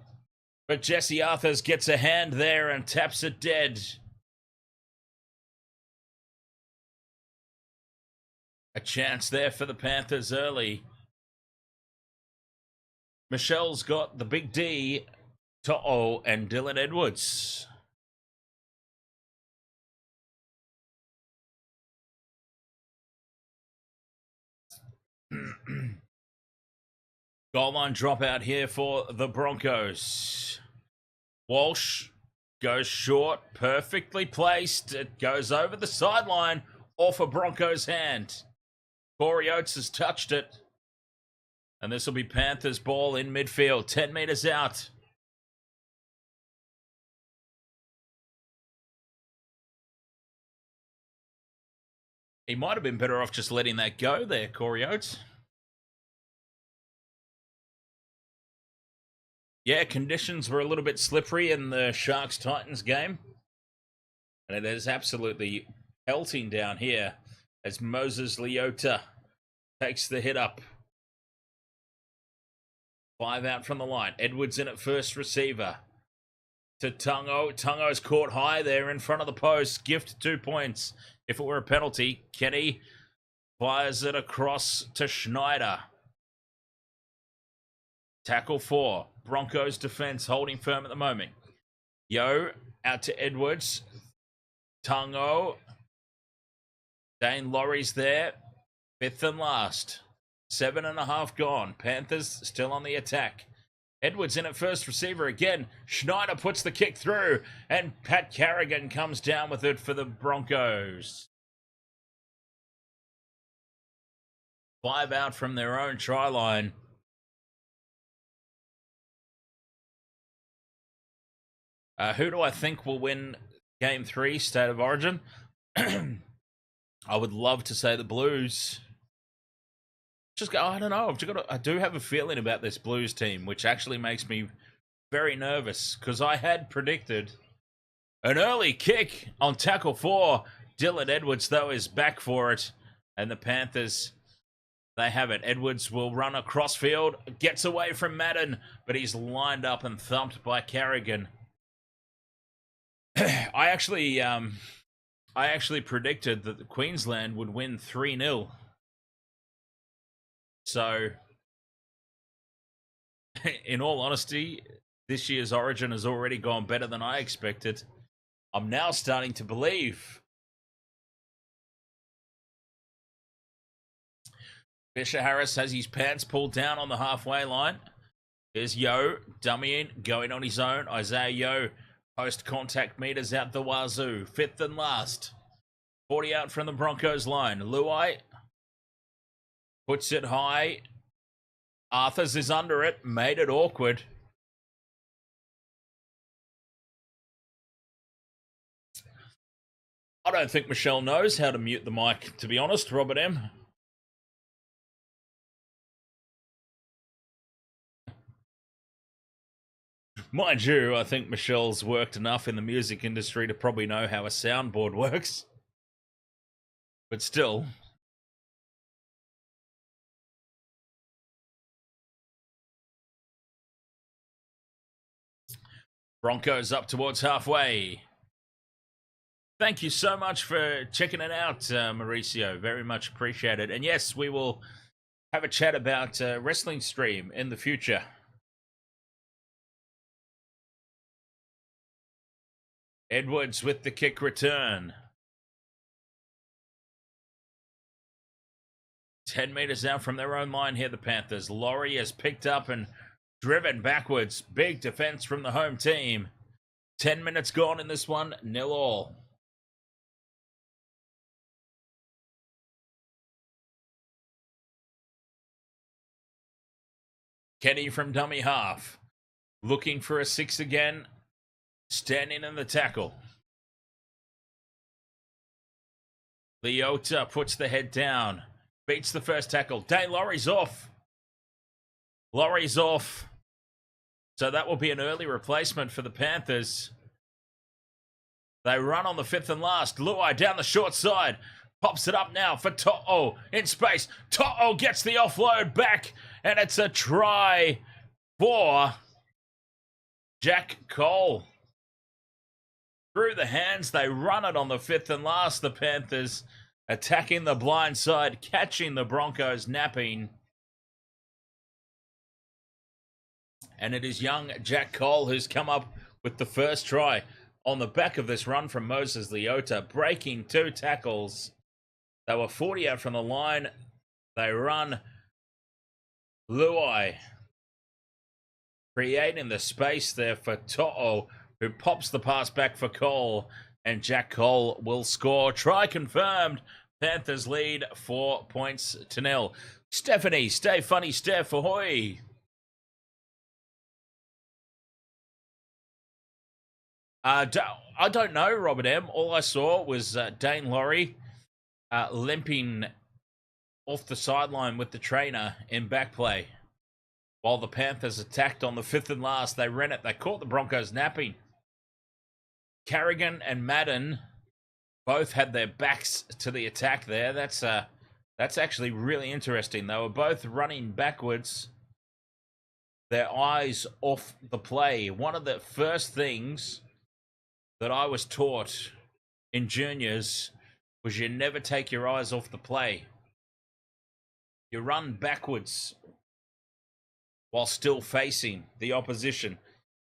[SPEAKER 2] But Jesse Arthurs gets a hand there and taps it dead. A chance there for the Panthers early. Michelle's got the big D, To'o, and Dylan Edwards. Goal line dropout here for the Broncos. Walsh goes short, perfectly placed. It goes over the sideline, off a Broncos hand. Corey Oates has touched it. And this will be Panthers ball in midfield, 10 meters out. He might have been better off just letting that go there, Corey Oates. Yeah, conditions were a little bit slippery in the Sharks-Titans game. And it is absolutely pelting down here as Moses Leota takes the hit up. 5 out from the line. Edwards in at first receiver. To Tungo. Tungo's caught high there in front of the post. Gift 2 points. If it were a penalty, Kenny fires it across to Schneider. Tackle 4. Broncos defense holding firm at the moment. Yo out to Edwards. Tungo. Dane Laurie's there. 5th and last. 7.5 gone. Panthers still on the attack. Edwards in at first receiver again. Schneider puts the kick through. And Pat Carrigan comes down with it for the Broncos. 5 out from their own try line. Who do I think will win Game 3, State of Origin? I would love to say the Blues. I don't know. I do have a feeling about this Blues team, which actually makes me very nervous because I had predicted an early kick on tackle 4. Dylan Edwards, though, is back for it. And the Panthers, they have it. Edwards will run across field, gets away from Madden, but he's lined up and thumped by Carrigan. I actually predicted that the Queensland would win 3-0. So, in all honesty, this year's Origin has already gone better than I expected. I'm now starting to believe. Fisher Harris has his pants pulled down on the halfway line. There's Yo, dummying, going on his own. Isaiah Yo, post-contact meters out the wazoo. 5th and last. 40 out from the Broncos line. Luai puts it high. Arthurs is under it. Made it awkward. I don't think Michelle knows how to mute the mic, to be honest, Robert M. Mind you, I think Michelle's worked enough in the music industry to probably know how a soundboard works. But still. Broncos up towards halfway. Thank you so much for checking it out, Mauricio. Very much appreciated. And yes, we will have a chat about wrestling stream in the future. Edwards with the kick return. 10 meters out from their own line here, the Panthers. Laurie has picked up and driven backwards. Big defense from the home team. 10 minutes gone in this one, 0-0. Kenny from dummy half. Looking for a 6 again. Standing in the tackle. Leota puts the head down. Beats the first tackle. Dane Laurie's off. Laurie's off. So that will be an early replacement for the Panthers. They run on the 5th and last. Luai down the short side. Pops it up now for To'o in space. To'o gets the offload back. And it's a try for Jack Cole. Through the hands, they run it on the 5th and last. The Panthers attacking the blind side, catching the Broncos napping. And it is young Jack Cole who's come up with the first try on the back of this run from Moses Leota, breaking 2 tackles. They were 40 out from the line. They run. Luai creating the space there for To'o, who pops the pass back for Cole, and Jack Cole will score. Try confirmed. Panthers lead 4-0. Stephanie, stay funny, Steph. Ahoy. I don't know, Robert M. All I saw was Dane Laurie limping off the sideline with the trainer in back play. While the Panthers attacked on the 5th and last, they ran it. They caught the Broncos napping. Carrigan and Madden both had their backs to the attack there. That's actually really interesting. They were both running backwards, their eyes off the play. One of the first things that I was taught in juniors was you never take your eyes off the play. You run backwards while still facing the opposition.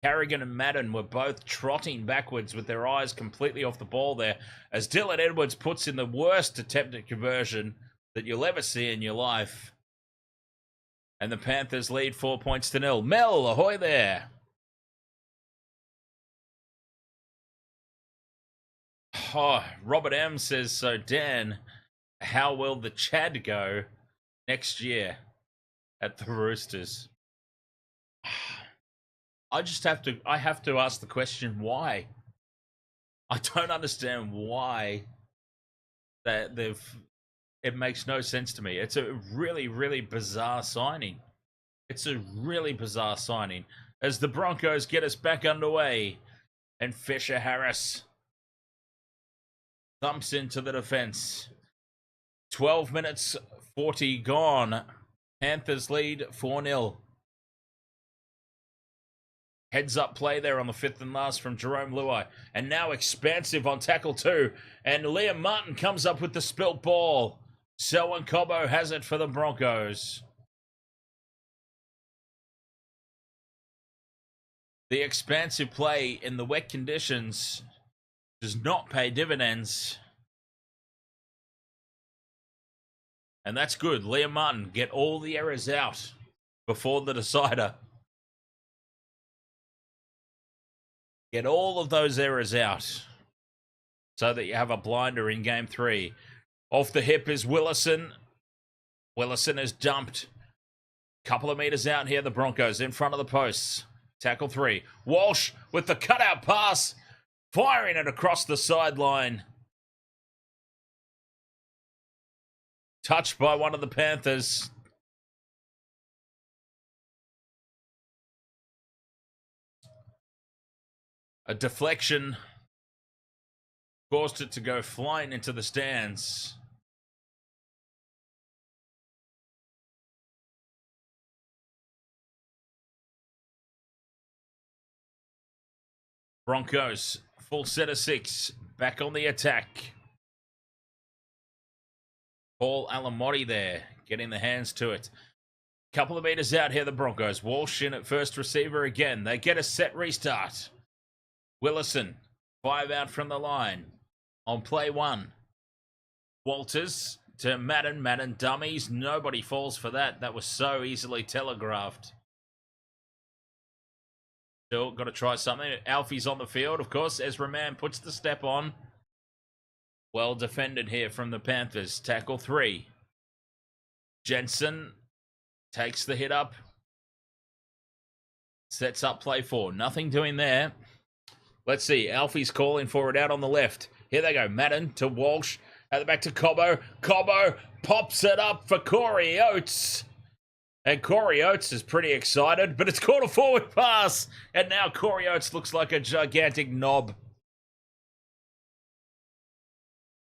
[SPEAKER 2] Carrigan and Madden were both trotting backwards with their eyes completely off the ball there, as Dylan Edwards puts in the worst attempted conversion that you'll ever see in your life. And the Panthers lead 4-0. Mel, ahoy there. Oh, Robert M says, so Dan, how will the Chad go next year at the Roosters? I have to ask the question, why? I don't understand why it makes no sense to me. It's a really, really bizarre signing. It's a really bizarre signing as the Broncos get us back underway, and Fisher Harris thumps into the defense. 12 minutes 40 gone. Panthers lead 4-0. Heads up play there on the 5th and last from Jerome Luai. And now expansive on tackle 2. And Liam Martin comes up with the spilt ball. Selwyn Cobbo has it for the Broncos. The expansive play in the wet conditions does not pay dividends. And that's good. Liam Martin, get all the errors out before the decider. Get all of those errors out so that you have a blinder in game 3. Off the hip is Willison. Willison is dumped. Couple of meters out here, the Broncos in front of the posts. Tackle 3. Walsh with the cutout pass. Firing it across the sideline. Touched by one of the Panthers. A deflection caused it to go flying into the stands. Broncos, full set of 6, back on the attack. Paul Alamotti there, getting the hands to it. Couple of meters out here, the Broncos. Walsh in at first receiver again. They get a set restart. Willison, 5 out from the line on play 1. Walters to Madden. Madden dummies. Nobody falls for that. That was so easily telegraphed. Still got to try something. Alfie's on the field, of course. Ezra Mann puts the step on. Well defended here from the Panthers. Tackle 3. Jensen takes the hit up. Sets up play 4. Nothing doing there. Let's see. Alfie's calling for it out on the left. Here they go. Madden to Walsh. At the back to Cobbo. Cobbo pops it up for Corey Oates. And Corey Oates is pretty excited, but it's caught a forward pass. And now Corey Oates looks like a gigantic knob.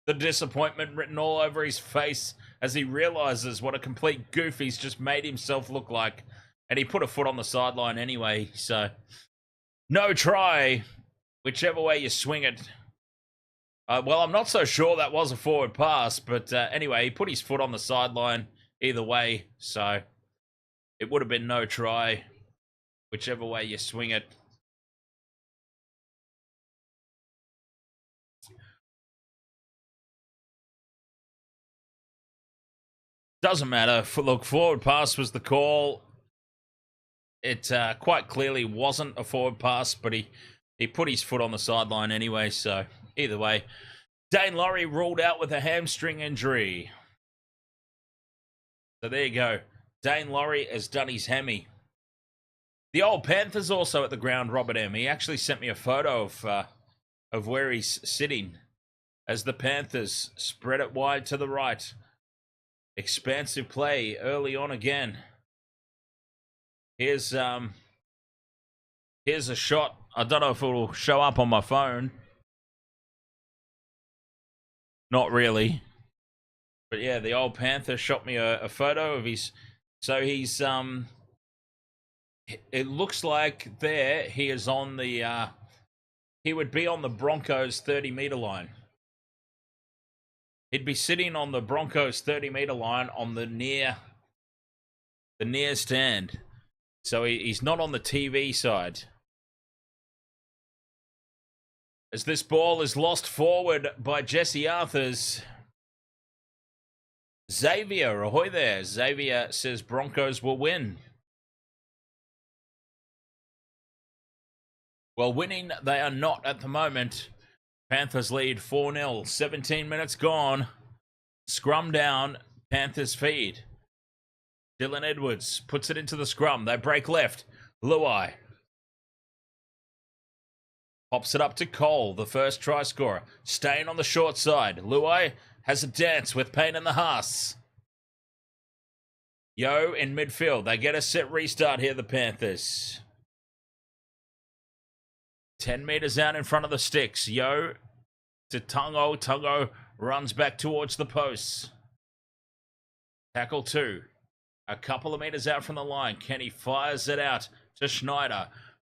[SPEAKER 2] The disappointment written all over his face as he realizes what a complete goof he's just made himself look like. And he put a foot on the sideline anyway, so no try, whichever way you swing it. Well, I'm not so sure that was a forward pass, but anyway, he put his foot on the sideline either way, so it would have been no try, whichever way you swing it. Doesn't matter. Look, forward pass was the call. It quite clearly wasn't a forward pass, but he put his foot on the sideline anyway, so either way. Dane Laurie ruled out with a hamstring injury. So there you go. Dane Laurie has done his hammy. The old Panthers also at the ground, Robert M. He actually sent me a photo of where he's sitting as the Panthers spread it wide to the right. Expansive play early on again. Here's a shot. I don't know if it will show up on my phone. Not really. But yeah, the old Panther shot me a photo of his. So he's it looks like there he is on the he would be on the Broncos 30-meter line. He'd be sitting on the Broncos 30-meter line on the near stand. So he's not on the TV side. As this ball is lost forward by Jesse Arthurs. Xavier, ahoy there. Xavier says Broncos will win. Well, winning they are not at the moment. Panthers lead 4-0. 17 minutes gone. Scrum down. Panthers feed. Dylan Edwards puts it into the scrum. They break left. Luai pops it up to Cole, the first try scorer. Staying on the short side. Luai has a dance with Payne in the Haas. Yo in midfield. They get a set restart here, the Panthers. 10 meters out in front of the sticks. Yo to Tungo. Tungo runs back towards the posts. Tackle 2. A couple of meters out from the line. Kenny fires it out to Schneider.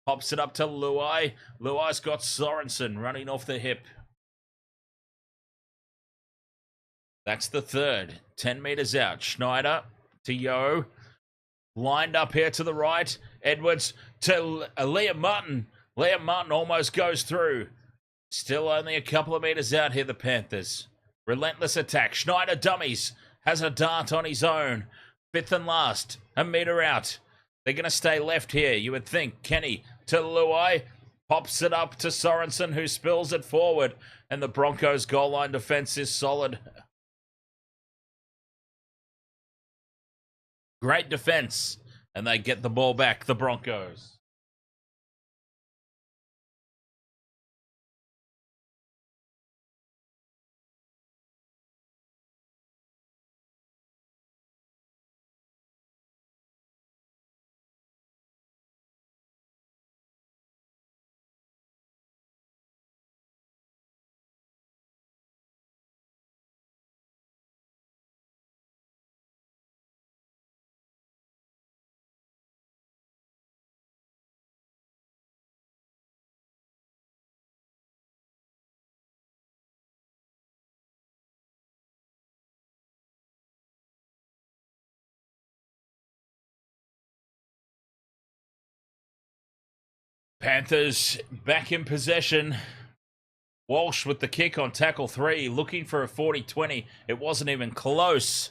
[SPEAKER 2] Pops it up to Luai. Luai's got Sorensen running off the hip. That's the third. 10 meters out. Schneider to Yo. Lined up here to the right. Edwards to Liam Martin. Liam Martin almost goes through. Still only a couple of meters out here, the Panthers. Relentless attack. Schneider dummies. Has a dart on his own. Fifth and last. A meter out. They're going to stay left here, you would think. Kenny to Luai. Pops it up to Sorensen, who spills it forward. And the Broncos' goal line defense is solid. Great defense. And they get the ball back, the Broncos. Panthers back in possession. Walsh with the kick on tackle 3, looking for a 40-20. It wasn't even close.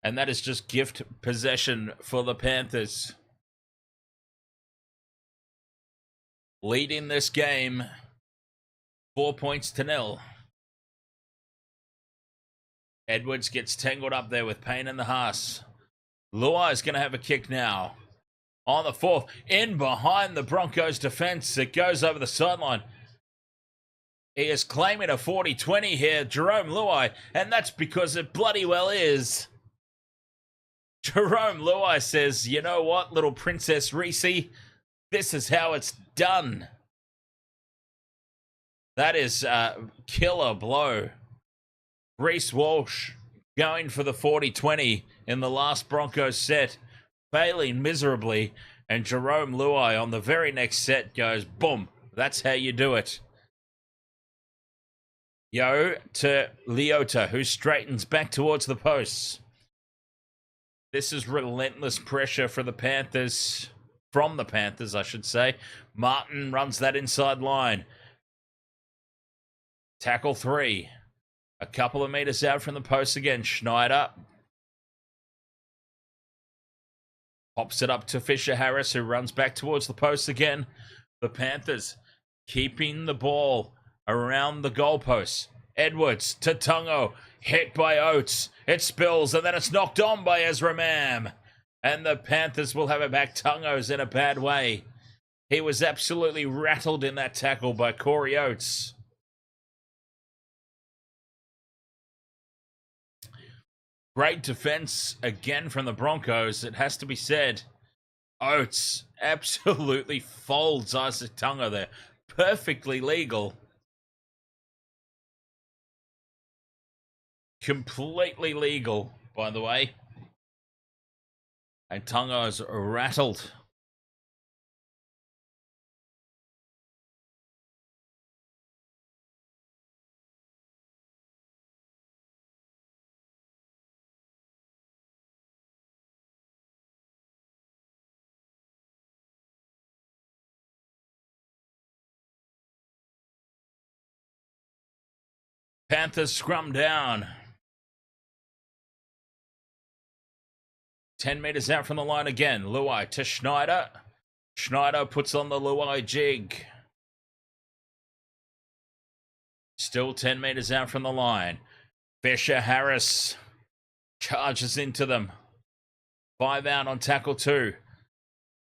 [SPEAKER 2] And that is just gift possession for the Panthers. Leading this game 4 points to 0. Edwards gets tangled up there with Payne in the Haas. Luai is going to have a kick now. On the 4th, in behind the Broncos defense. It goes over the sideline. He is claiming a 40-20 here, Jerome Luai, and that's because it bloody well is. Jerome Luai says, you know what, little Princess Reese, this is how it's done. That is a killer blow. Reece Walsh going for the 40-20 in the last Broncos set, failing miserably, and Jerome Luai on the very next set goes, boom, that's how you do it. Yo to Leota, who straightens back towards the posts. This is relentless pressure for the Panthers, from the Panthers, I should say. Martin runs that inside line. Tackle 3. A couple of meters out from the post again. Schneider pops it up to Fisher Harris, who runs back towards the post again. The Panthers keeping the ball around the goalposts. Edwards to Tungo, hit by Oates. It spills, and then it's knocked on by Ezra Mam. And the Panthers will have it back. Tungo's in a bad way. He was absolutely rattled in that tackle by Corey Oates. Great defense again from the Broncos, it has to be said. Oates absolutely folds Isaac Tungo there. Perfectly legal. Completely legal, by the way. And Tungo is rattled. Panthers scrum down. 10 meters out from the line again. Luai to Schneider. Schneider puts on the Luai jig. Still 10 meters out from the line. Fisher Harris charges into them. 5 out on tackle 2.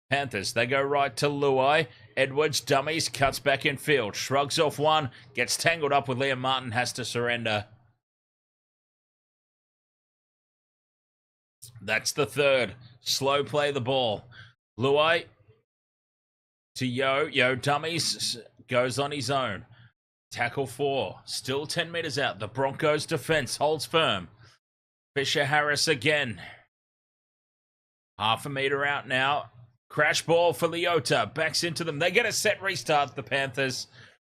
[SPEAKER 2] Panthers, they go right to Luai. Edwards dummies, cuts back in field. Shrugs off one, gets tangled up with Liam Martin, has to surrender. That's the 3rd. Slow play the ball. Luai to Yo. Yo dummies, goes on his own. Tackle 4. Still 10 meters out. The Broncos defense holds firm. Fisher Harris again. Half a meter out now. Crash ball for Leota. Backs into them. They get a set restart, the Panthers.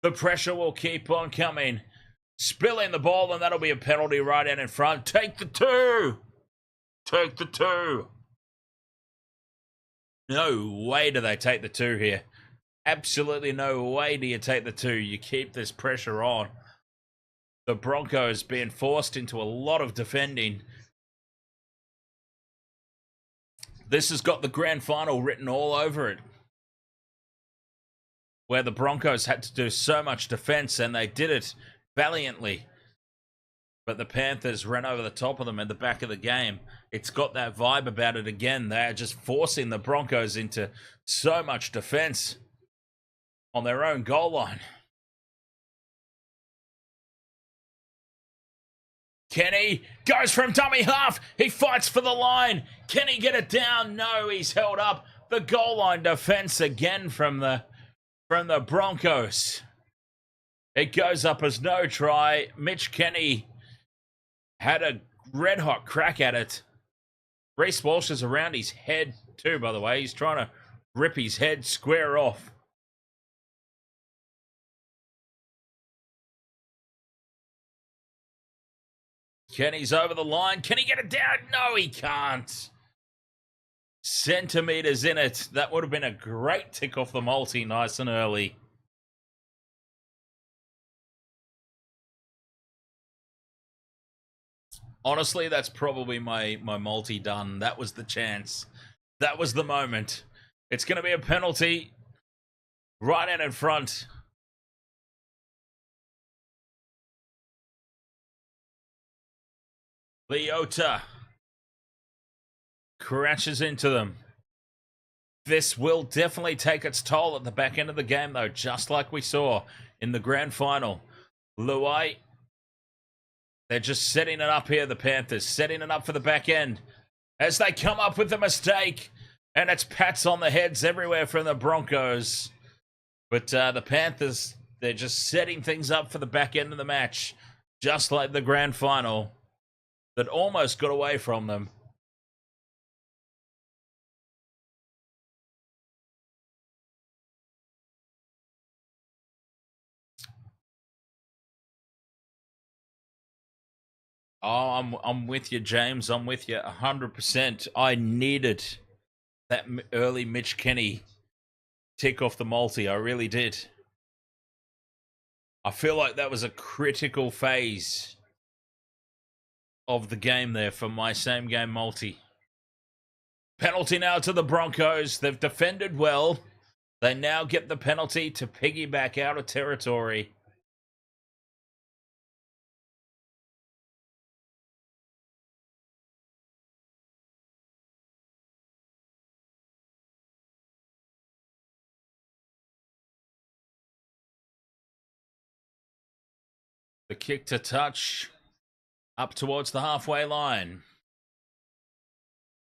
[SPEAKER 2] The pressure will keep on coming. Spilling the ball, and that'll be a penalty right out in front. Take the 2. Take the 2. No way do they take the 2 here. Absolutely no way do you take the 2. You keep this pressure on. The Broncos being forced into a lot of defending. This has got the grand final written all over it, where the Broncos had to do so much defense, and they did it valiantly. But the Panthers ran over the top of them at the back of the game. It's got that vibe about it again. They're just forcing the Broncos into so much defense on their own goal line. Kenny goes from dummy half. He fights for the line. Can he get it down? No, he's held up. The goal line defense again from the Broncos. It goes up as no try. Mitch Kenny had a red hot crack at it. Reece Walsh is around his head too, by the way. He's trying to rip his head square off. Kenny's over the line. Can he get it down? No, he can't. Centimeters in it. That would have been a great tick off the multi, nice and early. Honestly, that's probably my multi done. That was the chance. That was the moment. It's going to be a penalty right out in front. Leota crashes into them. This will definitely take its toll at the back end of the game, though, just like we saw in the grand final. Luai, they're just setting it up here, the Panthers, setting it up for the back end as they come up with the mistake, and it's pats on the heads everywhere from the Broncos. But the Panthers, they're just setting things up for the back end of the match, just like the grand final that almost got away from them. Oh, I'm with you, James. I'm with you 100%. I needed that early Mitch Kenny tick off the multi. I really did. I feel like that was a critical phase of the game there for my same game multi. Penalty now to the Broncos. They've defended well. They now get the penalty to piggyback out of territory. The kick to touch up towards the halfway line.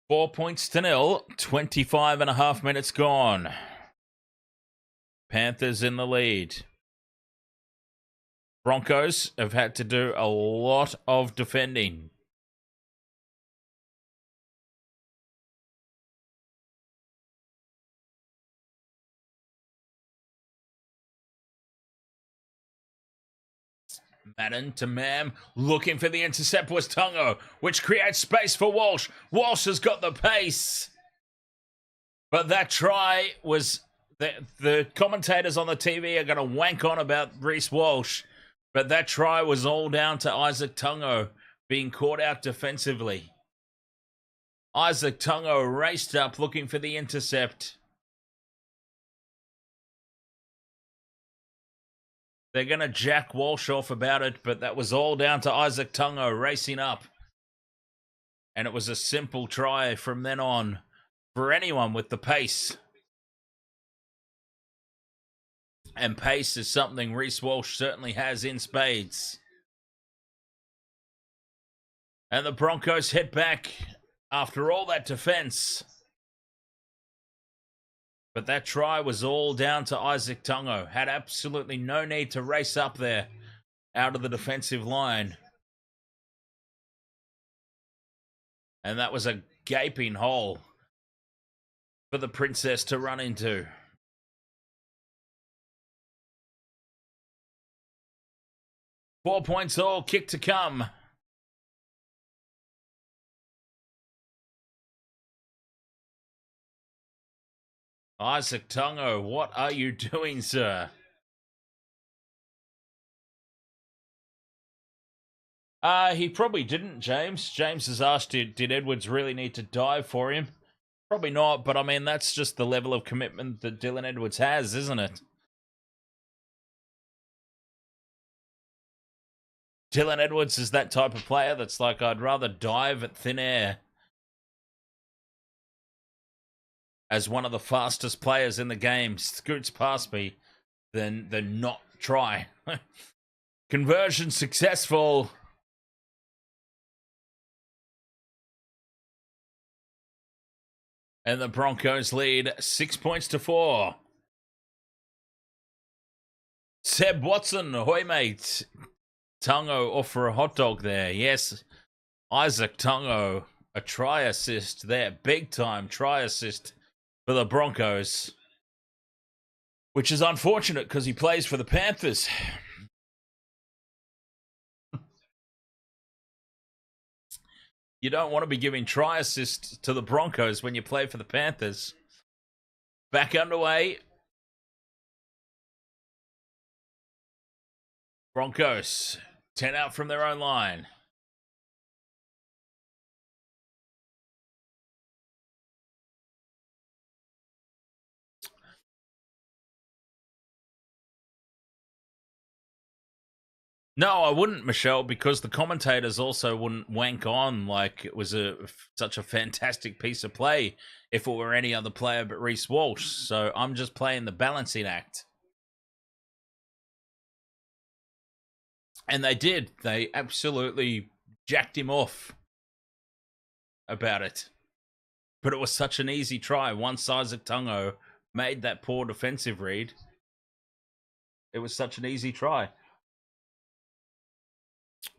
[SPEAKER 2] 4 points to nil. 25 and a half minutes gone. Panthers in the lead. Broncos have had to do a lot of defending. Madden to Mam, looking for the intercept was Tungo, which creates space for Walsh. Walsh has got the pace. But that try was... The commentators on the TV are going to wank on about Reece Walsh. But that try was all down to Isaac Tungo being caught out defensively. Isaac Tungo raced up looking for the intercept. They're going to jack Walsh off about it, but that was all down to Isaac Tungo racing up. And it was a simple try from then on for anyone with the pace. And pace is something Reece Walsh certainly has in spades. And the Broncos head back after all that defense. But that try was all down to Isaac Tungo. Had absolutely no need to race up there out of the defensive line. And that was a gaping hole for the Princess to run into. Four points all, kick to come. Isaac Tungo, what are you doing, sir? He probably didn't, James. James has asked, did Edwards really need to dive for him? Probably not, but I mean, that's just the level of commitment that Dylan Edwards has, isn't it? Dylan Edwards is that type of player that's like, I'd rather dive at thin air as one of the fastest players in the game scoots past me than not try. Conversion successful. And the Broncos lead 6 points to 4. Seb Watson, ahoy mate. Tungo off for a hot dog there. Yes, Isaac Tungo, a try assist there. Big time try assist for the Broncos. Which is unfortunate because he plays for the Panthers. You don't want to be giving try assists to the Broncos when you play for the Panthers. Back underway. Broncos, 10 out from their own line. No, I wouldn't, Michelle, because the commentators also wouldn't wank on like it was such a fantastic piece of play if it were any other player but Reece Walsh. So I'm just playing the balancing act. And they did. They absolutely jacked him off about it. But it was such an easy try. Once Isaac Tungo made that poor defensive read, it was such an easy try.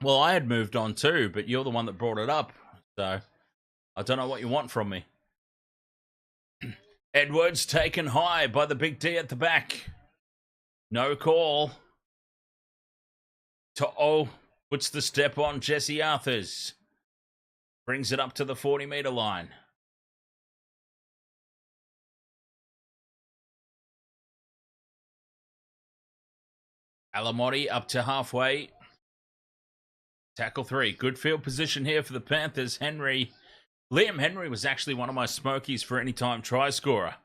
[SPEAKER 2] Well, I had moved on too, but you're the one that brought it up. So I don't know what you want from me. Edwards taken high by the big D at the back. No call. To'o puts the step on Jesse Arthurs. Brings it up to the 40-metre line. Alamotti up to halfway. Tackle 3. Good field position here for the Panthers. Liam Henry was actually one of my smokies for anytime try scorer.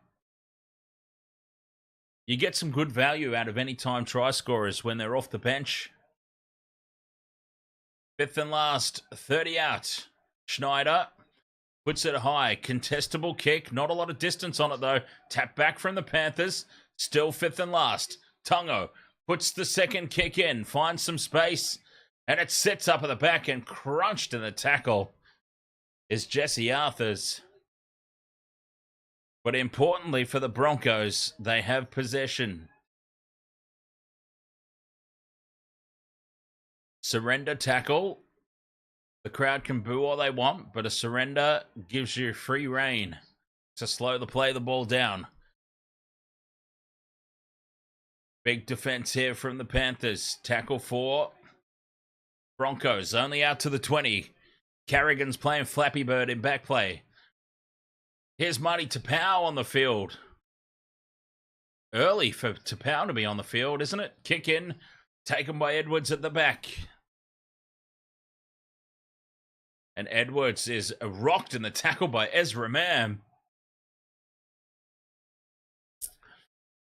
[SPEAKER 2] You get some good value out of anytime try scorers when they're off the bench. 5th and last, 30 out. Schneider puts it high. Contestable kick. Not a lot of distance on it, though. Tap back from the Panthers. Still 5th and last. Tungo puts the second kick in. Finds some space. And it sits up at the back, and crunched in the tackle is Jesse Arthurs. But importantly for the Broncos, they have possession. Surrender tackle. The crowd can boo all they want, but a surrender gives you free rein to slow the ball down. Big defense here from the Panthers. Tackle 4. Broncos only out to the 20. Carrigan's playing Flappy Bird in back play. Here's Marty Tapau on the field. Early for Tapau to be on the field, isn't it? Kick in, taken by Edwards at the back. And Edwards is rocked in the tackle by Ezra Mam.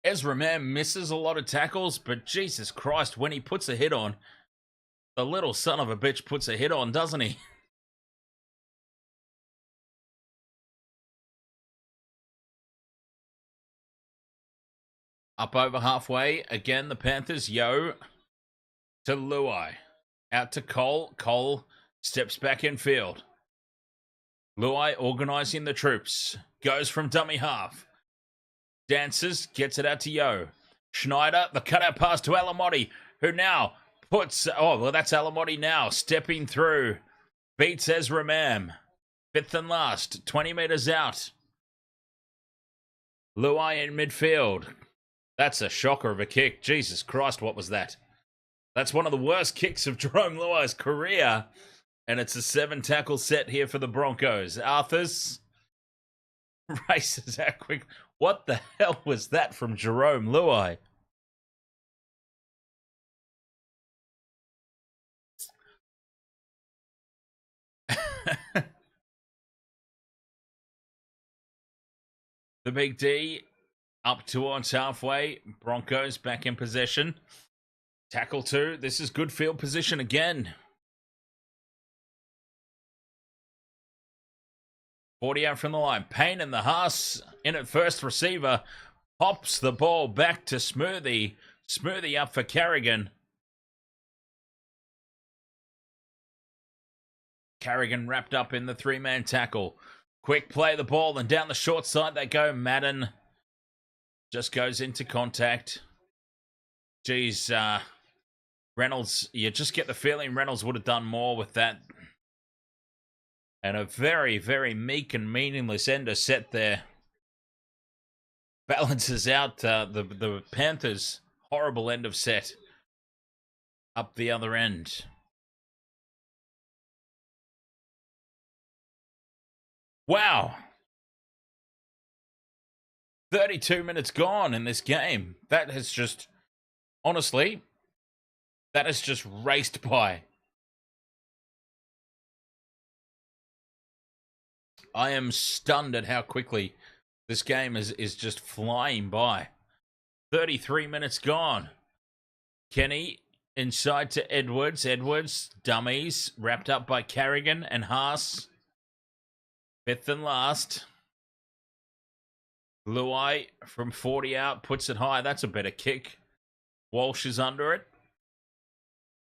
[SPEAKER 2] Ezra Mam misses a lot of tackles, but Jesus Christ, when he puts a hit on, the little son of a bitch puts a hit on, doesn't he? Up over halfway. Again, the Panthers. Yo to Luai. Out to Cole. Cole steps back in field. Luai organising the troops. Goes from dummy half. Dances. Gets it out to Yo. Schneider. The cutout pass to Alamotti, who now puts... Oh, well, that's Alamotti now. Stepping through. Beats Ezra Mam. 5th and last. 20 metres out. Luai in midfield. That's a shocker of a kick. Jesus Christ, what was that? That's one of the worst kicks of Jerome Luai's career. And it's a 7-tackle set here for the Broncos. Arthurs races out quick. What the hell was that from Jerome Luai? The big D up towards halfway. Broncos back in possession. Tackle 2. This is good field position again. 40 out from the line. Payne in the Haas. In at first, receiver. Pops the ball back to Smoothie. Smoothie up for Carrigan. Carrigan wrapped up in the 3-man tackle. Quick play the ball, and down the short side they go. Madden just goes into contact. Geez, Reynolds, you just get the feeling Reynolds would have done more with that. And a very, very meek and meaningless ender set there. Balances out the Panthers' horrible end of set. Up the other end. Wow. 32 minutes gone in this game. That has just, honestly, that has just raced by. I am stunned at how quickly this game is just flying by. 33 minutes gone. Kenny Inside to Edwards. Edwards, dummies, wrapped up by Carrigan and Haas. Fifth and last. Luai from 40 out, puts it high. That's a better kick. Walsh is under it.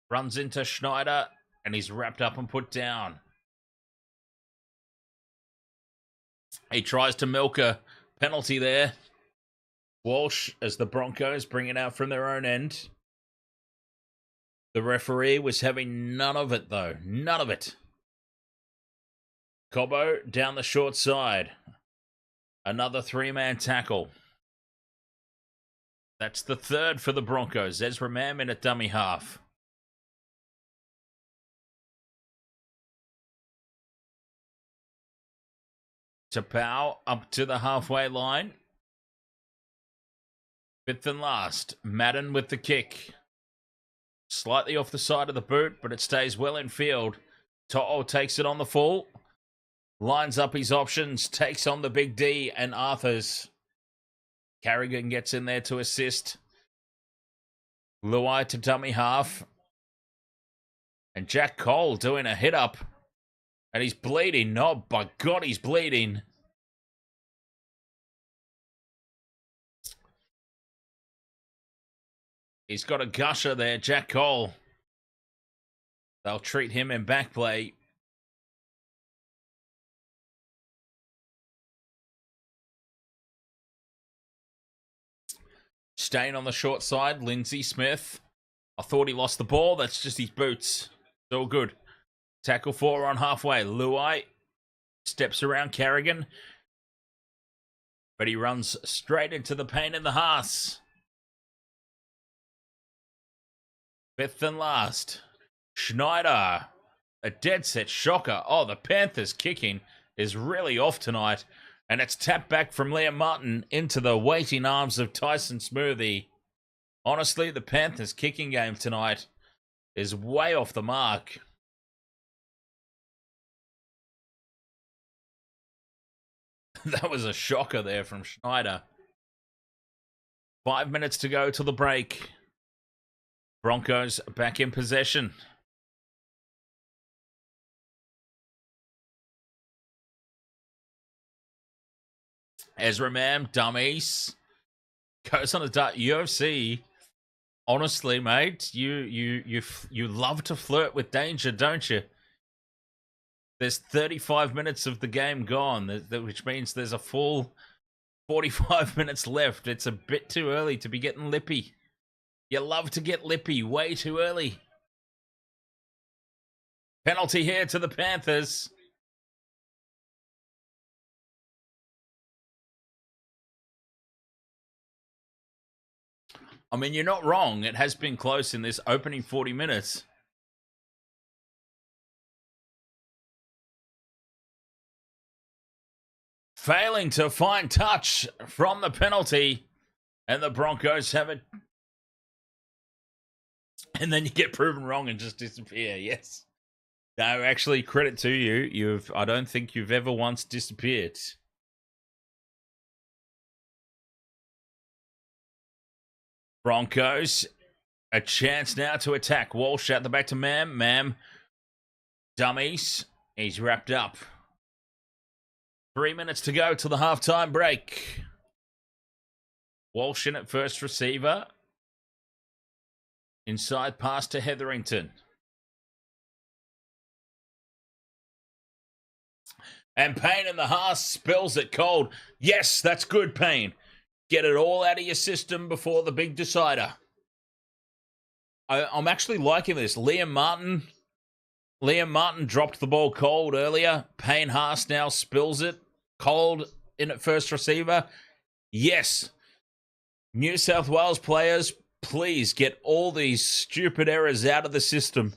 [SPEAKER 2] Runs into Schneider, and he's wrapped up and put down. He tries to milk a penalty there. Walsh, as the Broncos bring it out from their own end. The referee was having none of it, though. None of it. Cobbo down the short side. Another three-man tackle. That's the third for the Broncos. Ezra Mam in at dummy half. Tapau up to the halfway line. Fifth and last. Madden with the kick. Slightly off the side of the boot, but it stays well in field. To'o takes it on the full. Lines up his options. Takes on the big D and Arthurs. Carrigan gets in there to assist. Luai to dummy half. And Jack Cole doing a hit up. And he's bleeding. Oh, by God, he's bleeding. He's got a gusher there, Jack Cole. They'll treat him in back play. Staying on the short side, Lindsay Smith. I thought he lost the ball. That's just his boots. It's all good. Tackle 4 on halfway. Luai steps around Carrigan. But he runs straight into the pain in the Haas. Fifth and last. Schneider. A dead set shocker. Oh, the Panthers kicking is really off tonight. And it's tapped back from Liam Martin into the waiting arms of Tyson Smoothie. Honestly, the Panthers kicking game tonight is way off the mark. That was a shocker there from Schneider. 5 minutes to go till the break. Broncos back in possession. Ezra Mam, dummies. Goes on a UFC. Honestly, mate, you love to flirt with danger, don't you? There's 35 minutes of the game gone, which means there's a full 45 minutes left. It's a bit too early to be getting lippy. You love to get lippy way too early. Penalty here to the Panthers. I mean, you're not wrong. It has been close in this opening 40 minutes. Failing to find touch from the penalty. And the Broncos have it. And then you get proven wrong and just disappear. Yes. No, actually, credit to you. I don't think you've ever once disappeared. Broncos, a chance now to attack. Walsh out the back to Mam. Mam, dummies. He's wrapped up. 3 minutes to go till the halftime break. Walsh in at first receiver. Inside pass to Hetherington. And Payne in the Haas spills it cold. Yes, that's good, Payne. Get it all out of your system before the big decider. I'm actually liking this. Liam Martin dropped the ball cold earlier. Payne Haas now spills it cold in at first receiver. Yes. New South Wales players, please get all these stupid errors out of the system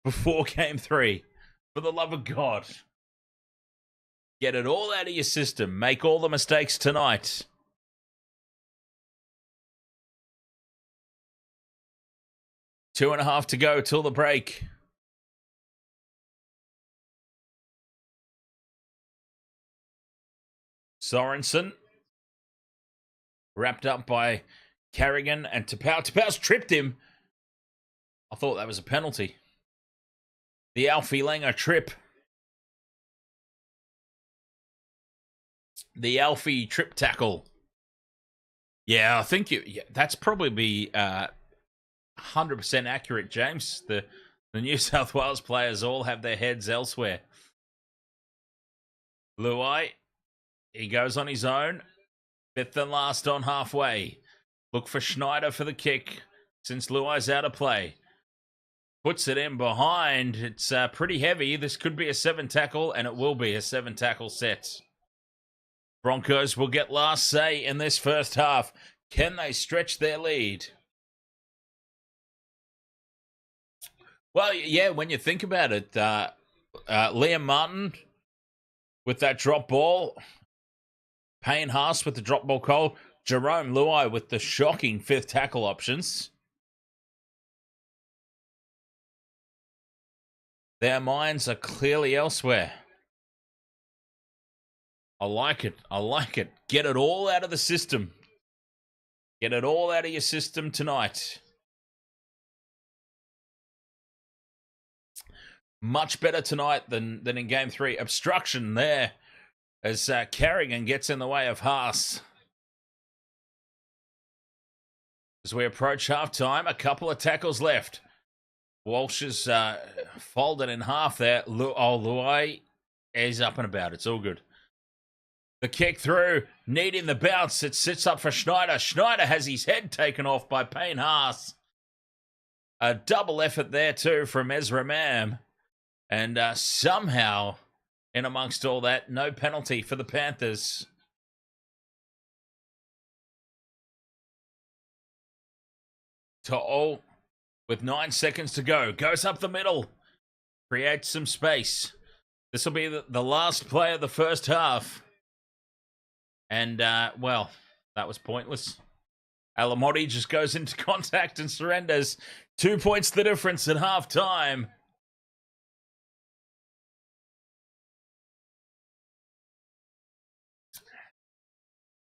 [SPEAKER 2] before game 3. For the love of God. Get it all out of your system. Make all the mistakes tonight. Two and a half to go till the break. Sorensen. Wrapped up by Carrigan and Tapau. Tapau's tripped him. I thought that was a penalty. The Alfie Langer trip. The Alfie trip tackle. Yeah, I think that's probably 100% accurate, James. The New South Wales players all have their heads elsewhere. Luai, he goes on his own. Fifth and last on halfway. Look for Schneider for the kick since Luai's out of play. Puts it in behind. It's pretty heavy. This could be a 7 tackle, and it will be a 7 tackle set. Broncos will get last say in this first half. Can they stretch their lead? Well, yeah, when you think about it, Liam Martin with that drop ball, Payne Haas with the drop ball call, Jerome Luai with the shocking 5th tackle options. Their minds are clearly elsewhere. I like it. I like it. Get it all out of the system. Get it all out of your system tonight. Much better tonight than in Game 3. Obstruction there as Carrigan gets in the way of Haas. As we approach halftime, a couple of tackles left. Walsh is folded in half there. Luai is up and about. It's all good. The kick through, needing the bounce. It sits up for Schneider. Schneider has his head taken off by Payne Haas. A double effort there too from Ezra Mam. And somehow, in amongst all that, no penalty for the Panthers. To'o, with 9 seconds to go, goes up the middle. Creates some space. This will be the last play of the first half. And, well, that was pointless. Alamotti just goes into contact and surrenders. 2 points the difference at halftime.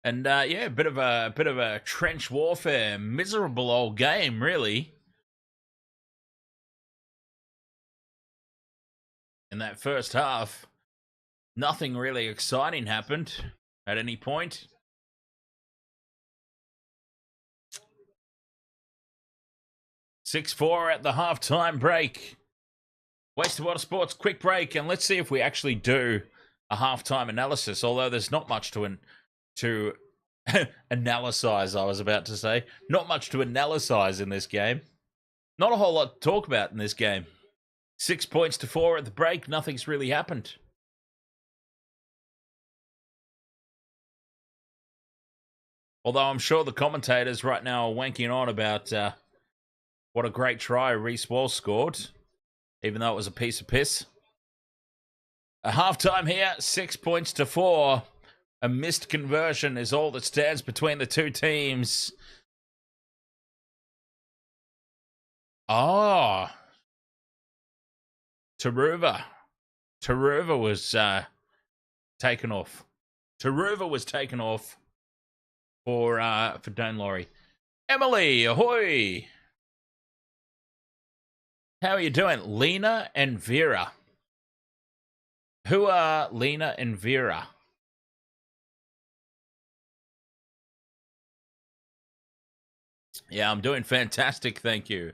[SPEAKER 2] And, yeah, a bit of a trench warfare. Miserable old game, really. In that first half, nothing really exciting happened at any point. (6-4) at the halftime break. Wasted Water Sports quick break, and let's see if we actually do a halftime analysis. Although there's not much to analysize. I was about to say not much to analysize in this game. Not a whole lot to talk about in this game. 6-4 at the break. Nothing's really happened. Although I'm sure the commentators right now are wanking on about what a great try Reece Walsh scored, even though it was a piece of piss. A halftime here, 6-4. A missed conversion is all that stands between the two teams. Oh. Taruva. Taruva was taken off. Taruva was taken off for Dane Laurie. Emily, ahoy! How are you doing? Lena and Vera. Who are Lena and Vera? Yeah, I'm doing fantastic, thank you.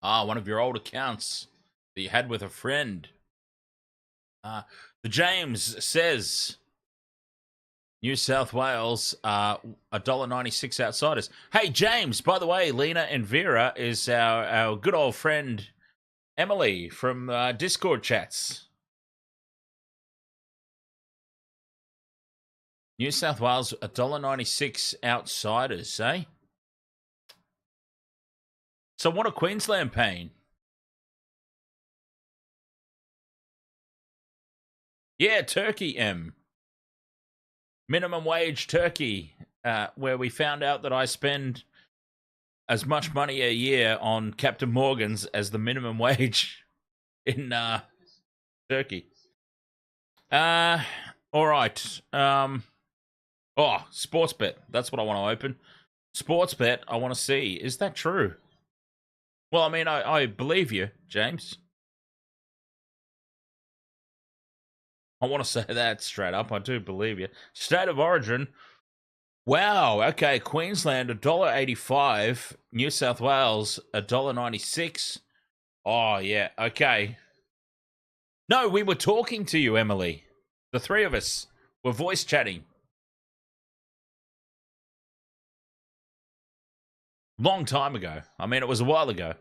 [SPEAKER 2] Ah, one of your old accounts that you had with a friend. The James says New South Wales are $1.96 outsiders. Hey, James, by the way, Lena and Vera is our good old friend Emily from Discord chats. New South Wales $1.96 outsiders, eh? So what are Queensland paying? Yeah, Turkey, M. Minimum wage Turkey, where we found out that I spend as much money a year on Captain Morgan's as the minimum wage in Turkey. All right. Sports bet. That's what I want to open. Sports bet. I want to see. Is that true? Well, I mean, I believe you, James. I want to say that straight up. I do believe you. State of origin. Wow. Okay. Queensland $1.85. New South Wales $1.96. Oh yeah. Okay. No, we were talking to you, Emily. The three of us were voice chatting. Long time ago. I mean, it was a while ago.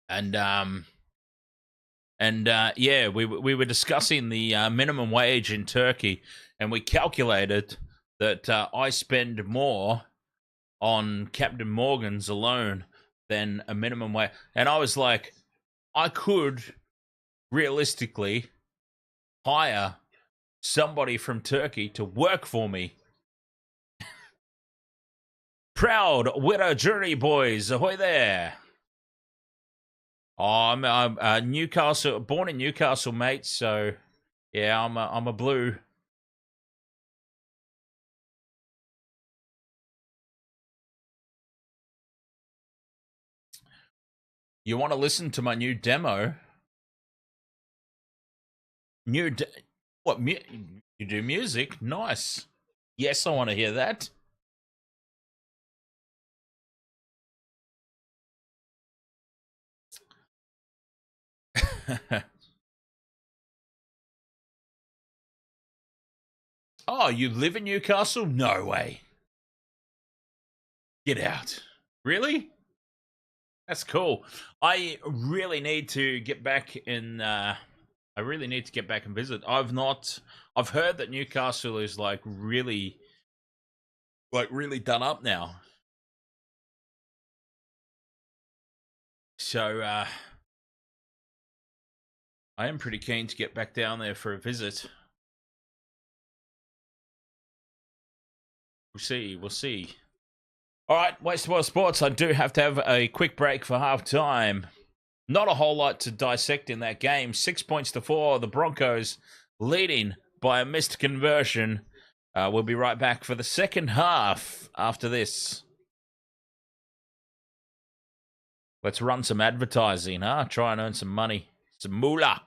[SPEAKER 2] And yeah, we were discussing the minimum wage in Turkey, and we calculated that I spend more on Captain Morgan's alone than a minimum wage. And I was like, I could realistically hire somebody from Turkey to work for me. Proud widow journey boys, ahoy there! Oh, I'm Newcastle, born in Newcastle, mate. So yeah, I'm a blue. You want to listen to my new demo? What? You do music? Nice. Yes, I want to hear that. Oh, you live in Newcastle? No way. Get out. Really? That's cool. I really need to get back in. I really need to get back and visit. I've heard that Newcastle is like really done up now. So I am pretty keen to get back down there for a visit. We'll see. All right, Waste of Sports. I do have to have a quick break for half time. Not a whole lot to dissect in that game. 6 points to 4. The Broncos leading by a missed conversion. We'll be right back for the second half after this. Let's run some advertising, huh? Try and earn some money. Some moolah.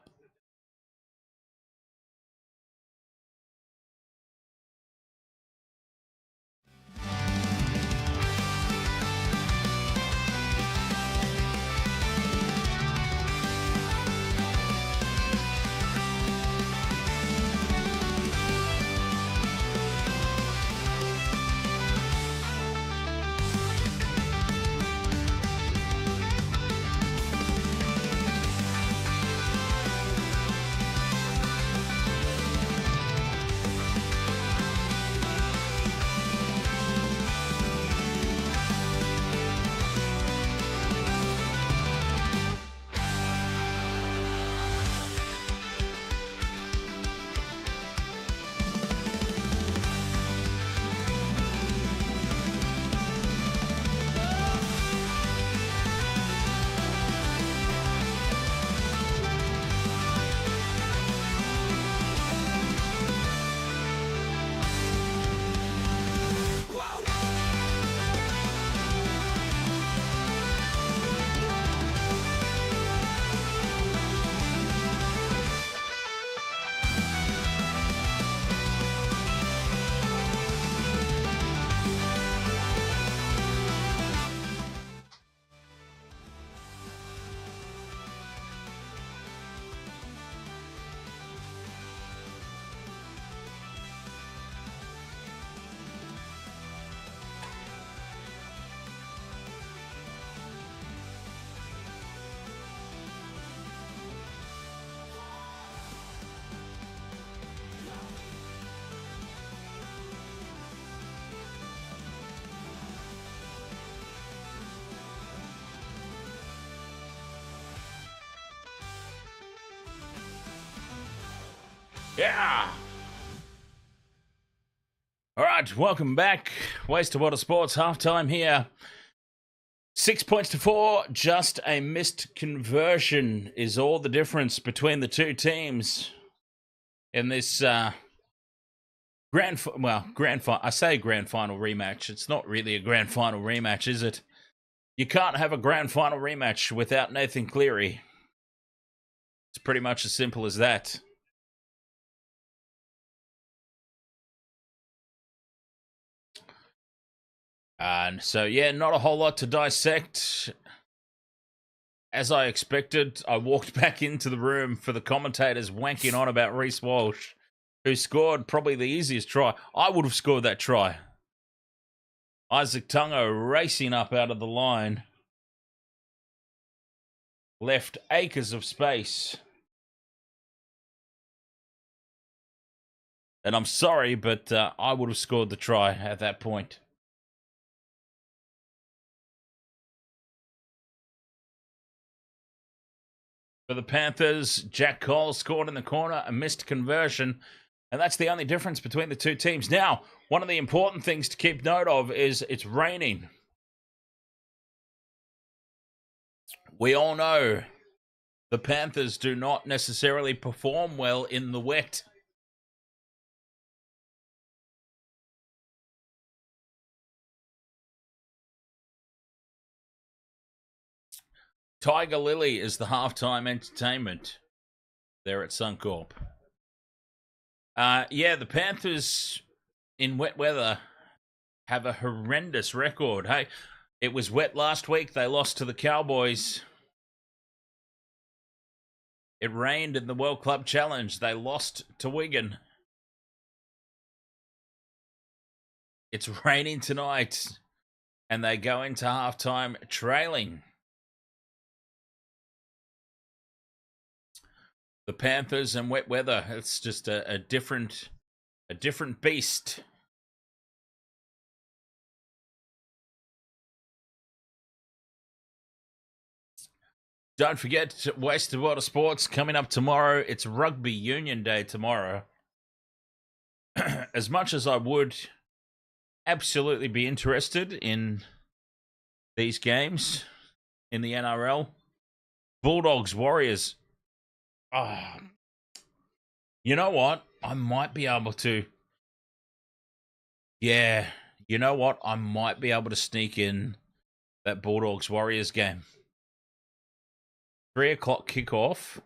[SPEAKER 2] Yeah. All right, welcome back. Waste of Water Sports halftime here. 6 points to 4, just a missed conversion is all the difference between the two teams in this grand final rematch. It's not really a grand final rematch, is it? You can't have a grand final rematch without Nathan Cleary. It's pretty much as simple as that. And so, yeah, not a whole lot to dissect. As I expected, I walked back into the room for the commentators wanking on about Reece Walsh, who scored probably the easiest try. I would have scored that try. Isaac Tungo racing up out of the line. Left acres of space. And I'm sorry, but I would have scored the try at that point. For the Panthers, Jack Cole scored in the corner, a missed conversion, and that's the only difference between the two teams. Now, one of the important things to keep note of is it's raining. We all know the Panthers do not necessarily perform well in the wet. Tiger Lily is the halftime entertainment there at Suncorp. Yeah, the Panthers in wet weather have a horrendous record. Hey, it was wet last week. They lost to the Cowboys. It rained in the World Club Challenge. They lost to Wigan. It's raining tonight, and they go into halftime trailing. The Panthers and wet weather, it's just a different beast. Don't forget, Wasted Water Sports coming up tomorrow. It's Rugby Union Day tomorrow. As much as I would absolutely be interested in these games in the NRL, Bulldogs, Warriors. You know what? I might be able to. Yeah, you know what? I might be able to sneak in that Bulldogs Warriors game. 3 o'clock kickoff.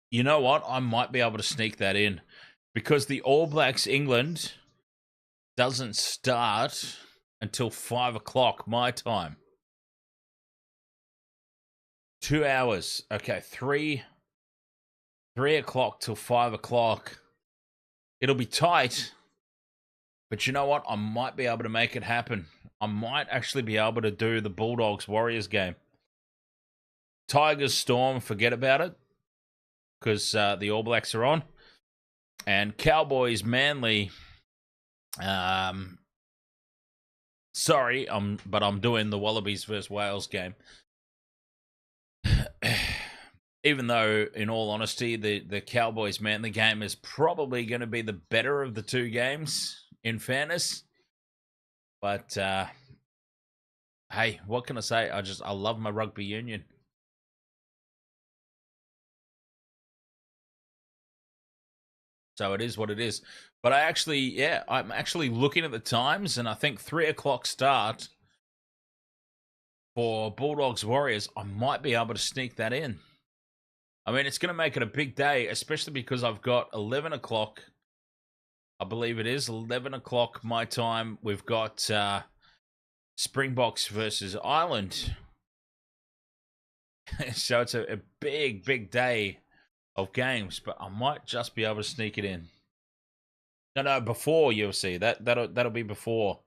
[SPEAKER 2] You know what? I might be able to sneak that in because the All Blacks England doesn't start until 5 o'clock my time. 2 hours. Okay, 3 o'clock till 5 o'clock. It'll be tight, but you know what? I might be able to make it happen. I might actually be able to do the Bulldogs Warriors game. Tigers Storm, forget about it, because the All Blacks are on. And Cowboys Manly. Sorry, but I'm doing the Wallabies versus Wales game. Even though, in all honesty, the Cowboys Manly game is probably going to be the better of the two games, in fairness. But, hey, what can I say? I love my rugby union. So it is what it is. But I'm actually looking at the times, and I think 3 o'clock start for Bulldogs Warriors. I might be able to sneak that in. I mean, it's going to make it a big day, especially because I've got 11 o'clock. I believe it is 11 o'clock my time. We've got Springboks versus Ireland. So it's a big, big day of games, but I might just be able to sneak it in. No, before, you'll see. That'll be before.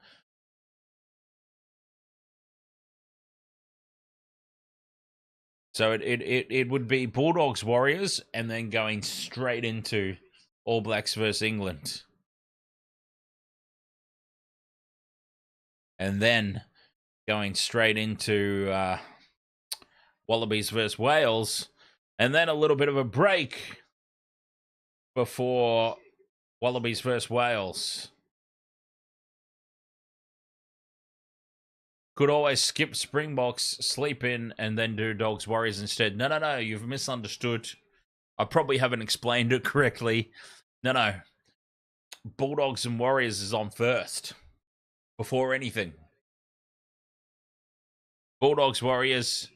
[SPEAKER 2] So it would be Bulldogs Warriors and then going straight into All Blacks versus England. And then going straight into Wallabies versus Wales. And then a little bit of a break before Wallabies versus Wales. Could always skip Springboks, sleep in, and then do Dogs Warriors instead. No, you've misunderstood. I probably haven't explained it correctly. No. Bulldogs and Warriors is on first. Before anything. Bulldogs Warriors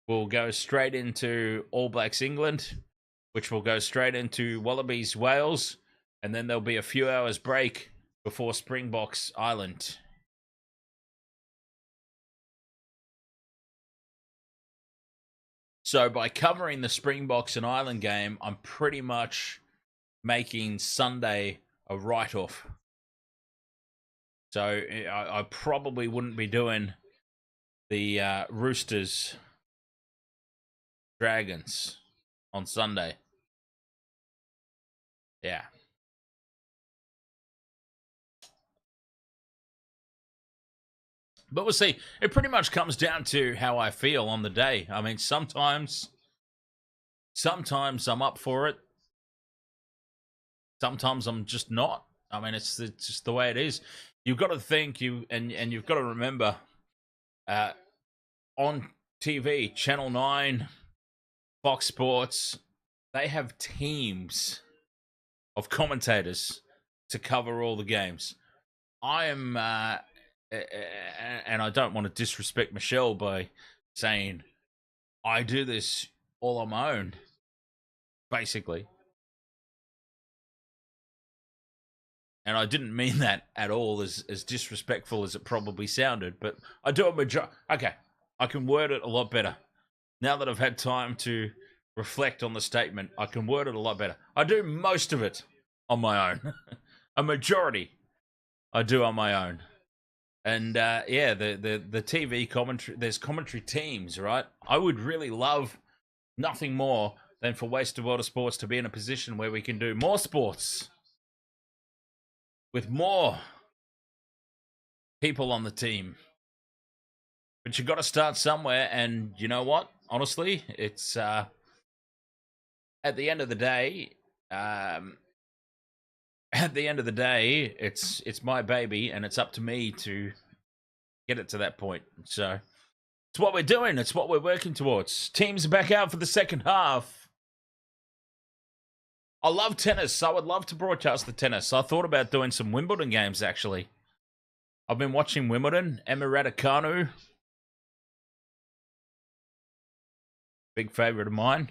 [SPEAKER 2] will go straight into All Blacks England, which will go straight into Wallabies Wales, and then there'll be a few hours break before Springboks Ireland. So by covering the Springboks and Ireland game, I'm pretty much making Sunday a write-off. So I probably wouldn't be doing the Roosters Dragons on Sunday. Yeah. But we'll see. It pretty much comes down to how I feel on the day. I mean, sometimes I'm up for it. Sometimes I'm just not. I mean, it's just the way it is. You've got to think, and you've got to remember, on TV, Channel 9, Fox Sports, they have teams of commentators to cover all the games. I am, and I don't want to disrespect Michelle by saying I do this all on my own, basically. And I didn't mean that at all as disrespectful as it probably sounded, but I do a okay, I can word it a lot better. Now that I've had time to reflect on the statement, I can word it a lot better. I do most of it on my own. A majority I do on my own. And yeah, the TV commentary, there's commentary teams, right? I would really love nothing more than for Wasted World of Sports to be in a position where we can do more sports with more people on the team. But you got to start somewhere, and you know what? Honestly, it's at the end of the day, it's my baby, and it's up to me to get it to that point. So it's what we're doing. It's what we're working towards. Teams are back out for the second half. I love tennis. I would love to broadcast the tennis. I thought about doing some Wimbledon games, actually. I've been watching Wimbledon. Emma Raducanu. Big favourite of mine.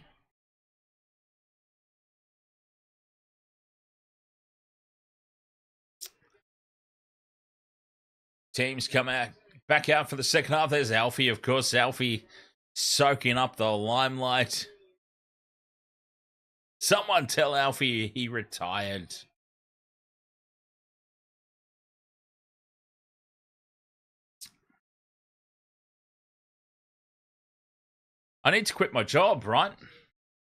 [SPEAKER 2] Teams come out, back out for the second half. There's Alfie, of course. Alfie soaking up the limelight. Someone tell Alfie he retired. I need to quit my job, right?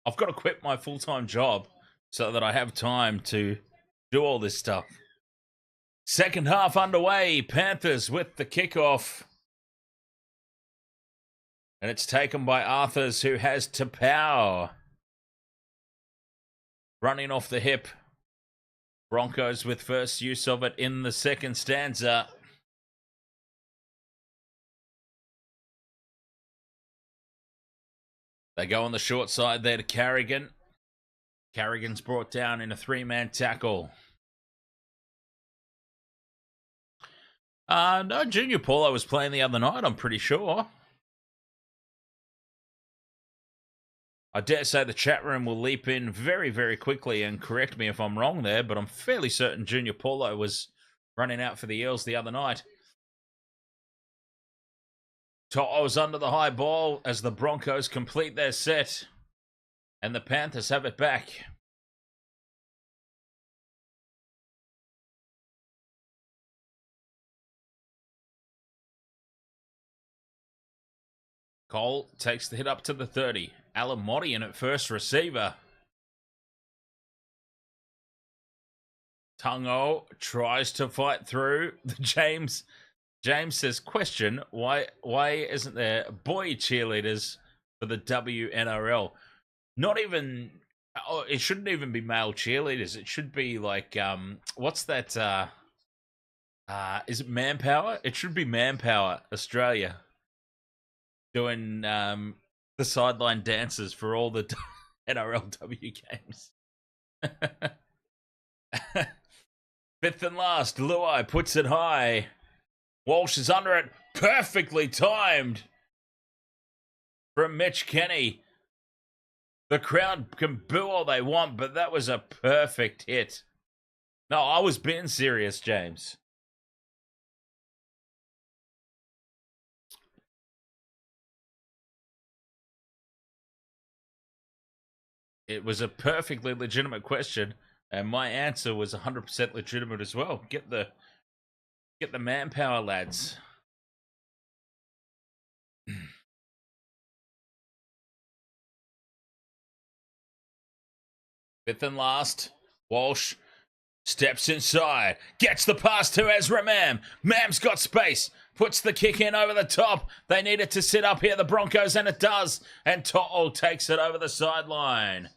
[SPEAKER 2] I've got to quit my full-time job so that I have time to do all this stuff. Second half underway. Panthers with the kickoff. And it's taken by Arthurs, who has Tapau. Running off the hip. Broncos with first use of it in the second stanza. They go on the short side there to Carrigan. Carrigan's brought down in a three-man tackle. No, Junior Paulo was playing the other night, I'm pretty sure. I dare say the chat room will leap in very, very quickly and correct me if I'm wrong there, but I'm fairly certain Junior Paulo was running out for the Eels the other night. To'o's under the high ball as the Broncos complete their set. And the Panthers have it back. Cole takes the hit up to the 30. Alamotti in at first receiver. Tungo tries to fight through. James says, question, why isn't there boy cheerleaders for the WNRL? Not even, it shouldn't even be male cheerleaders. It should be like, what's that, Is it Manpower? It should be Manpower Australia doing the sideline dances for all the NRLW games. Fifth and last, Luai puts it high. Walsh is under it. Perfectly timed from Mitch Kenny. The crowd can boo all they want, but that was a perfect hit. No, I was being serious, James. It was a perfectly legitimate question, and my answer was 100% legitimate as well. Get the manpower, lads. Fifth and last, Walsh steps inside, gets the pass to Ezra Mam. Mam's got space, puts the kick in over the top. They need it to sit up here, the Broncos, and it does. And To'o takes it over the sideline.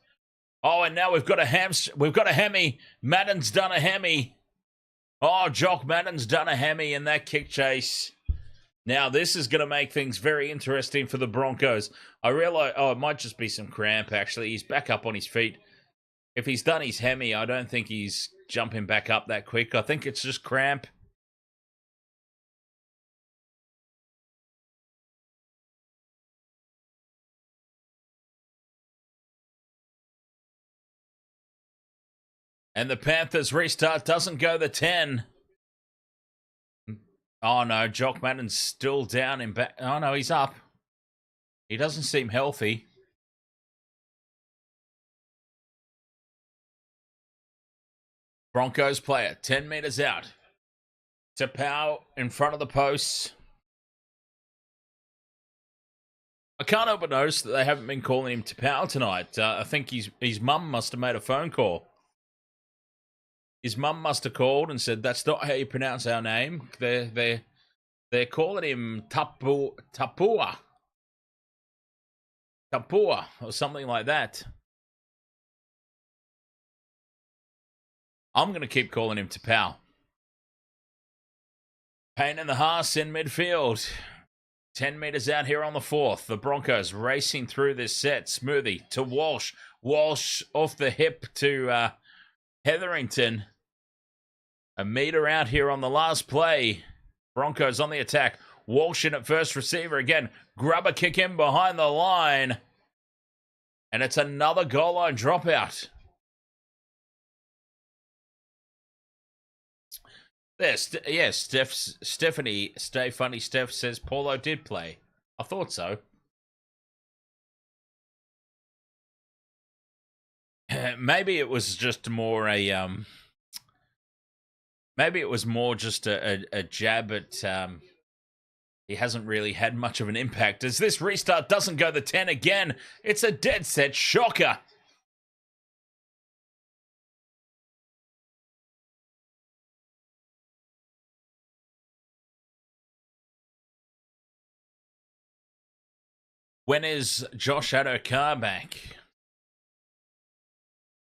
[SPEAKER 2] Oh, and now we've got a hemi. Madden's done a hemi. Oh, Jock Madden's done a hemi in that kick chase. Now, this is going to make things very interesting for the Broncos. I realize, it might just be some cramp, actually. He's back up on his feet. If he's done his hemi, I don't think he's jumping back up that quick. I think it's just cramp. And the Panthers restart doesn't go the 10. Oh, no, Jock Madden's still down in back. Oh, no, he's up. He doesn't seem healthy. Broncos player, 10 metres out. Tapau in front of the posts. I can't help but notice that they haven't been calling him Tapau tonight. I think his mum must have made a phone call. His mum must have called and said, that's not how you pronounce our name. They're calling him Tapua or something like that. I'm going to keep calling him Tapau. Payne and the Haas in midfield. 10 metres out here on the fourth. The Broncos racing through this set. Smoothie to Walsh. Walsh off the hip to Hetherington. A metre out here on the last play. Broncos on the attack. Walsh in at first receiver again. Grubber kick in behind the line. And it's another goal line dropout. There, Stephanie, Stay Funny Steph says Paulo did play. I thought so. Maybe it was just more a maybe it was more just a jab at he hasn't really had much of an impact. As this restart doesn't go the 10 again, it's a dead set shocker. When is Josh Adokar back?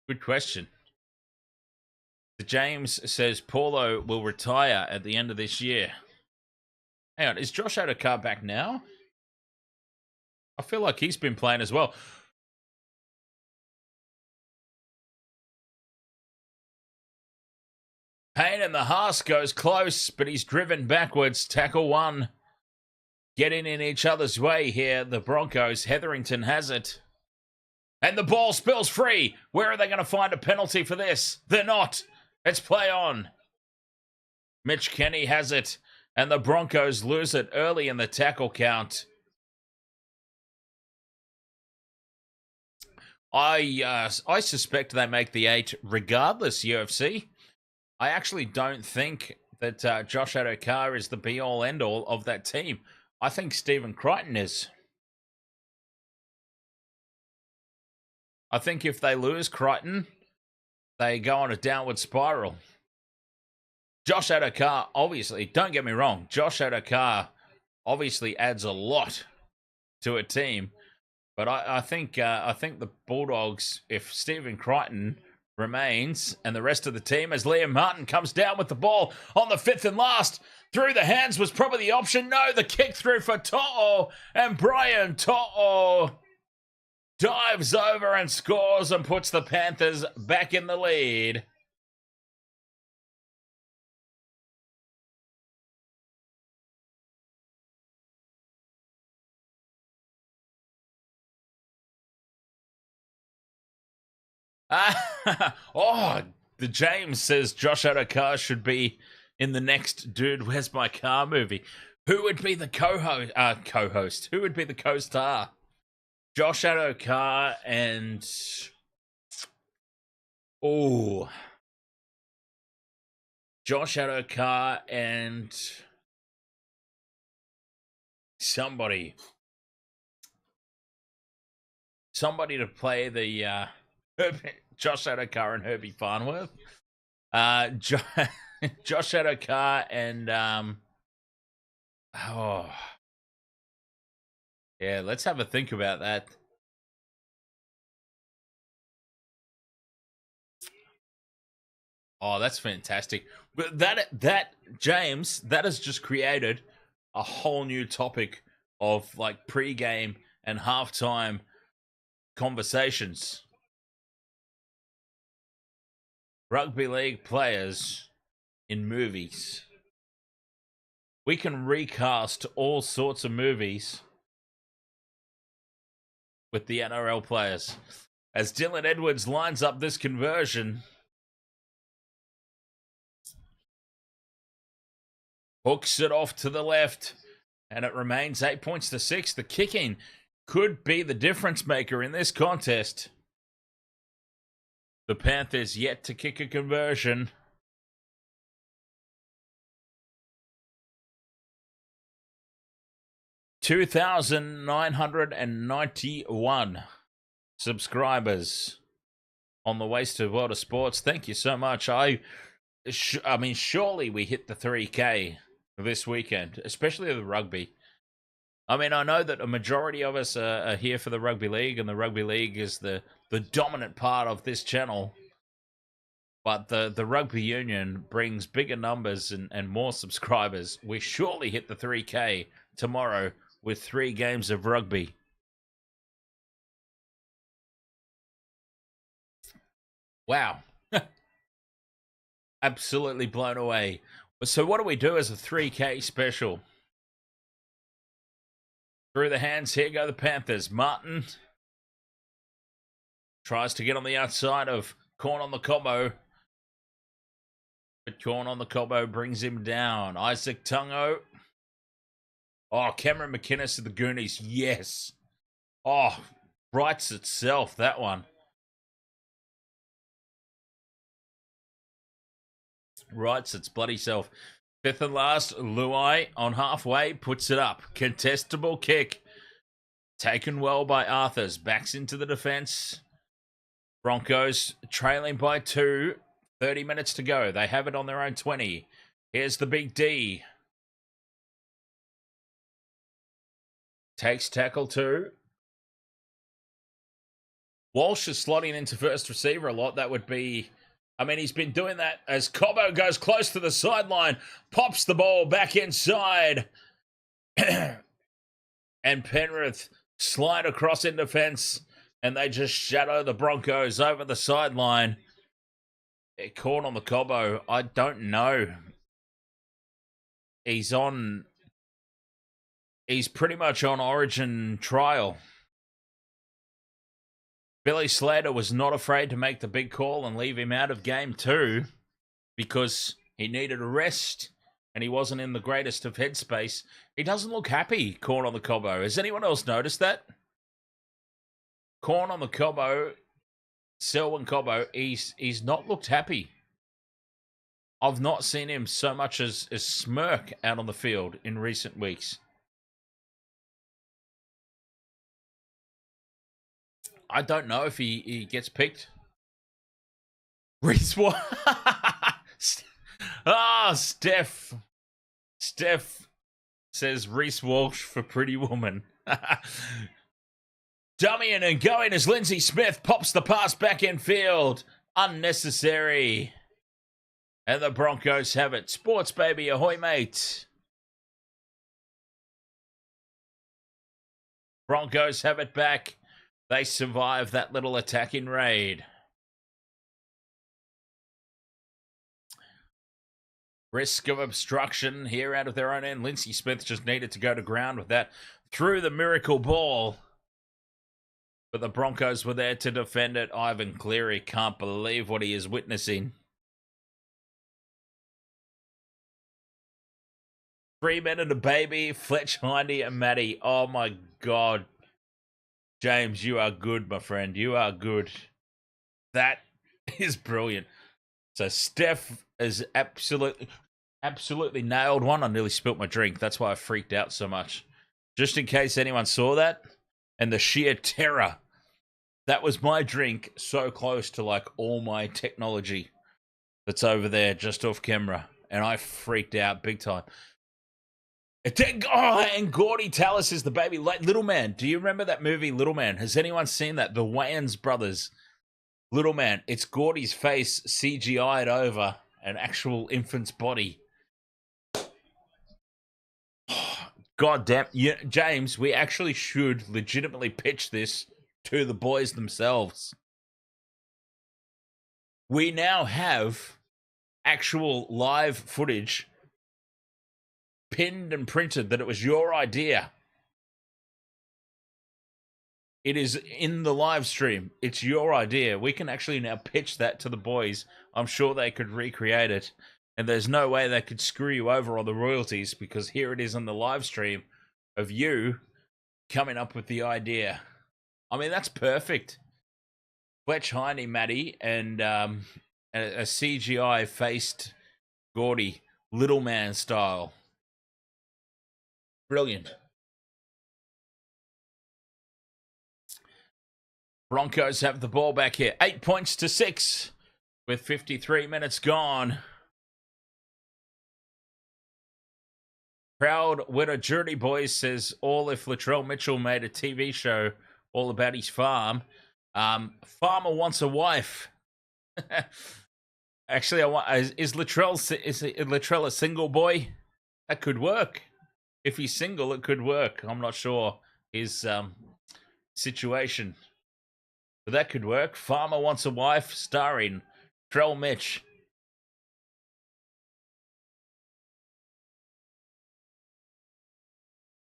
[SPEAKER 2] Good question. James says Paulo will retire at the end of this year. Hang on, is Josh Adokar back now? I feel like he's been playing as well. Payne and the Haas goes close, but he's driven backwards. Tackle one. Getting in each other's way here. The Broncos. Hetherington has it. And the ball spills free. Where are they going to find a penalty for this? They're not. It's play on. Mitch Kenny has it. And the Broncos lose it early in the tackle count. I suspect they make the 8 regardless, UFC. I actually don't think that Josh Adokar is the be-all, end-all of that team. I think Stephen Crichton is. I think if they lose Crichton, they go on a downward spiral. Josh Adokar, obviously, don't get me wrong, Josh Adokar obviously adds a lot to a team. But I think the Bulldogs, if Stephen Crichton remains, and the rest of the team as Liam Martin comes down with the ball on the 5th and last. Through the hands was probably the option. No, the kick through for To'o, and Brian To'o dives over and scores and puts the Panthers back in the lead. The James says Josh Adokar should be in the next Dude, Where's My Car movie. Who would be the co-host? Who would be the co-star? Josh Adokar and... Josh Adokar and... Somebody to play the... Josh Adokar and Herbie Farnworth. Josh Adokar and yeah, let's have a think about that. Oh, that's fantastic. But that James, that has just created a whole new topic of like pre-game and halftime conversations. Rugby league players in movies. We can recast all sorts of movies with the NRL players. As Dylan Edwards lines up this conversion, hooks it off to the left, and it remains 8 points to 6. The kicking could be the difference maker in this contest. The Panthers yet to kick a conversion. $2,991 subscribers on the Wasted World of Sports. Thank you so much. I mean, surely we hit the 3K this weekend, especially the rugby. I mean, I know that a majority of us are here for the rugby league, and the rugby league is the dominant part of this channel. But the rugby union brings bigger numbers and more subscribers. We surely hit the 3K tomorrow with 3 games of rugby. Wow. Absolutely blown away. So what do we do as a 3K special? Through the hands, here go the Panthers. Martin tries to get on the outside of Corn on the Cobbo. But Corn on the Cobbo brings him down. Isaac Tungo. Oh, Cameron McInnes of the Goonies. Yes. Oh, writes itself, that one. Writes its bloody self. 5th and last, Luai on halfway, puts it up. Contestable kick. Taken well by Arthurs. Backs into the defense. Broncos trailing by 2. 30 minutes to go. They have it on their own 20. Here's the big D. Takes tackle 2. Walsh is slotting into first receiver a lot. That would be... I mean, he's been doing that as Cobbo goes close to the sideline, pops the ball back inside. And Penrith slide across in defense, and they just shadow the Broncos over the sideline. Corn on the Cobbo, I don't know. He's pretty much on Origin trial. Billy Slater was not afraid to make the big call and leave him out of game 2 because he needed a rest and he wasn't in the greatest of headspace. He doesn't look happy, Corn on the Cobbo. Has anyone else noticed that? Corn on the Cobbo, Selwyn Cobbo, he's not looked happy. I've not seen him so much as smirk out on the field in recent weeks. I don't know if he gets picked. Reese Walsh. Steph. Steph says Reese Walsh for Pretty Woman. Dummying and going as Lindsay Smith pops the pass back in field. Unnecessary. And the Broncos have it. Sports, baby. Ahoy, mate. Broncos have it back. They survive that little attacking raid. Risk of obstruction here out of their own end. Lindsay Smith just needed to go to ground with that. Threw the miracle ball. But the Broncos were there to defend it. Ivan Cleary can't believe what he is witnessing. 3 men and a baby. Fletch, Hindy, and Matty. Oh my God. James, you are good, my friend. You are good. That is brilliant. So Steph is absolutely nailed one. I nearly spilt my drink. That's why I freaked out so much. Just in case anyone saw that. And the sheer terror. That was my drink so close to like all my technology that's over there just off camera. And I freaked out big time. Oh, and Gordy Tallis is the baby. Little Man. Do you remember that movie, Little Man? Has anyone seen that? The Wayans brothers. Little Man. It's Gordy's face CGI'd over an actual infant's body. God damn. James, we actually should legitimately pitch this to the boys themselves. We now have actual live footage pinned and printed that it was your idea. It is in the live stream. It's your idea. We can actually now pitch that to the boys. I'm sure they could recreate it. And there's no way they could screw you over on the royalties because here it is on the live stream of you coming up with the idea. I mean, that's perfect. Fletch, Hindy, Matty, and a CGI-faced Gordy, Little Man style. Brilliant. Broncos have the ball back here. 8 points to 6 with 53 minutes gone. Proud winner Journey Boys says all if Latrell Mitchell made a TV show all about his farm. Farmer wants a wife. Actually, is Latrell a single boy? That could work. If he's single, it could work. I'm not sure his situation. But that could work. Farmer wants a wife, starring Trell Mitch.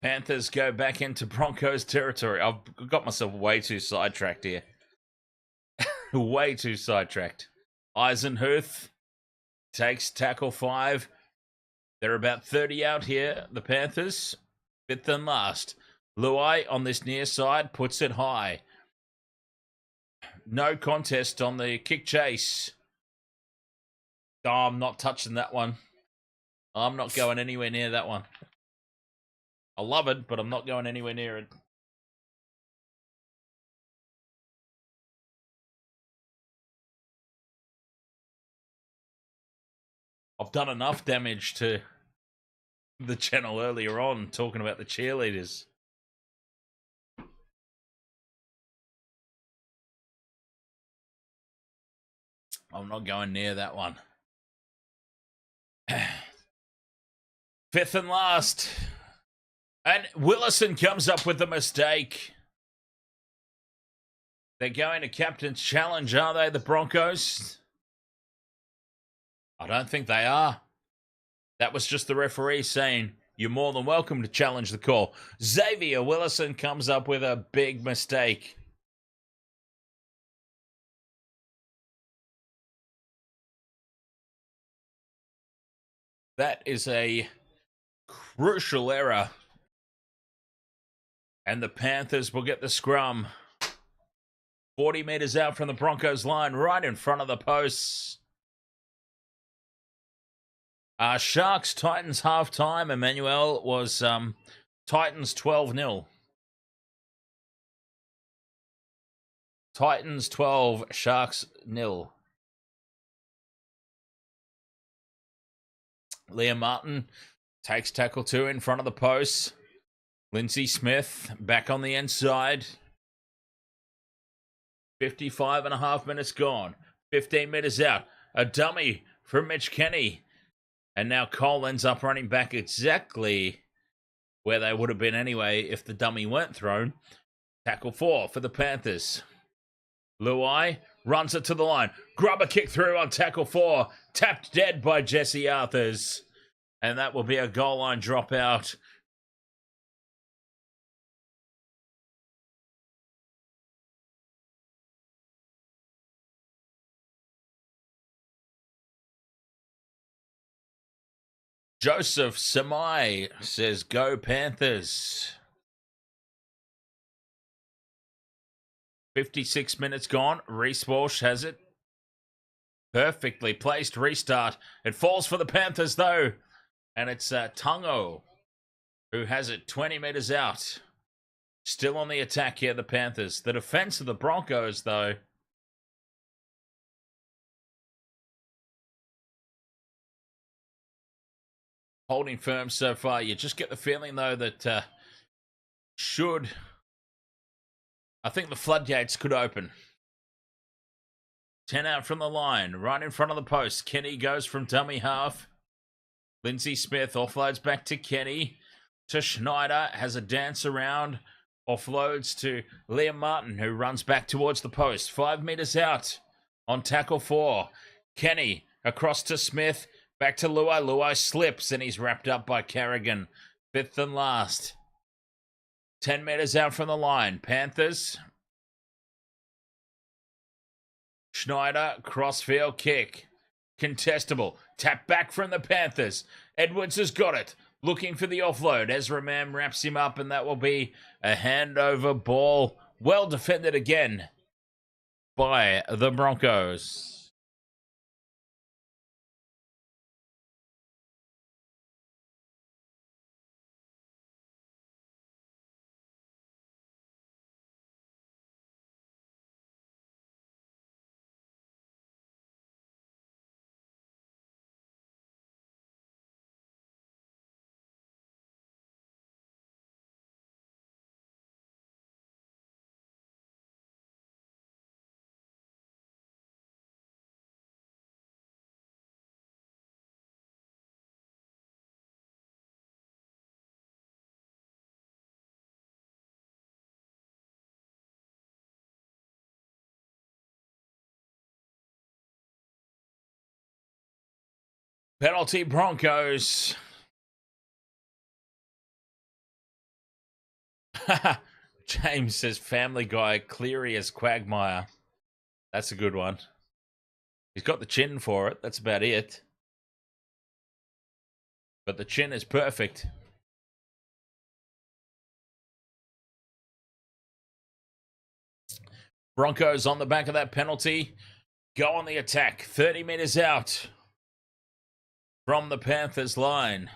[SPEAKER 2] Panthers go back into Broncos territory. I've got myself way too sidetracked here. Way too sidetracked. Eisenhuth takes tackle 5. They're about 30 out here, the Panthers. 5th and last. Luai on this near side puts it high. No contest on the kick chase. Oh, I'm not touching that one. I'm not going anywhere near that one. I love it, but I'm not going anywhere near it. I've done enough damage to the channel earlier on talking about the cheerleaders. I'm not going near that one. 5th and last. And Willison comes up with a mistake. They're going to captain's challenge, are they, the Broncos? I don't think they are. That was just the referee saying, you're more than welcome to challenge the call. Xavier Willison comes up with a big mistake. That is a crucial error. And the Panthers will get the scrum. 40 meters out from the Broncos line, right in front of the posts. Sharks, Titans halftime. Emmanuel was Titans 12-0. Titans 12, Sharks 0. Liam Martin takes tackle 2 in front of the posts. Lindsay Smith back on the inside. 55 and a half minutes gone. 15 metres out. A dummy from Mitch Kenny. And now Cole ends up running back exactly where they would have been anyway if the dummy weren't thrown. Tackle 4 for the Panthers. Luai runs it to the line. Grubber kick through on tackle 4. Tapped dead by Jesse Arthurs. And that will be a goal line dropout. Joseph Samai says, go Panthers. 56 minutes gone. Reece Walsh has it. Perfectly placed restart. It falls for the Panthers, though. And it's Tungo who has it 20 metres out. Still on the attack here, the Panthers. The defence of the Broncos, though. Holding firm so far. You just get the feeling, though, that I think the floodgates could open. 10 out from the line, right in front of the post. Kenny goes from dummy half. Lindsay Smith offloads back to Kenny. To Schneider, has a dance around. Offloads to Liam Martin, who runs back towards the post. 5 metres out on tackle 4. Kenny across to Smith. Back to Luai. Luai slips and he's wrapped up by Carrigan. 5th and last. 10 metres out from the line. Panthers. Schneider, crossfield kick. Contestable. Tap back from the Panthers. Edwards has got it. Looking for the offload. Ezra Mam wraps him up and that will be a handover ball. Well defended again by the Broncos. Penalty Broncos. James says Family Guy, Cleary as Quagmire. That's a good one. He's got the chin for it. That's about it. But the chin is perfect. Broncos on the back of that penalty. Go on the attack. 30 metres out from the Panthers line.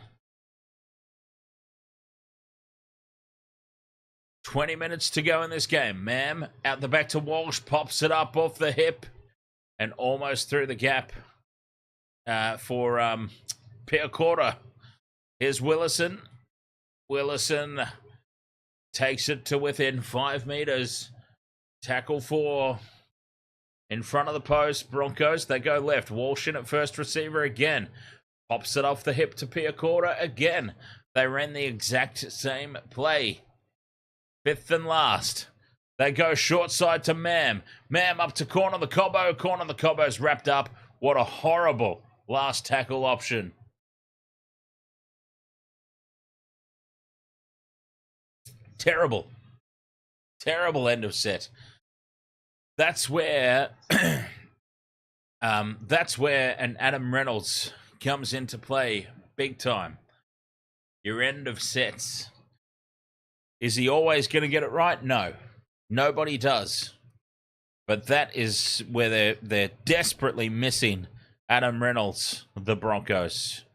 [SPEAKER 2] 20 minutes to go in this game. Mam out the back to Walsh. Pops it up off the hip. And almost through the gap for Piacorta. Here's Willison. Willison takes it to within 5 metres. Tackle 4. In front of the post. Broncos, they go left. Walsh in at first receiver again. Pops it off the hip to Piacorta again. They ran the exact same play. 5th and last. They go short side to Mam. Mam up to corner the Cobbo. Corner the Cobbo's wrapped up. What a horrible last tackle option. Terrible. Terrible end of set. That's where an Adam Reynolds comes into play big time. Your end of sets. Is he always going to get it right? No. Nobody does. But that is where they're desperately missing Adam Reynolds, the Broncos.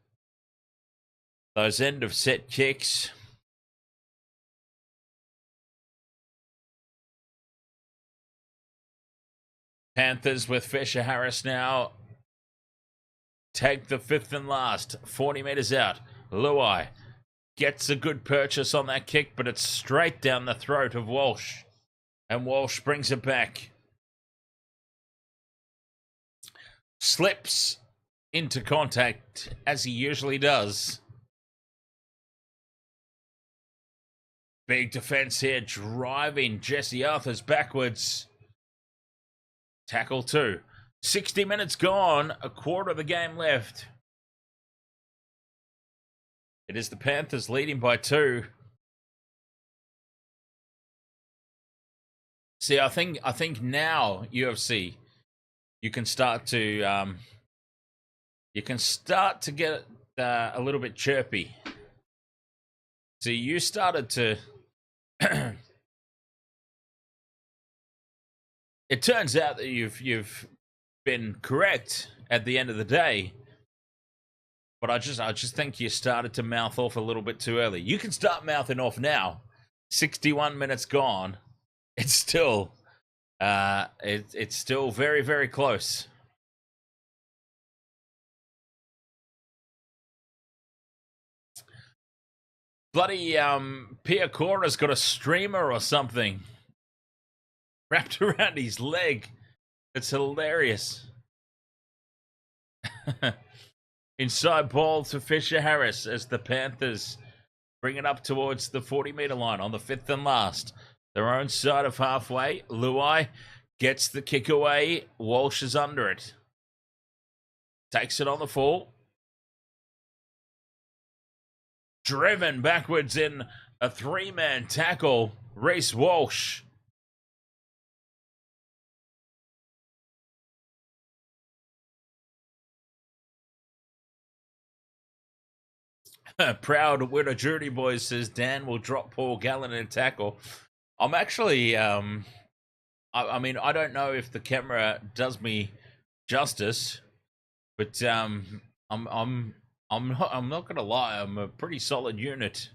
[SPEAKER 2] Those end of set kicks. Panthers with Fisher Harris now. Take the 5th and last. 40 metres out. Luai gets a good purchase on that kick, but it's straight down the throat of Walsh. And Walsh brings it back. slips into contact as he usually does. Big defense here, driving Jesse Arthurs backwards. Tackle 2. 60 minutes gone, a quarter of the game left. It is the Panthers leading by 2. See, I think now UFC, you can start to get a little bit chirpy. See, you started to. It turns out that you've been correct at the end of the day, but I just think you started to mouth off a little bit too early. You can start mouthing off now. 61 minutes gone. It's still it's still very, very close. Bloody Pia Cora's got a streamer or something wrapped around his leg. It's hilarious. Inside ball to Fisher Harris as the Panthers bring it up towards the 40-meter line on the 5th and last. Their own side of halfway. Luai gets the kick away. Walsh is under it. Takes it on the fall. Driven backwards in a 3-man tackle. Reece Walsh. Proud winner Judy boys says Dan will drop Paul Gallen in a tackle. I'm actually I mean, I don't know if the camera does me justice, but I'm not gonna lie, I'm a pretty solid unit.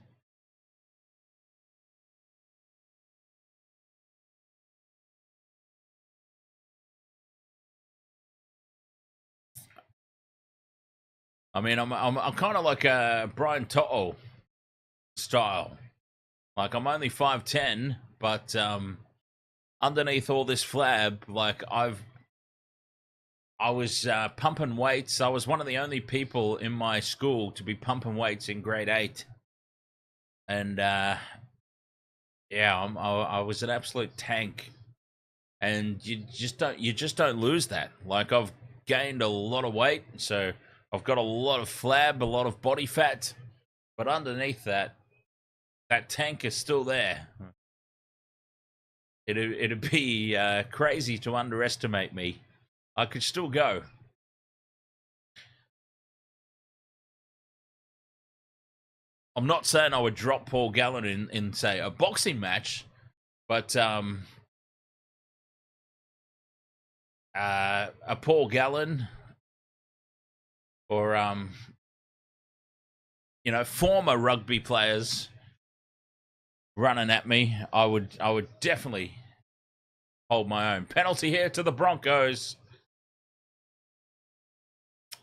[SPEAKER 2] I mean, I'm kind of like a Brian To'o style. Like, I'm only 5'10", but underneath all this flab, like I was pumping weights. I was one of the only people in my school to be pumping weights in grade 8, and yeah, I was an absolute tank. And you just don't lose that. Like, I've gained a lot of weight, so I've got a lot of flab, a lot of body fat, but underneath that tank is still there. It'd be crazy to underestimate me. I could still go. I'm not saying I would drop Paul Gallen in say, a boxing match, but a Paul Gallen or you know, former rugby players running at me, I would definitely hold my own. Penalty here to the Broncos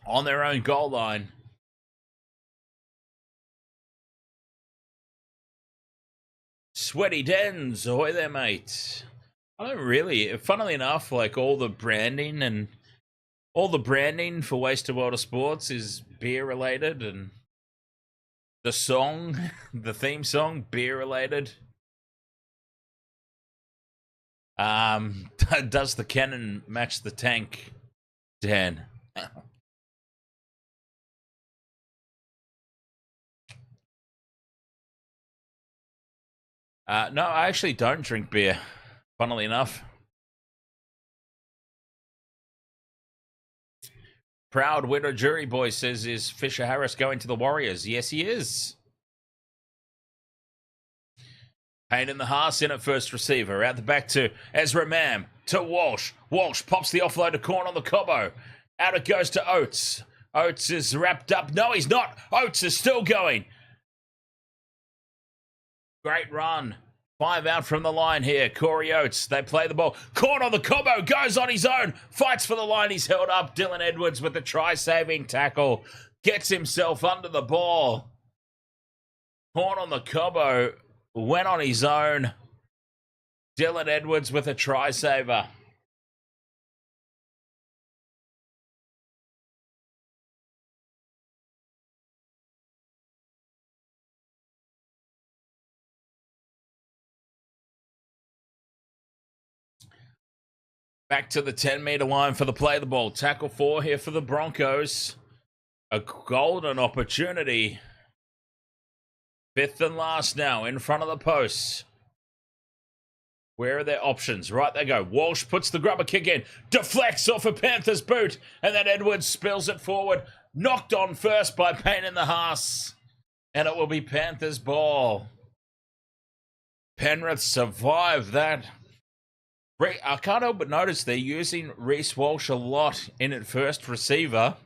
[SPEAKER 2] on their own goal line. Sweaty Dens, ahoy there, mate. I don't really, funnily enough, like all the branding for Wasted World of Sports is beer related, and the song, the theme song, beer related. Does the cannon match the tank, Dan? No, I actually don't drink beer, funnily enough. Proud winner jury boy says, is Fisher Harris going to the Warriors? Yes, he is. Payne in the Haas in at first receiver. Out the back to Ezra Mam. To Walsh. Walsh pops the offload to Corn on the Cobbo. Out it goes to Oates. Oates is wrapped up. No, he's not. Oates is still going. Great run. 5 out from the line here. Corey Oates. They play the ball. Corn on the Cobbo. Goes on his own. Fights for the line. He's held up. Dylan Edwards with the try-saving tackle. Gets himself under the ball. Corn on the Cobbo went on his own. Dylan Edwards with a try-saver. Back to the 10-meter line for the play the ball. Tackle 4 here for the Broncos. A golden opportunity. 5th and last now in front of the posts. Where are their options? Right, they go. Walsh puts the grubber kick in. Deflects off a Panthers boot. And then Edwards spills it forward. Knocked on first by Payne in the Haas. And it will be Panthers ball. Penrith survived that. I can't help but notice they're using Reece Walsh a lot in at first receiver.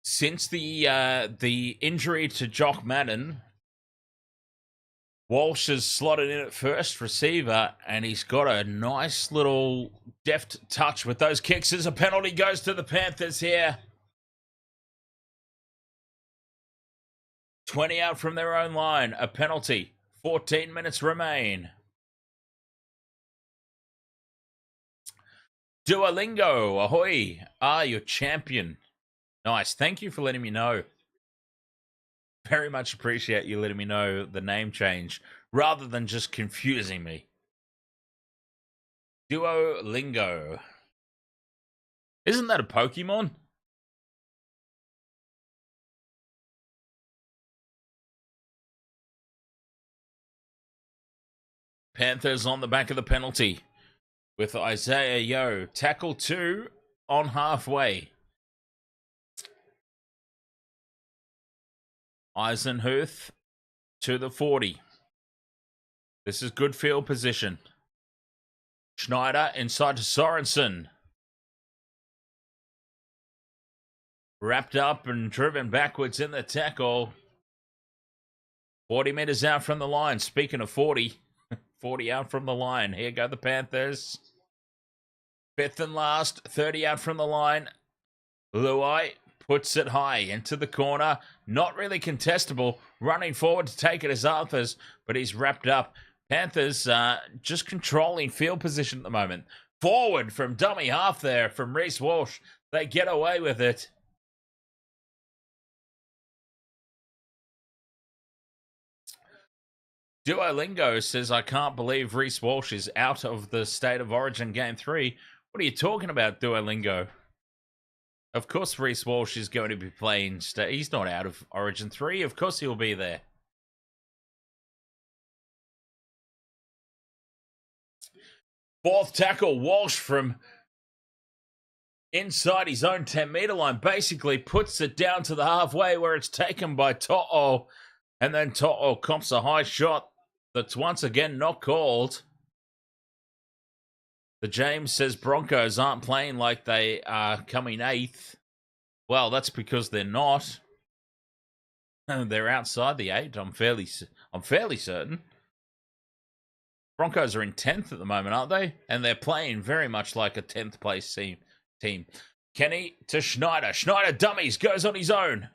[SPEAKER 2] Since the injury to Jock Madden, Walsh has slotted in at first receiver, and he's got a nice little deft touch with those kicks as a penalty goes to the Panthers here. 20 out from their own line, a penalty. 14 minutes remain. Duolingo, ahoy, your champion. Nice, thank you for letting me know. Very much appreciate you letting me know the name change, rather than just confusing me. Duolingo. Isn't that a Pokemon? Panthers on the back of the penalty with Isaiah Yeo. Tackle 2 on halfway. Eisenhuth to the 40. This is good field position. Schneider inside to Sorensen. Wrapped up and driven backwards in the tackle. 40 meters out from the line. Speaking of 40, 40 out from the line. Here go the Panthers. 5th and last, 30 out from the line. Luai puts it high into the corner. Not really contestable. Running forward to take it as Arthurs, but he's wrapped up. Panthers just controlling field position at the moment. Forward from dummy half there from Reece Walsh. They get away with it. Duolingo says, I can't believe Reece Walsh is out of the State of Origin Game 3. What are you talking about, Duolingo? Of course Reece Walsh is going to be playing. He's not out of Origin 3. Of course he'll be there. Fourth tackle, Walsh from inside his own 10-meter line. Basically puts it down to the halfway where it's taken by To'o. And then To'o comps a high shot that's once again not called. The James says Broncos aren't playing like they are coming 8th. Well, that's because they're not. They're outside the 8. I'm fairly certain. Broncos are in 10th at the moment, aren't they? And they're playing very much like a 10th place team. Kenny to Schneider. Schneider dummies, goes on his own.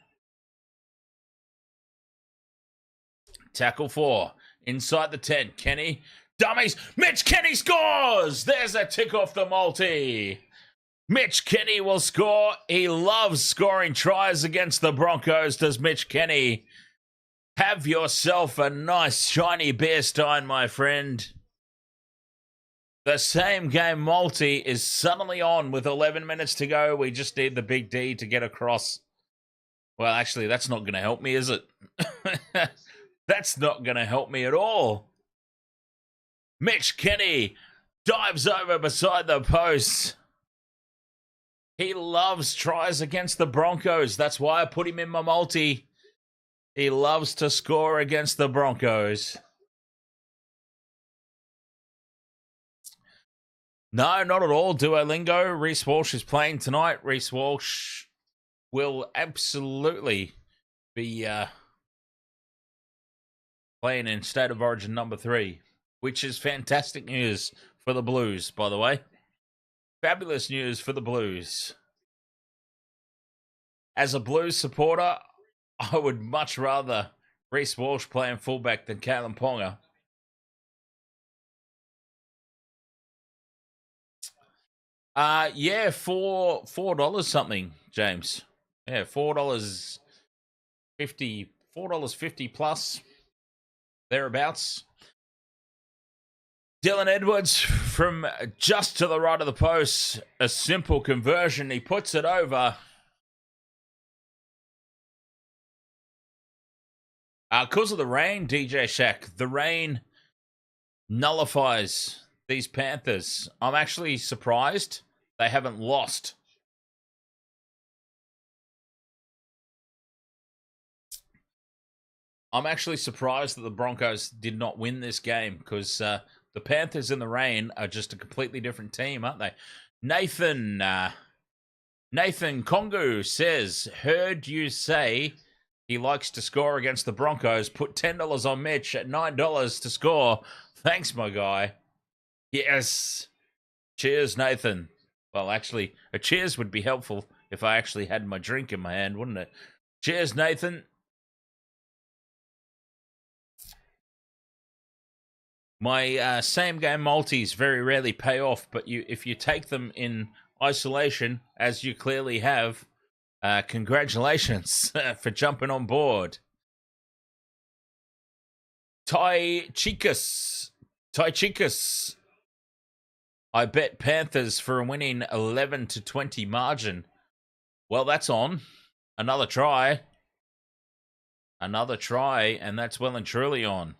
[SPEAKER 2] Tackle 4. Inside the 10. Kenny. Dummies. Mitch Kenny scores! There's a tick off the multi. Mitch Kenny will score. He loves scoring tries against the Broncos, does Mitch Kenny. Have yourself a nice shiny beer stein, my friend. The same game multi is suddenly on with 11 minutes to go. We just need the big D to get across. Well, actually, that's not going to help me, is it? That's not going to help me at all. Mitch Kenny dives over beside the post. He loves tries against the Broncos. That's why I put him in my multi. He loves to score against the Broncos. No, not at all, Duolingo. Reece Walsh is playing tonight. Reece Walsh will absolutely be playing in State of Origin number 3, which is fantastic news for the Blues, by the way. Fabulous news for the Blues. As a Blues supporter, I would much rather Reece Walsh playing fullback than Kalen Ponga. Yeah, $4 something, James. Yeah, $4.50 plus, thereabouts. Dylan Edwards from just to the right of the post. A simple conversion. He puts it over. Because of the rain, DJ Shack, the rain nullifies these Panthers. I'm actually surprised they haven't lost. I'm actually surprised that the Broncos did not win this game because the Panthers in the rain are just a completely different team, aren't they? Nathan Kongu says, heard you say he likes to score against the Broncos. Put $10 on Mitch at $9 to score. Thanks, my guy. Yes. Cheers, Nathan. Well, actually, a cheers would be helpful if I actually had my drink in my hand, wouldn't it? Cheers, Nathan. My same-game multis very rarely pay off, but if you take them in isolation, as you clearly have, congratulations for jumping on board. Ty Chicas. I bet Panthers for a winning 11-20 margin. Well, that's on. Another try, and that's well and truly on.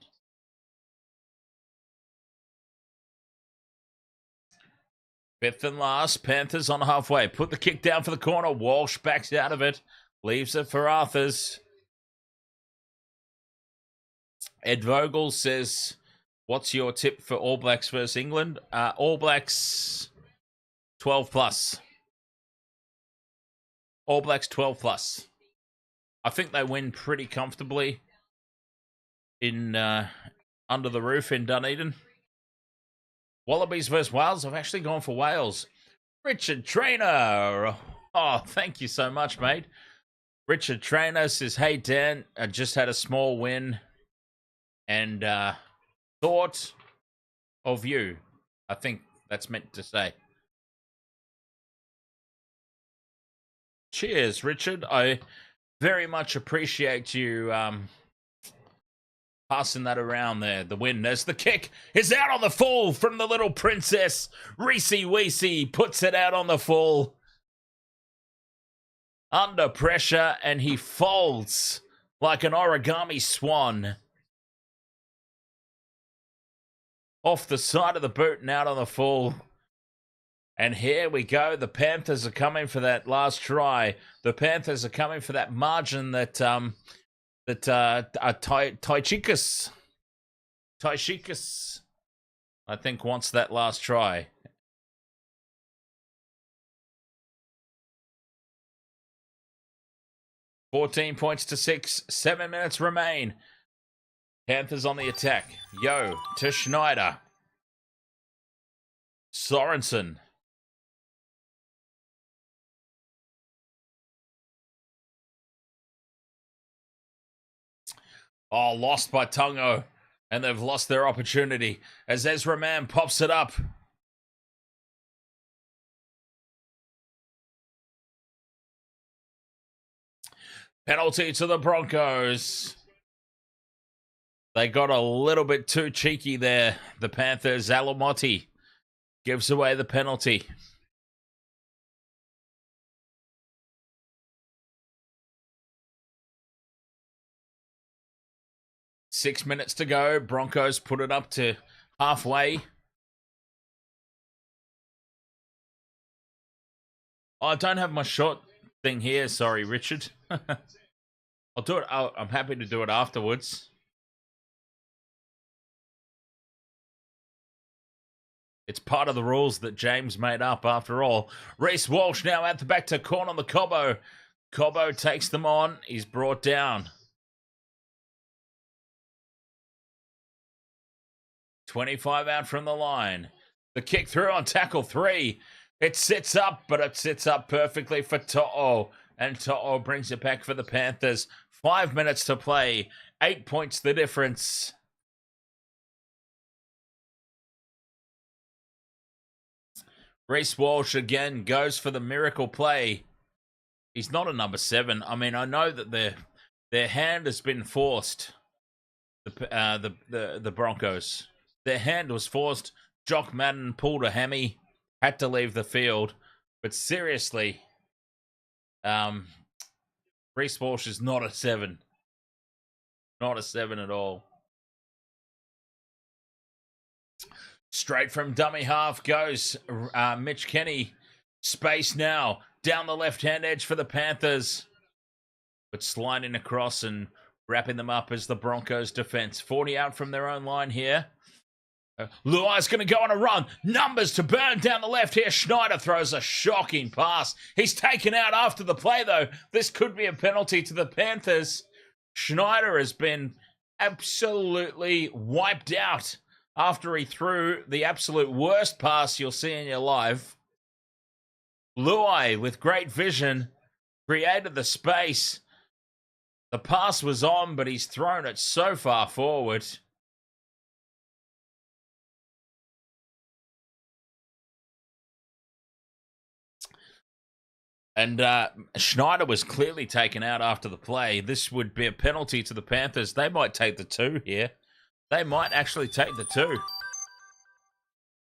[SPEAKER 2] Fifth and last, Panthers on halfway. Put the kick down for the corner. Walsh backs out of it. Leaves it for Arthurs. Ed Vogel says, what's your tip for All Blacks versus England? All Blacks 12 plus. All Blacks 12 plus. I think they win pretty comfortably in under the roof in Dunedin. Wallabies versus Wales. I've actually gone for Wales. Richard Trainer. Oh, thank you so much, mate. Richard Trainer says, hey, Dan, I just had a small win and thought of you. I think that's meant to say. Cheers, Richard. I very much appreciate you passing that around there. The win. There's the kick. Is out on the full from the little princess. Reese Weesey puts it out on the full. Under pressure, and he folds like an origami swan. Off the side of the boot and out on the full. And here we go. The Panthers are coming for that last try. The Panthers are coming for that margin that Tychikas, I think, wants that last try. $14 points to 6. 7 minutes remain. Panthers on the attack. Yo to Schneider. Sorensen. Oh, lost by Tungo. And they've lost their opportunity as Ezra Mann pops it up. Penalty to the Broncos. They got a little bit too cheeky there. The Panthers. Alamotti gives away the penalty. Six minutes to go. Broncos put it up to halfway. Oh, I don't have my short thing here. Sorry, Richard. I'll do it. I'm happy to do it afterwards. It's part of the rules that James made up after all. Reece Walsh now at the back to corn on the Cobbo. Cobbo takes them on. He's brought down. 25 out from the line. The kick through on tackle 3. It sits up, but it sits up perfectly for To'o. And To'o brings it back for the Panthers. 5 minutes to play. 8 points the difference. Reece Walsh again goes for the miracle play. He's not a number 7. I mean, I know that their hand has been forced. The Broncos. Their hand was forced. Jock Madden pulled a hammy, had to leave the field. But seriously, Reece Walsh is not a 7. Not a 7 at all. Straight from dummy half goes Mitch Kenny. Space now. Down the left-hand edge for the Panthers. But sliding across and wrapping them up as the Broncos defense. 40 out from their own line here. Luai's going to go on a run. Numbers to burn down the left here. Schneider throws a shocking pass. He's taken out after the play, though. This could be a penalty to the Panthers. Schneider has been absolutely wiped out after he threw the absolute worst pass you'll see in your life. Luai, with great vision, created the space. The pass was on, but he's thrown it so far forward. And Schneider was clearly taken out after the play. This would be a penalty to the Panthers. They might take the 2 here. They might actually take the 2.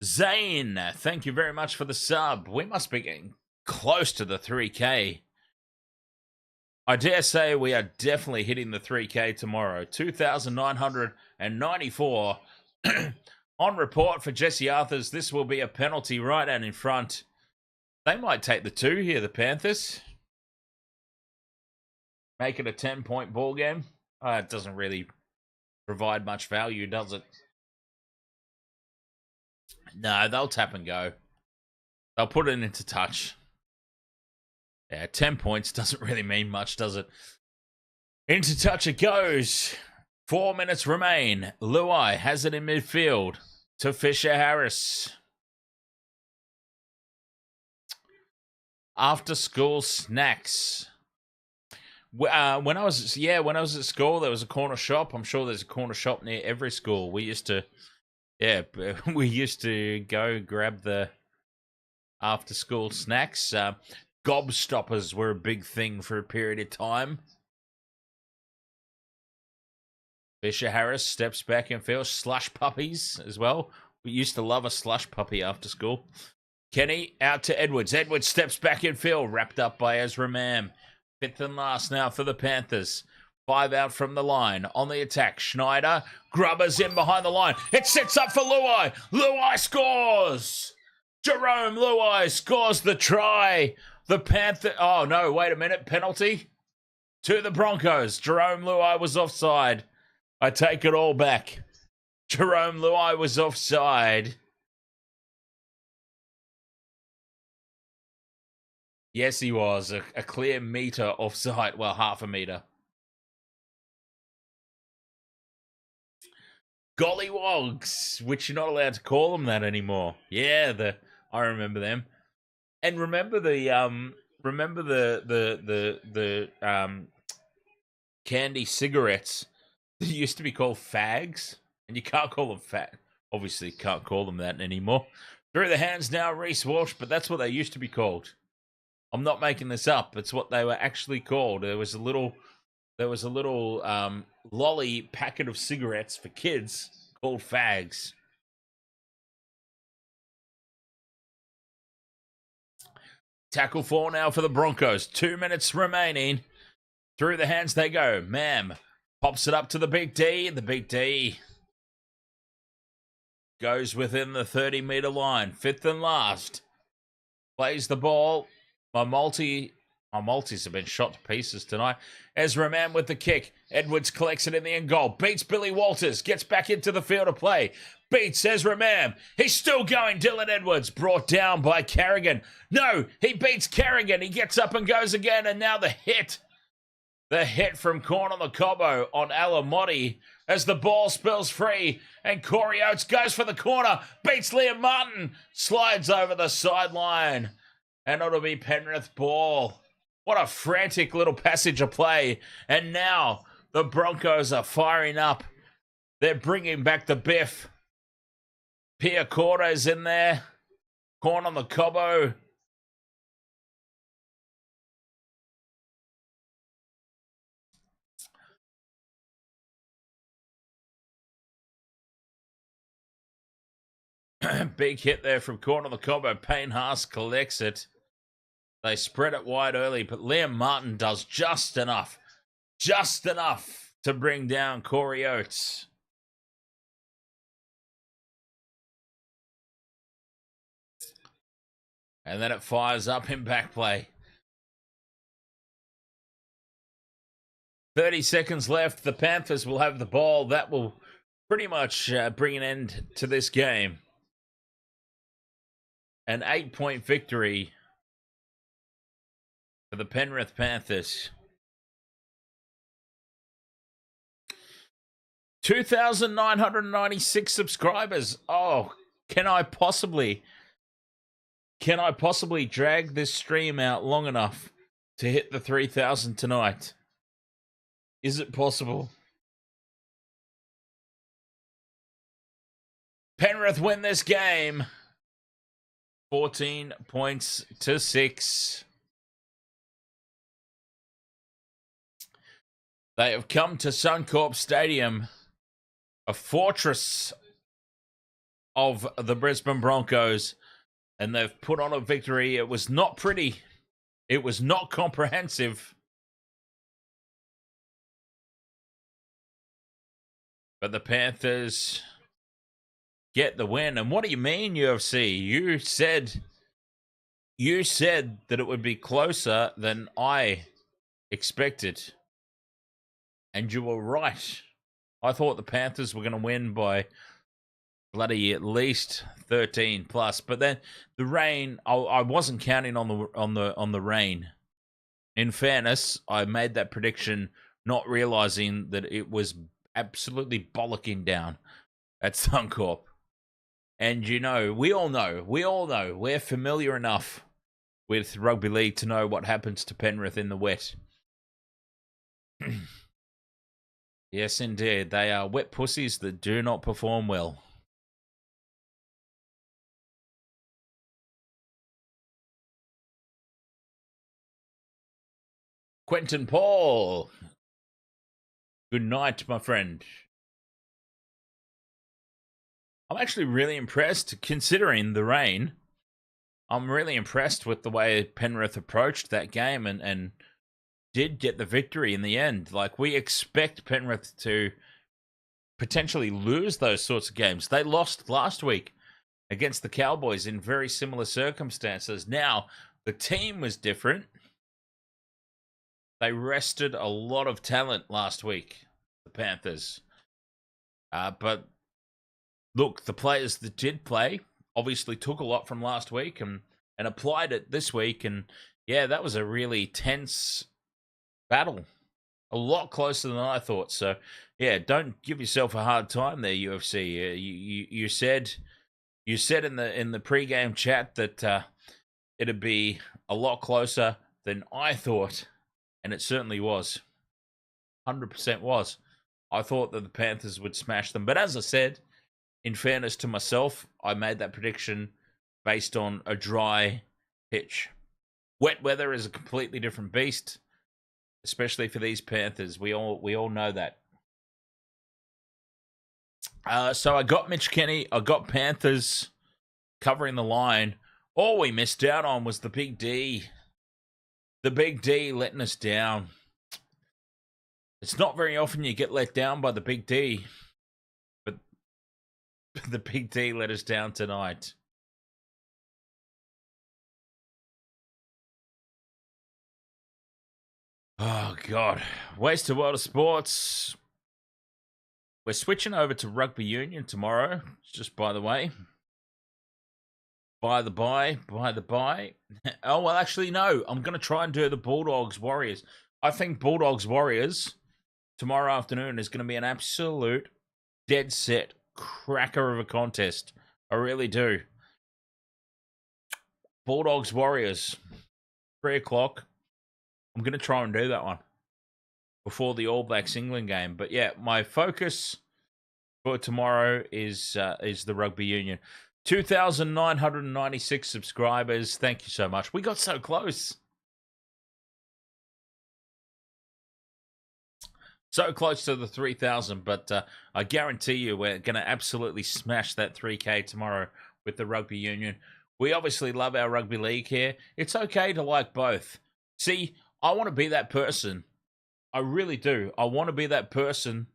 [SPEAKER 2] Zane, thank you very much for the sub. We must be getting close to the 3K. I dare say we are definitely hitting the 3K tomorrow. 2,994. On report for Jesse Arthurs, this will be a penalty right out in front. They might take the 2 here, the Panthers. Make it a 10-point ball game. It doesn't really provide much value, does it? No, they'll tap and go. They'll put it into touch. Yeah, 10 points doesn't really mean much, does it? Into touch it goes. 4 minutes remain. Luai has it in midfield to Fisher Harris. After school snacks. When I was at school, there was a corner shop. I'm sure there's a corner shop near every school. We used to go grab the after school snacks. Gobstoppers were a big thing for a period of time. Fisher Harris steps back and feels slush puppies as well. We used to love a slush puppy after school. Kenny out to Edwards. Edwards steps back in field, wrapped up by Ezra Mam. 5th and last now for the Panthers. 5 out from the line. On the attack, Schneider. Grubbers in behind the line. It sets up for Luai. Luai scores! Jerome Luai scores the try. The Panther... Oh, no, wait a minute. Penalty to the Broncos. Jerome Luai was offside. I take it all back. Jerome Luai was offside. Yes, he was. A clear metre offside. Well, half a metre. Gollywogs, which you're not allowed to call them that anymore. Yeah, I remember them. And remember the candy cigarettes that used to be called fags, and you can't call them fat. Obviously, can't call them that anymore. Through the hands now, Reece Walsh, but that's what they used to be called. I'm not making this up. It's what they were actually called. There was a little lolly packet of cigarettes for kids called fags. Tackle 4 now for the Broncos. 2 minutes remaining. Through the hands they go. Mam pops it up to the Big D. The Big D goes within the 30-metre line. 5th and last. Plays the ball. My multis have been shot to pieces tonight. Ezra Mann with the kick. Edwards collects it in the end goal. Beats Billy Walters. Gets back into the field of play. Beats Ezra Mann. He's still going. Dylan Edwards brought down by Carrigan. No, he beats Carrigan. He gets up and goes again. And now the hit. The hit from Cronulla Cobbo on Alamotti as the ball spills free. And Corey Oates goes for the corner. Beats Liam Martin. Slides over the sideline. And it'll be Penrith ball. What a frantic little passage of play. And now the Broncos are firing up. They're bringing back the biff. Pia Cordo's in there. Corn on the Cobbo. Big hit there from corner of the combo. Payne Haas collects it. They spread it wide early, but Liam Martin does just enough to bring down Corey Oates. And then it fires up in back play. 30 seconds left. The Panthers will have the ball. That will pretty much bring an end to this game. An 8-point victory for the Penrith Panthers. 2,996 subscribers. Oh, can I possibly drag this stream out long enough to hit the 3,000 tonight? Is it possible? Penrith win this game. 14 points to 6. They have come to Suncorp Stadium, a fortress of the Brisbane Broncos, and they've put on a victory. It was not pretty. It was not comprehensive. But the Panthers get the win. And what do you mean, UFC? You said that it would be closer than I expected. And you were right. I thought the Panthers were going to win by bloody at least 13 plus. But then the rain, I wasn't counting on the rain. In fairness, I made that prediction not realizing that it was absolutely bollocking down at Suncorp. And we all know, we're familiar enough with rugby league to know what happens to Penrith in the wet. Yes, indeed. They are wet pussies that do not perform well. Quentin Paul. Good night, my friend. I'm actually really impressed, considering the rain. I'm really impressed with the way Penrith approached that game and did get the victory in the end. Like, we expect Penrith to potentially lose those sorts of games. They lost last week against the Cowboys in very similar circumstances. Now, the team was different. They rested a lot of talent last week, the Panthers. But look, the players that did play obviously took a lot from last week and applied it this week. And yeah, that was a really tense battle. A lot closer than I thought. So yeah, don't give yourself a hard time there, UFC. You said in the pregame chat that it'd be a lot closer than I thought, and it certainly was. 100% was. I thought that the Panthers would smash them, but as I said, in fairness to myself, I made that prediction based on a dry pitch. Wet weather is a completely different beast, especially for these Panthers. We all know that. So I got Mitch Kenny. I got Panthers covering the line. All we missed out on was the Big D. The Big D letting us down. It's not very often you get let down by the Big D, but the Big D let us down tonight. Oh, God. Waste of world of sports. We're switching over to rugby union tomorrow, just by the way. By the by. Oh, well, actually, no. I'm going to try and do the Bulldogs Warriors. I think Bulldogs Warriors tomorrow afternoon is going to be an absolute dead set cracker of a contest. I really do. Bulldogs Warriors, 3 o'clock. I'm going to try and do that one before the All Blacks England game. But yeah, my focus for tomorrow is the rugby union. 2,996 subscribers. Thank you so much. We got so close. So close to the 3,000, but I guarantee you we're going to absolutely smash that 3K tomorrow with the rugby union. We obviously love our rugby league here. It's okay to like both. See, I want to be that person. I really do. I want to be that person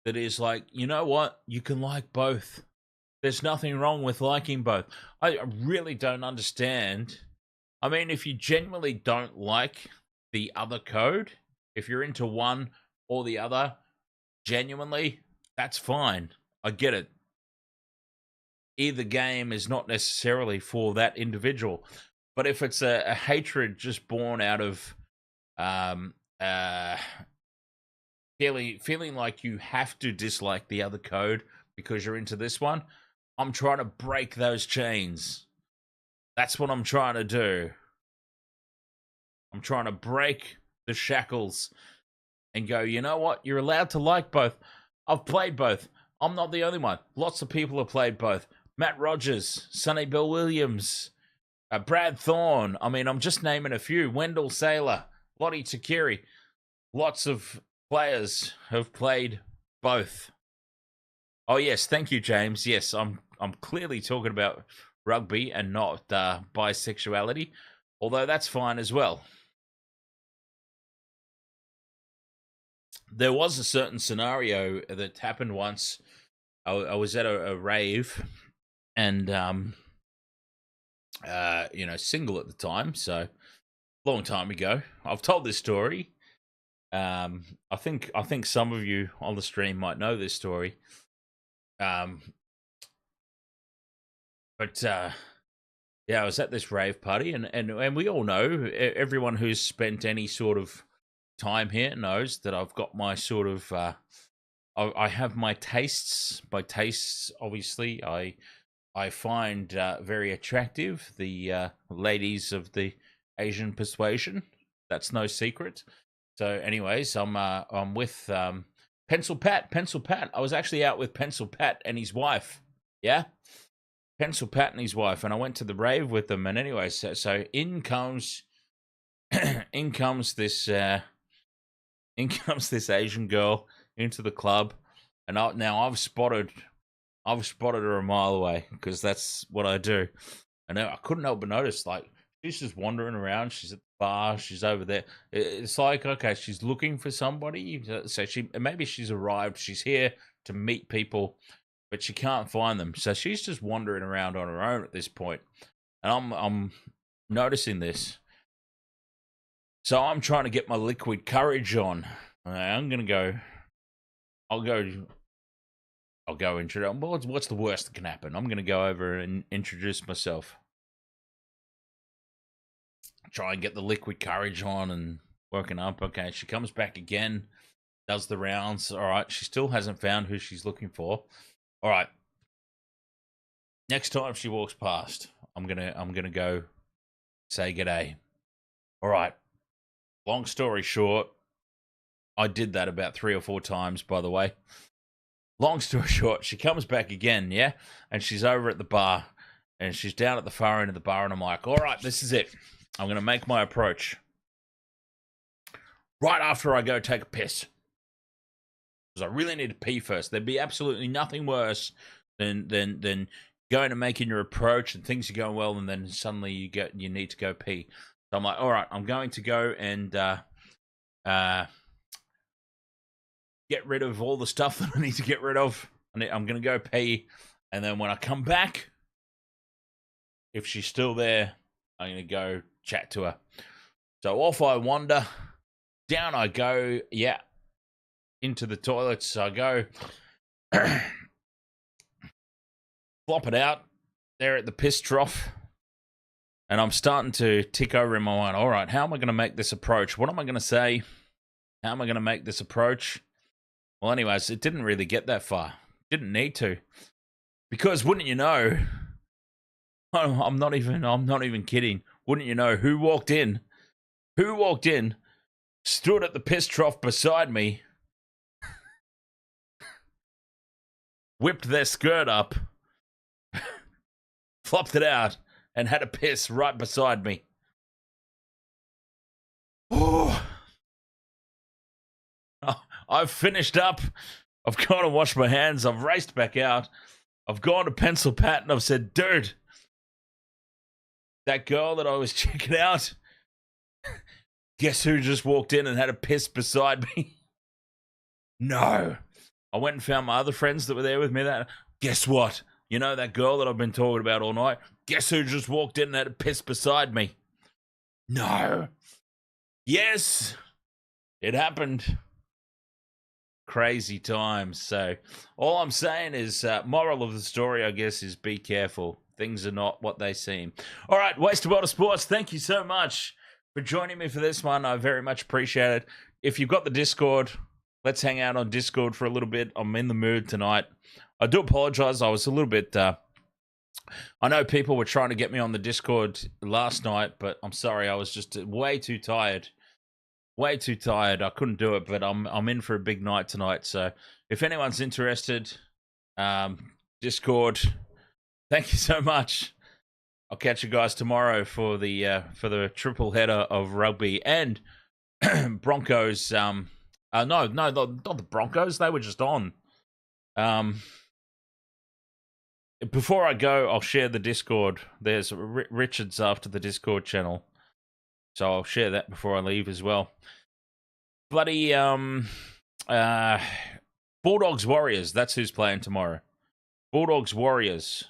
[SPEAKER 2] that is like, you know what? You can like both. There's nothing wrong with liking both. I really don't understand. I mean, if you genuinely don't like the other code, if you're into one or the other, genuinely, that's fine. I get it. Either game is not necessarily for that individual. But if it's a hatred just born out of feeling like you have to dislike the other code because you're into this one, I'm trying to break those chains. That's what I'm trying to do. I'm trying to break the shackles and go, you know what? You're allowed to like both. I've played both. I'm not the only one. Lots of people have played both. Matt Rogers, Sonny Bill Williams, Brad Thorne. I mean, I'm just naming a few. Wendell Saylor, Lottie Takiri. Lots of players have played both. Oh, yes. Thank you, James. Yes, I'm clearly talking about rugby and not bisexuality, although that's fine as well. There was a certain scenario that happened once. I was at a rave and, single at the time. So long time ago. I've told this story. I think some of you on the stream might know this story. I was at this rave party and we all know, everyone who's spent any sort of time here knows that I've got my sort of I have my tastes. My tastes, obviously, I find very attractive. The ladies of the Asian persuasion. That's no secret. So, anyways, I'm with Pencil Pat. Pencil Pat. I was actually out with Pencil Pat and his wife. Yeah, Pencil Pat and his wife, and I went to the rave with them. And anyway, so in comes in comes this Asian girl into the club, and I've spotted her a mile away because that's what I do. And I couldn't help but notice, like, she's just wandering around. She's at the bar. She's over there. It's like, okay, she's looking for somebody. So maybe she's arrived. She's here to meet people, but she can't find them. So she's just wandering around on her own at this point. And I'm noticing this. So I'm trying to get my liquid courage on. I'm gonna go. I'll go introduce. What's the worst that can happen? I'm gonna go over and introduce myself. Try and get the liquid courage on and working up. Okay, she comes back again, does the rounds. All right, she still hasn't found who she's looking for. All right, next time she walks past, I'm gonna go say g'day. All right. Long story short, I did that about 3 or 4 times, by the way. Long story short, she comes back again, yeah? And she's over at the bar, and she's down at the far end of the bar, and I'm like, all right, this is it. I'm going to make my approach. Right after I go take a piss. Because I really need to pee first. There'd be absolutely nothing worse than going and making your approach, and things are going well, and then suddenly you need to go pee. So I'm like, all right, I'm going to go and get rid of all the stuff that I need to get rid of. I'm going to go pee. And then when I come back, if she's still there, I'm going to go chat to her. So off I wander. Down I go. Yeah. Into the toilets I go. Flop it out. There at the piss trough. And I'm starting to tick over in my mind. All right, how am I going to make this approach? What am I going to say? How am I going to make this approach? Well, anyways, it didn't really get that far. Didn't need to. Because wouldn't you know, I'm not even kidding. Wouldn't you know who walked in? Who walked in, stood at the piss trough beside me, whipped their skirt up, flopped it out, and had a piss right beside me. Oh, I've finished up. I've gone and washed my hands. I've raced back out. I've gone to Pencil Pat and I've said, dude, that girl that I was checking out, guess who just walked in and had a piss beside me? No. I went and found my other friends that were there with me. That, guess what? You know that girl that I've been talking about all night? Guess who just walked in and had a piss beside me? No. Yes. It happened. Crazy times. So all I'm saying is, moral of the story, I guess, is be careful. Things are not what they seem. All right, Wasted World of Sports, thank you so much for joining me for this one. I very much appreciate it. If you've got the Discord, let's hang out on Discord for a little bit. I'm in the mood tonight. I do apologize. I was a little bit... I know people were trying to get me on the Discord last night, but I'm sorry. I was just way too tired. Way too tired. I couldn't do it, but I'm in for a big night tonight. So if anyone's interested, Discord, thank you so much. I'll catch you guys tomorrow for the triple header of rugby and Broncos. No, not the Broncos. They were just on. Before I go, I'll share the Discord. There's Richard's after the Discord channel. So I'll share that before I leave as well. Bloody Bulldogs Warriors. That's who's playing tomorrow. Bulldogs Warriors.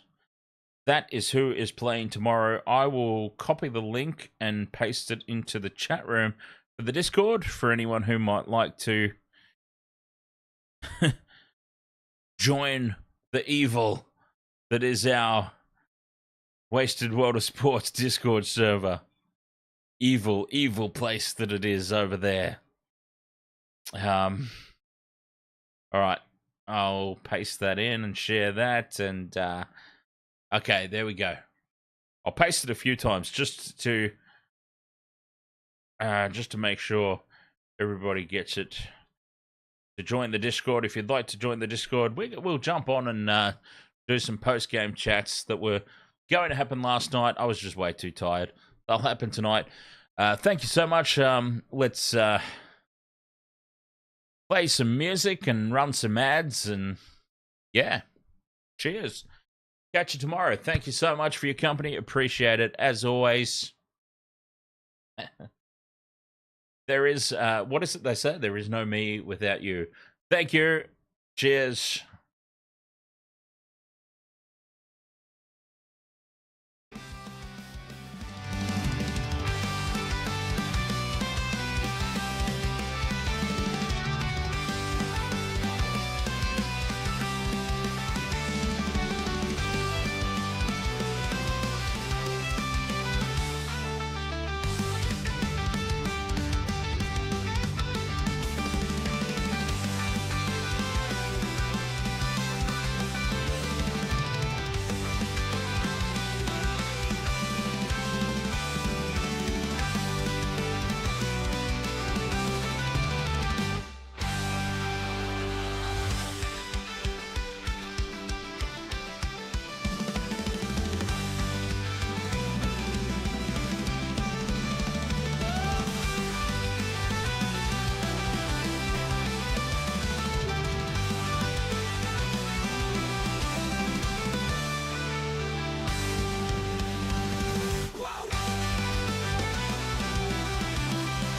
[SPEAKER 2] That is who is playing tomorrow. I will copy the link and paste it into the chat room for the Discord for anyone who might like to join the evil that is our Wasted World of Sports Discord server. Evil, evil place that it is over there. All right. I'll paste that in and share that. And, okay, there we go. I'll paste it a few times just to make sure everybody gets it. To join the Discord, if you'd like to join the Discord, we'll jump on and do some post-game chats that were going to happen last night. I was just way too tired. They'll happen tonight. Thank you so much. Let's play some music and run some ads. And yeah, cheers. Catch you tomorrow. Thank you so much for your company. Appreciate it. As always, there is, what is it they say? There is no me without you. Thank you. Cheers.